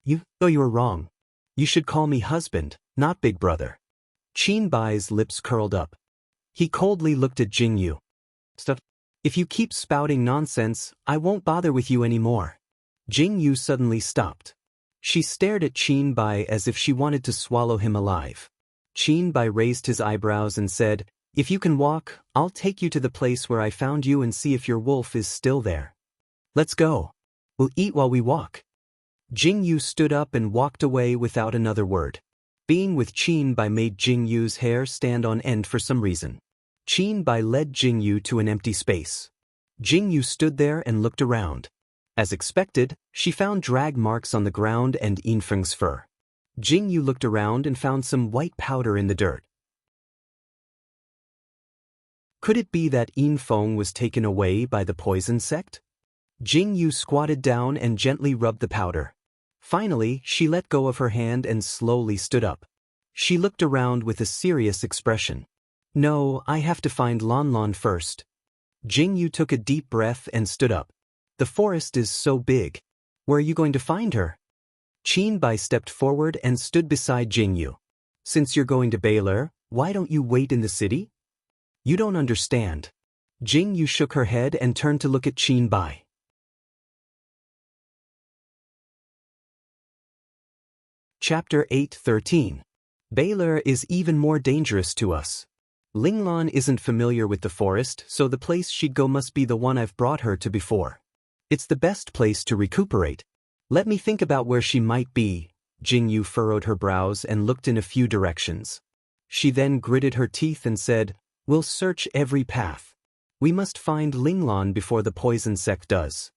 You were wrong. You should call me husband, not big brother. Qin Bai's lips curled up. He coldly looked at Jing Yu. Stuff. If you keep spouting nonsense, I won't bother with you anymore. Jing Yu suddenly stopped. She stared at Qin Bai as if she wanted to swallow him alive. Qin Bai raised his eyebrows and said, "If you can walk, I'll take you to the place where I found you and see if your wolf is still there. Let's go. We'll eat while we walk." Jing Yu stood up and walked away without another word. Being with Qin Bai made Jing Yu's hair stand on end for some reason. Qin Bai led Jing Yu to an empty space. Jing Yu stood there and looked around. As expected, she found drag marks on the ground and Yinfeng's fur. Jing Yu looked around and found some white powder in the dirt. Could it be that Yinfeng was taken away by the poison sect? Jing Yu squatted down and gently rubbed the powder. Finally, she let go of her hand and slowly stood up. She looked around with a serious expression. "No, I have to find Lan Lan first." Jing Yu took a deep breath and stood up. "The forest is so big. Where are you going to find her?" Qin Bai stepped forward and stood beside Jing Yu. "Since you're going to Baylor, why don't you wait in the city?" "You don't understand." Jing Yu shook her head and turned to look at Qin Bai. Chapter 8:13. Baylor is even more dangerous to us. Linglan isn't familiar with the forest, so the place she'd go must be the one I've brought her to before. It's the best place to recuperate. Let me think about where she might be. Jing Yu furrowed her brows and looked in a few directions. She then gritted her teeth and said, "We'll search every path. We must find Linglan before the poison sect does."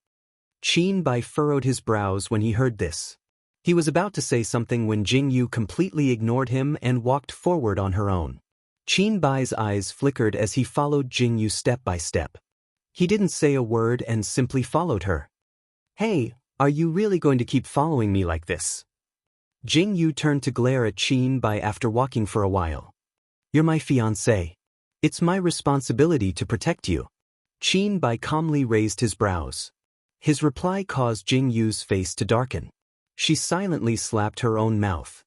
Qin Bai furrowed his brows when he heard this. He was about to say something when Jing Yu completely ignored him and walked forward on her own. Qin Bai's eyes flickered as he followed Jing Yu step by step. He didn't say a word and simply followed her. "Hey, are you really going to keep following me like this?" Jing Yu turned to glare at Qin Bai after walking for a while. "You're my fiancé. It's my responsibility to protect you." Qin Bai calmly raised his brows. His reply caused Jing Yu's face to darken. She silently slapped her own mouth.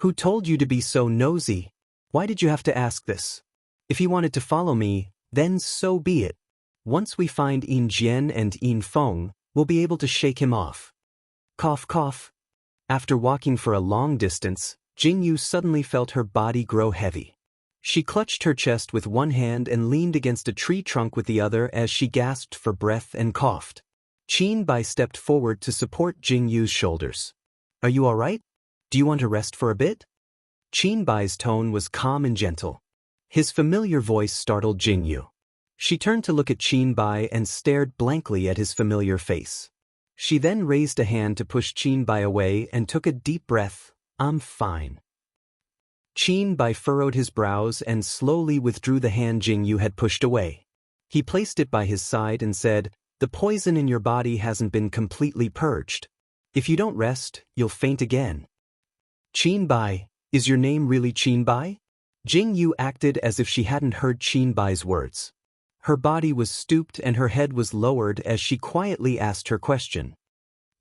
"Who told you to be so nosy? Why did you have to ask this? If he wanted to follow me, then so be it. Once we find Yin Jian and Yin Feng, we'll be able to shake him off." Cough cough. After walking for a long distance, Jing Yu suddenly felt her body grow heavy. She clutched her chest with one hand and leaned against a tree trunk with the other as she gasped for breath and coughed. Qin Bai stepped forward to support Jing Yu's shoulders. "Are you all right? Do you want to rest for a bit?" Qin Bai's tone was calm and gentle. His familiar voice startled Jing Yu. She turned to look at Qin Bai and stared blankly at his familiar face. She then raised a hand to push Qin Bai away and took a deep breath. "I'm fine." Qin Bai furrowed his brows and slowly withdrew the hand Jing Yu had pushed away. He placed it by his side and said, "The poison in your body hasn't been completely purged. If you don't rest, you'll faint again." "Qin Bai, is your name really Qin Bai?" Jing Yu acted as if she hadn't heard Qin Bai's words. Her body was stooped and her head was lowered as she quietly asked her question.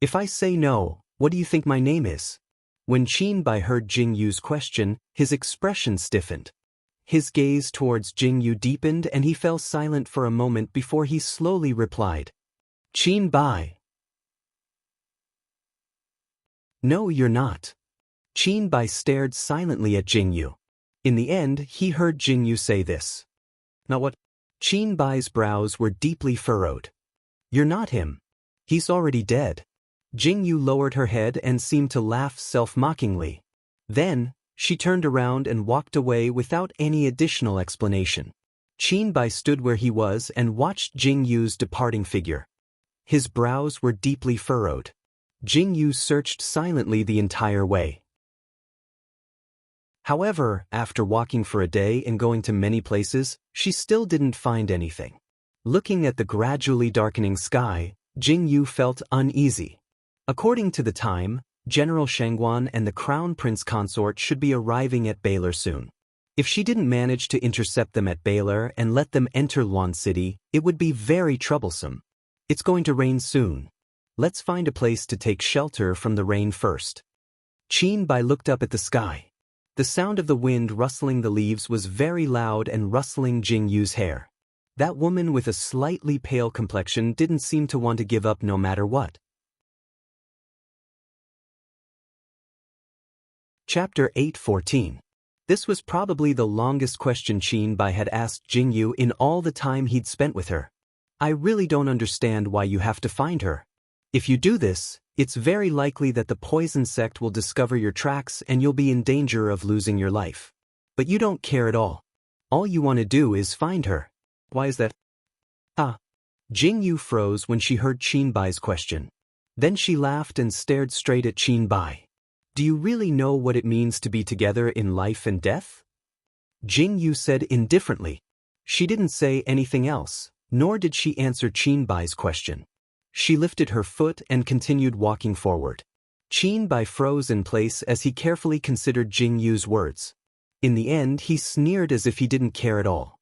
"If I say no, what do you think my name is?" When Qin Bai heard Jing Yu's question, his expression stiffened. His gaze towards Jing Yu deepened and he fell silent for a moment before he slowly replied, "Qin Bai." "No, you're not." Qin Bai stared silently at Jing Yu. In the end, he heard Jing Yu say this. "Not what?" Qin Bai's brows were deeply furrowed. "You're not him. He's already dead." Jing Yu lowered her head and seemed to laugh self-mockingly. Then, she turned around and walked away without any additional explanation. Qin Bai stood where he was and watched Jing Yu's departing figure. His brows were deeply furrowed. Jing Yu searched silently the entire way. However, after walking for a day and going to many places, she still didn't find anything. Looking at the gradually darkening sky, Jing Yu felt uneasy. According to the time, General Shangguan and the Crown Prince Consort should be arriving at Baylor soon. If she didn't manage to intercept them at Baylor and let them enter Luan City, it would be very troublesome. It's going to rain soon. Let's find a place to take shelter from the rain first. Qin Bai looked up at the sky. The sound of the wind rustling the leaves was very loud and rustling Jing Yu's hair. That woman with a slightly pale complexion didn't seem to want to give up no matter what. Chapter 8:14. This was probably the longest question Qin had asked Jingyu in all the time he'd spent with her. I really don't understand why you have to find her. If you do this, it's very likely that the poison sect will discover your tracks and you'll be in danger of losing your life. But you don't care at all. All you want to do is find her. Why is that? Jingyu froze when she heard Qinbai's question. Then she laughed and stared straight at Qinbai. Do you really know what it means to be together in life and death? Jingyu said indifferently. She didn't say anything else, nor did she answer Qinbai's question. She lifted her foot and continued walking forward. Qinbai froze in place as he carefully considered Jingyu's words. In the end, he sneered as if he didn't care at all.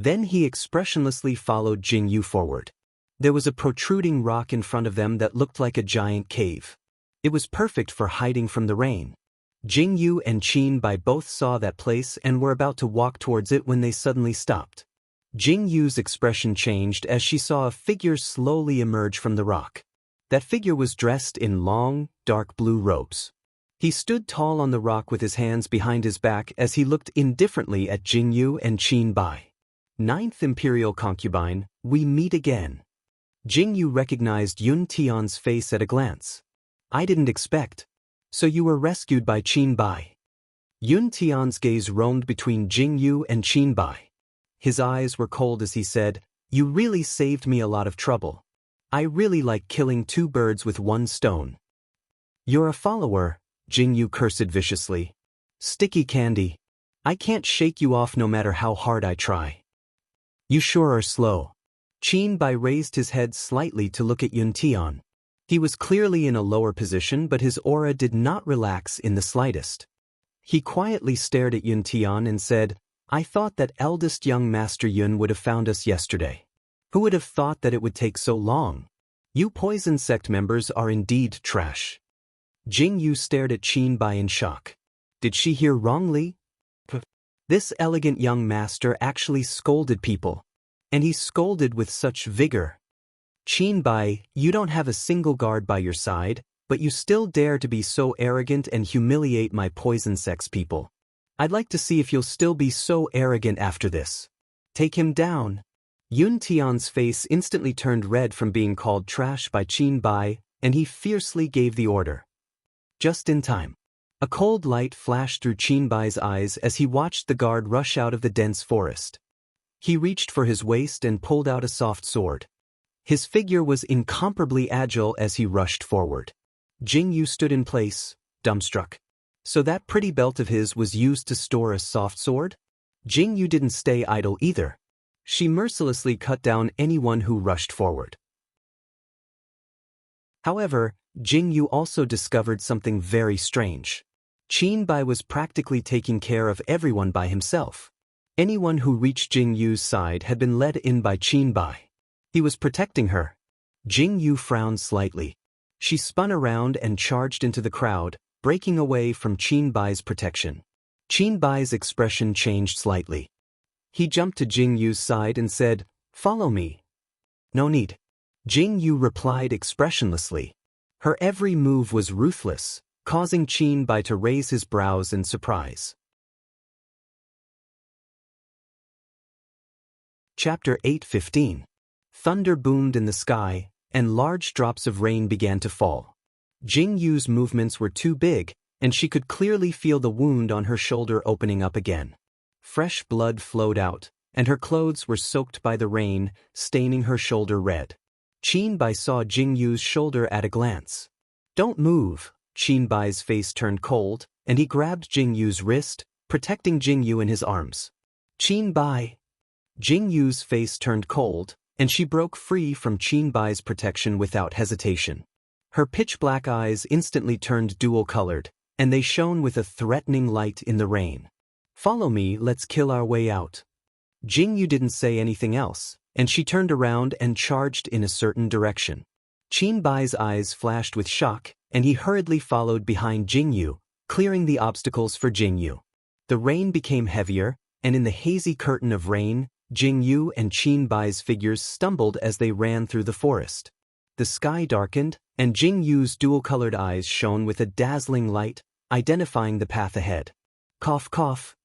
Then he expressionlessly followed Jingyu forward. There was a protruding rock in front of them that looked like a giant cave. It was perfect for hiding from the rain. Jingyu and Qinbai both saw that place and were about to walk towards it when they suddenly stopped. Jingyu's expression changed as she saw a figure slowly emerge from the rock. That figure was dressed in long, dark blue robes. He stood tall on the rock with his hands behind his back as he looked indifferently at Jingyu and Qinbai. Ninth Imperial Concubine, we meet again. Jingyu recognized Yun Tian's face at a glance. I didn't expect. So you were rescued by Qinbai. Yun Tian's gaze roamed between Jingyu and Qinbai. His eyes were cold as he said, You really saved me a lot of trouble. I really like killing two birds with one stone. You're a follower, Jingyu cursed viciously. Sticky candy. I can't shake you off no matter how hard I try. You sure are slow. Qinbai raised his head slightly to look at Yun Tian. He was clearly in a lower position, but his aura did not relax in the slightest. He quietly stared at Yun Tian and said, I thought that eldest young Master Yun would have found us yesterday. Who would have thought that it would take so long? You poison sect members are indeed trash. Jingyu stared at Qinbai in shock. Did she hear wrongly? This elegant young master actually scolded people. And he scolded with such vigor. Qinbai, you don't have a single guard by your side, but you still dare to be so arrogant and humiliate my poison sex people. I'd like to see if you'll still be so arrogant after this. Take him down. Yun Tian's face instantly turned red from being called trash by Qinbai, and he fiercely gave the order. Just in time. A cold light flashed through Qinbai's eyes as he watched the guard rush out of the dense forest. He reached for his waist and pulled out a soft sword. His figure was incomparably agile as he rushed forward. Jingyu stood in place, dumbstruck. So that pretty belt of his was used to store a soft sword? Jingyu didn't stay idle either. She mercilessly cut down anyone who rushed forward. However, Jingyu also discovered something very strange. Qinbai was practically taking care of everyone by himself. Anyone who reached Jingyu's side had been led in by Qinbai. He was protecting her. Jingyu frowned slightly. She spun around and charged into the crowd, breaking away from Qinbai's protection. Qinbai's expression changed slightly. He jumped to Jingyu's side and said, Follow me. No need. Jingyu replied expressionlessly. Her every move was ruthless, causing Qinbai to raise his brows in surprise. Chapter 8:15. Thunder boomed in the sky, and large drops of rain began to fall. Jingyu's movements were too big, and she could clearly feel the wound on her shoulder opening up again. Fresh blood flowed out, and her clothes were soaked by the rain, staining her shoulder red. Qinbai saw Jingyu's shoulder at a glance. Don't move. Qinbai's face turned cold, and he grabbed Jingyu's wrist, protecting Jingyu in his arms. Qinbai. Jingyu's face turned cold, and she broke free from Qinbai's protection without hesitation. Her pitch-black eyes instantly turned dual-colored, and they shone with a threatening light in the rain. Follow me, let's kill our way out. Jingyu didn't say anything else, and she turned around and charged in a certain direction. Qinbai's eyes flashed with shock, and he hurriedly followed behind Jingyu, clearing the obstacles for Jingyu. The rain became heavier, and in the hazy curtain of rain, Jing Yu and Qin Bai's figures stumbled as they ran through the forest. The sky darkened, and Jing Yu's dual-colored eyes shone with a dazzling light, identifying the path ahead. Cough cough.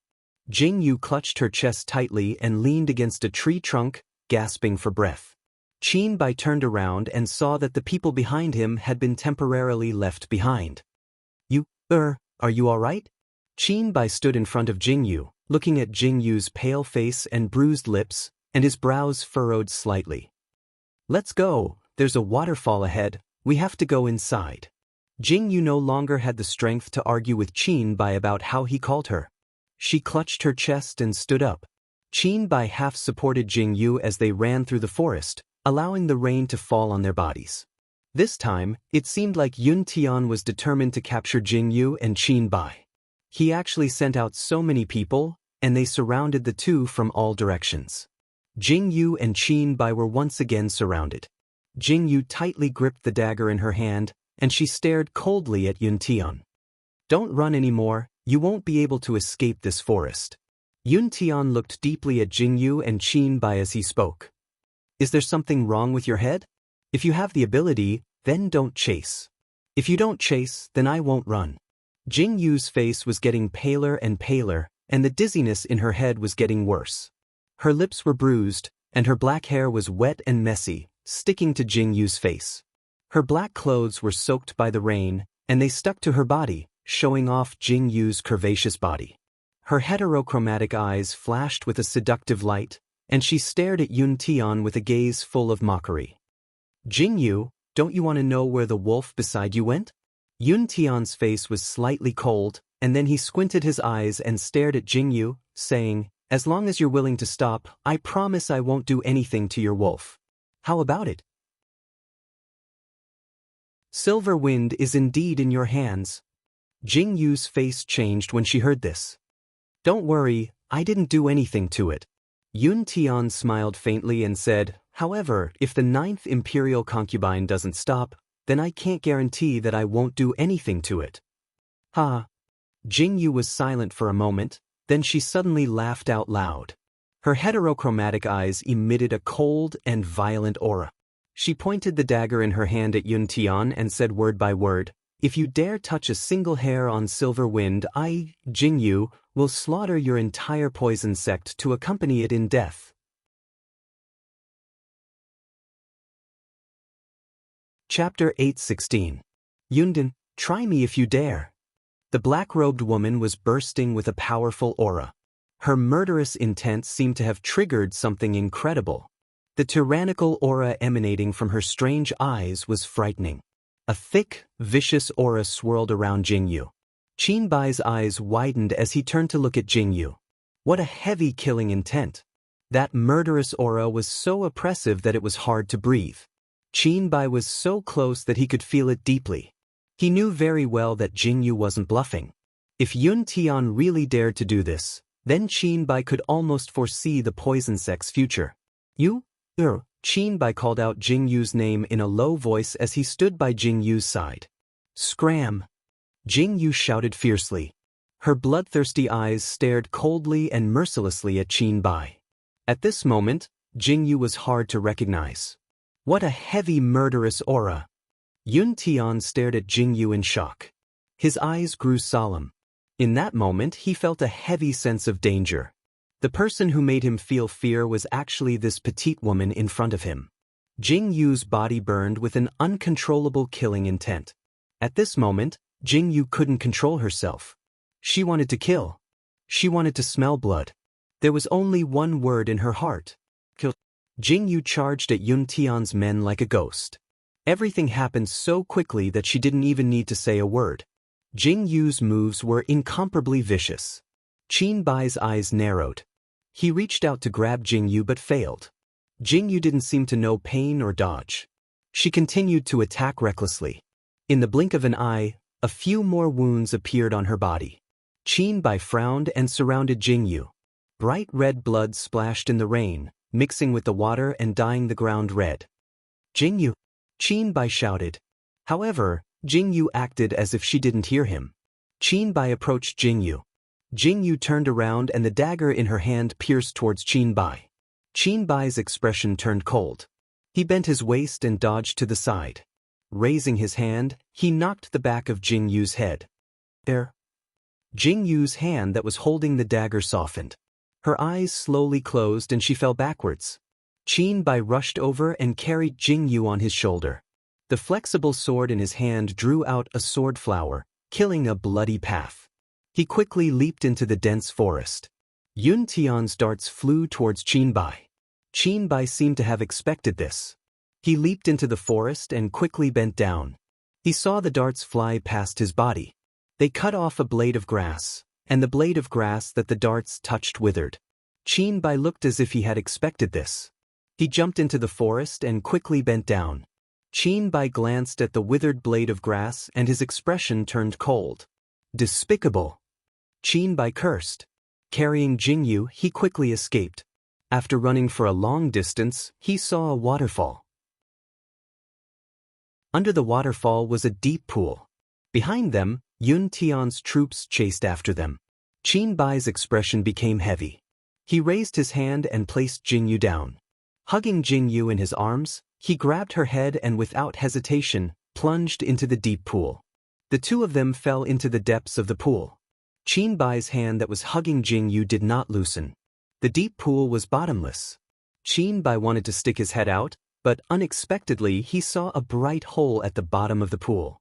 Jing Yu clutched her chest tightly and leaned against a tree trunk, gasping for breath. Qin Bai turned around and saw that the people behind him had been temporarily left behind. Are you all right? Qin Bai stood in front of Jing Yu, looking at Jing Yu's pale face and bruised lips, and his brows furrowed slightly. Let's go, there's a waterfall ahead, we have to go inside. Jing Yu no longer had the strength to argue with Qin Bai about how he called her. She clutched her chest and stood up. Qin Bai half supported Jing Yu as they ran through the forest, allowing the rain to fall on their bodies. This time, it seemed like Yun Tian was determined to capture Jing Yu and Qin Bai. He actually sent out so many people, and they surrounded the two from all directions. Jing Yu and Qin Bai were once again surrounded. Jing Yu tightly gripped the dagger in her hand, and she stared coldly at Yun Tian. Don't run anymore, you won't be able to escape this forest. Yun Tian looked deeply at Jing Yu and Qin Bai as he spoke. Is there something wrong with your head? If you have the ability, then don't chase. If you don't chase, then I won't run. Jing Yu's face was getting paler and paler, and the dizziness in her head was getting worse. Her lips were bruised, and her black hair was wet and messy, sticking to Jing Yu's face. Her black clothes were soaked by the rain, and they stuck to her body, showing off Jing Yu's curvaceous body. Her heterochromatic eyes flashed with a seductive light, and she stared at Yun Tian with a gaze full of mockery. Jing Yu, don't you want to know where the wolf beside you went? Yun Tian's face was slightly cold, and then he squinted his eyes and stared at Jing Yu, saying, as long as you're willing to stop, I promise I won't do anything to your wolf. How about it? Silver wind is indeed in your hands. Jing Yu's face changed when she heard this. Don't worry, I didn't do anything to it. Yun Tian smiled faintly and said, however, if the 9th Imperial concubine doesn't stop, then I can't guarantee that I won't do anything to it. Ha! Jing Yu was silent for a moment, then she suddenly laughed out loud. Her heterochromatic eyes emitted a cold and violent aura. She pointed the dagger in her hand at Yun Tian and said word by word, if you dare touch a single hair on Silver Wind, I, Jing Yu, will slaughter your entire poison sect to accompany it in death. Chapter 8:16. Yundan, try me if you dare. The black-robed woman was bursting with a powerful aura. Her murderous intent seemed to have triggered something incredible. The tyrannical aura emanating from her strange eyes was frightening. A thick, vicious aura swirled around Jing Yu. Qin Bai's eyes widened as he turned to look at Jing Yu. What a heavy killing intent. That murderous aura was so oppressive that it was hard to breathe. Qin Bai was so close that he could feel it deeply. He knew very well that Jing Yu wasn't bluffing. If Yun Tian really dared to do this, then Qin Bai could almost foresee the poison sect's future. Qin Bai called out Jing Yu's name in a low voice as he stood by Jing Yu's side. Scram! Jing Yu shouted fiercely. Her bloodthirsty eyes stared coldly and mercilessly at Qin Bai. At this moment, Jing Yu was hard to recognize. What a heavy murderous aura! Yun Tian stared at Jing Yu in shock. His eyes grew solemn. In that moment he felt a heavy sense of danger. The person who made him feel fear was actually this petite woman in front of him. Jing Yu's body burned with an uncontrollable killing intent. At this moment, Jing Yu couldn't control herself. She wanted to kill. She wanted to smell blood. There was only one word in her heart. Kill. Jing Yu charged at Yun Tian's men like a ghost. Everything happened so quickly that she didn't even need to say a word. Jing Yu's moves were incomparably vicious. Qin Bai's eyes narrowed. He reached out to grab Jing Yu but failed. Jing Yu didn't seem to know pain or dodge. She continued to attack recklessly. In the blink of an eye, a few more wounds appeared on her body. Qin Bai frowned and surrounded Jing Yu. Bright red blood splashed in the rain, mixing with the water and dyeing the ground red. Jing Yu! Qin Bai shouted. However, Jing Yu acted as if she didn't hear him. Qin Bai approached Jing Yu. Jing Yu turned around and the dagger in her hand pierced towards Qin Bai. Qin Bai's expression turned cold. He bent his waist and dodged to the side. Raising his hand, he knocked the back of Jing Yu's head. There. Jing Yu's hand that was holding the dagger softened. Her eyes slowly closed and she fell backwards. Qin Bai rushed over and carried Jing Yu on his shoulder. The flexible sword in his hand drew out a sword flower, killing a bloody path. He quickly leaped into the dense forest. Yun Tian's darts flew towards Qin Bai. Qin Bai seemed to have expected this. He leaped into the forest and quickly bent down. He saw the darts fly past his body. They cut off a blade of grass, and the blade of grass that the darts touched withered. Qin Bai looked as if he had expected this. He jumped into the forest and quickly bent down. Qin Bai glanced at the withered blade of grass and his expression turned cold. Despicable! Qin Bai cursed. Carrying Jing Yu, he quickly escaped. After running for a long distance, he saw a waterfall. Under the waterfall was a deep pool. Behind them, Yun Tian's troops chased after them. Qin Bai's expression became heavy. He raised his hand and placed Jing Yu down. Hugging Jing Yu in his arms, he grabbed her head and without hesitation, plunged into the deep pool. The two of them fell into the depths of the pool. Qin Bai's hand that was hugging Jing Yu did not loosen. The deep pool was bottomless. Qin Bai wanted to stick his head out, but unexpectedly he saw a bright hole at the bottom of the pool.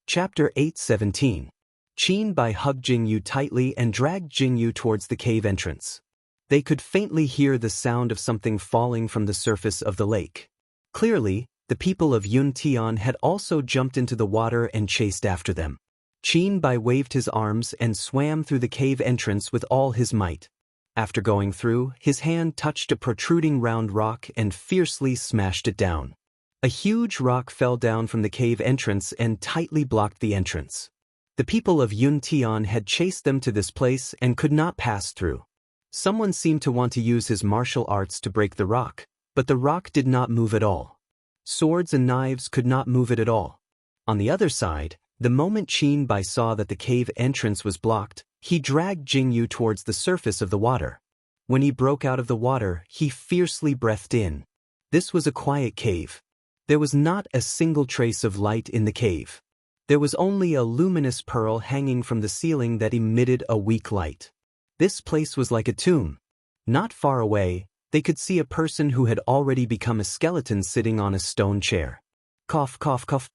Chapter 8:17. Qin Bai hugged Jing Yu tightly and dragged Jing Yu towards the cave entrance. They could faintly hear the sound of something falling from the surface of the lake. Clearly, the people of Yun Tian had also jumped into the water and chased after them. Qin Bai waved his arms and swam through the cave entrance with all his might. After going through, his hand touched a protruding round rock and fiercely smashed it down. A huge rock fell down from the cave entrance and tightly blocked the entrance. The people of Yun Tian had chased them to this place and could not pass through. Someone seemed to want to use his martial arts to break the rock, but the rock did not move at all. Swords and knives could not move it at all. On the other side, the moment Qin Bai saw that the cave entrance was blocked, he dragged Jing Yu towards the surface of the water. When he broke out of the water, he fiercely breathed in. This was a quiet cave. There was not a single trace of light in the cave. There was only a luminous pearl hanging from the ceiling that emitted a weak light. This place was like a tomb. Not far away, they could see a person who had already become a skeleton sitting on a stone chair. Cough, cough, cough.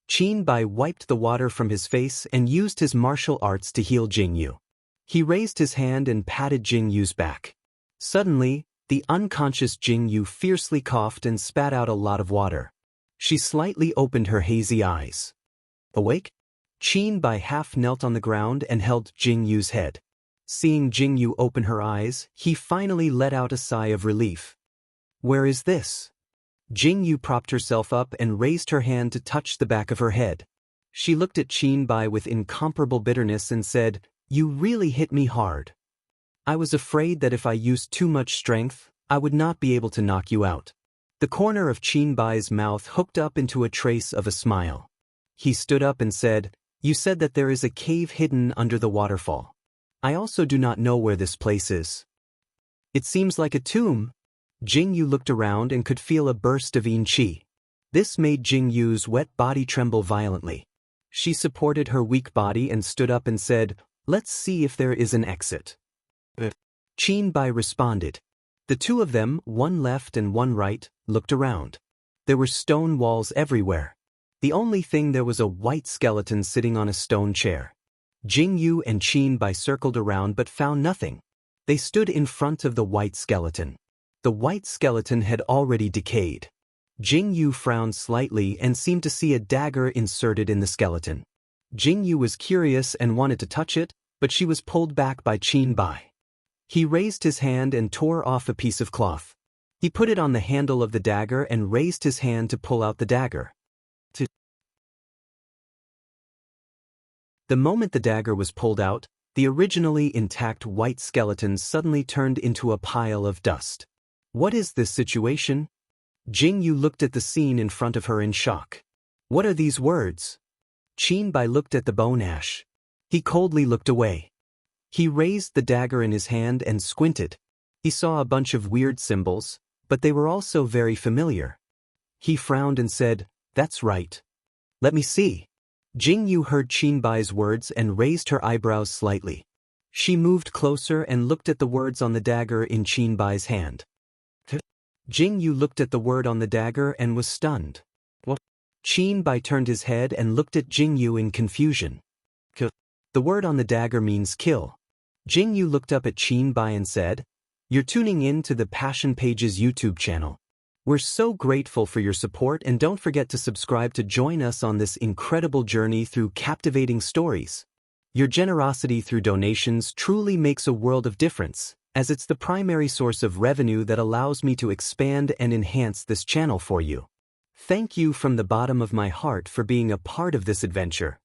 Qin Bai wiped the water from his face and used his martial arts to heal Jing Yu. He raised his hand and patted Jing Yu's back. Suddenly, the unconscious Jing Yu fiercely coughed and spat out a lot of water. She slightly opened her hazy eyes. Awake? Qin Bai half knelt on the ground and held Jing Yu's head. Seeing Jing Yu open her eyes, he finally let out a sigh of relief. Where is this? Jing Yu propped herself up and raised her hand to touch the back of her head. She looked at Qin Bai with incomparable bitterness and said, "You really hit me hard. I was afraid that if I used too much strength, I would not be able to knock you out." The corner of Qin Bai's mouth hooked up into a trace of a smile. He stood up and said, "You said that there is a cave hidden under the waterfall. I also do not know where this place is. It seems like a tomb." Jing Yu looked around and could feel a burst of yin qi. This made Jing Yu's wet body tremble violently. She supported her weak body and stood up and said, "Let's see if there is an exit." Qin Bai responded. The two of them, one left and one right, looked around. There were stone walls everywhere. The only thing there was a white skeleton sitting on a stone chair. Jing Yu and Qin Bai circled around but found nothing. They stood in front of the white skeleton. The white skeleton had already decayed. Jing Yu frowned slightly and seemed to see a dagger inserted in the skeleton. Jing Yu was curious and wanted to touch it, but she was pulled back by Qin Bai. He raised his hand and tore off a piece of cloth. He put it on the handle of the dagger and raised his hand to pull out the dagger. The moment the dagger was pulled out, the originally intact white skeleton suddenly turned into a pile of dust. What is this situation? Jing Yu looked at the scene in front of her in shock. What are these words? Qin Bai looked at the bone ash. He coldly looked away. He raised the dagger in his hand and squinted. He saw a bunch of weird symbols, but they were also very familiar. He frowned and said, "That's right. Let me see." Jingyu heard Qinbai's words and raised her eyebrows slightly. She moved closer and looked at the words on the dagger in Qinbai's hand. Jingyu looked at the word on the dagger and was stunned. What? Qinbai turned his head and looked at Jingyu in confusion. The word on the dagger means kill. Jingyu looked up at Qinbai and said, "You're tuning in to the Passion Pages YouTube channel. We're so grateful for your support, and don't forget to subscribe to join us on this incredible journey through captivating stories. Your generosity through donations truly makes a world of difference, as it's the primary source of revenue that allows me to expand and enhance this channel for you. Thank you from the bottom of my heart for being a part of this adventure."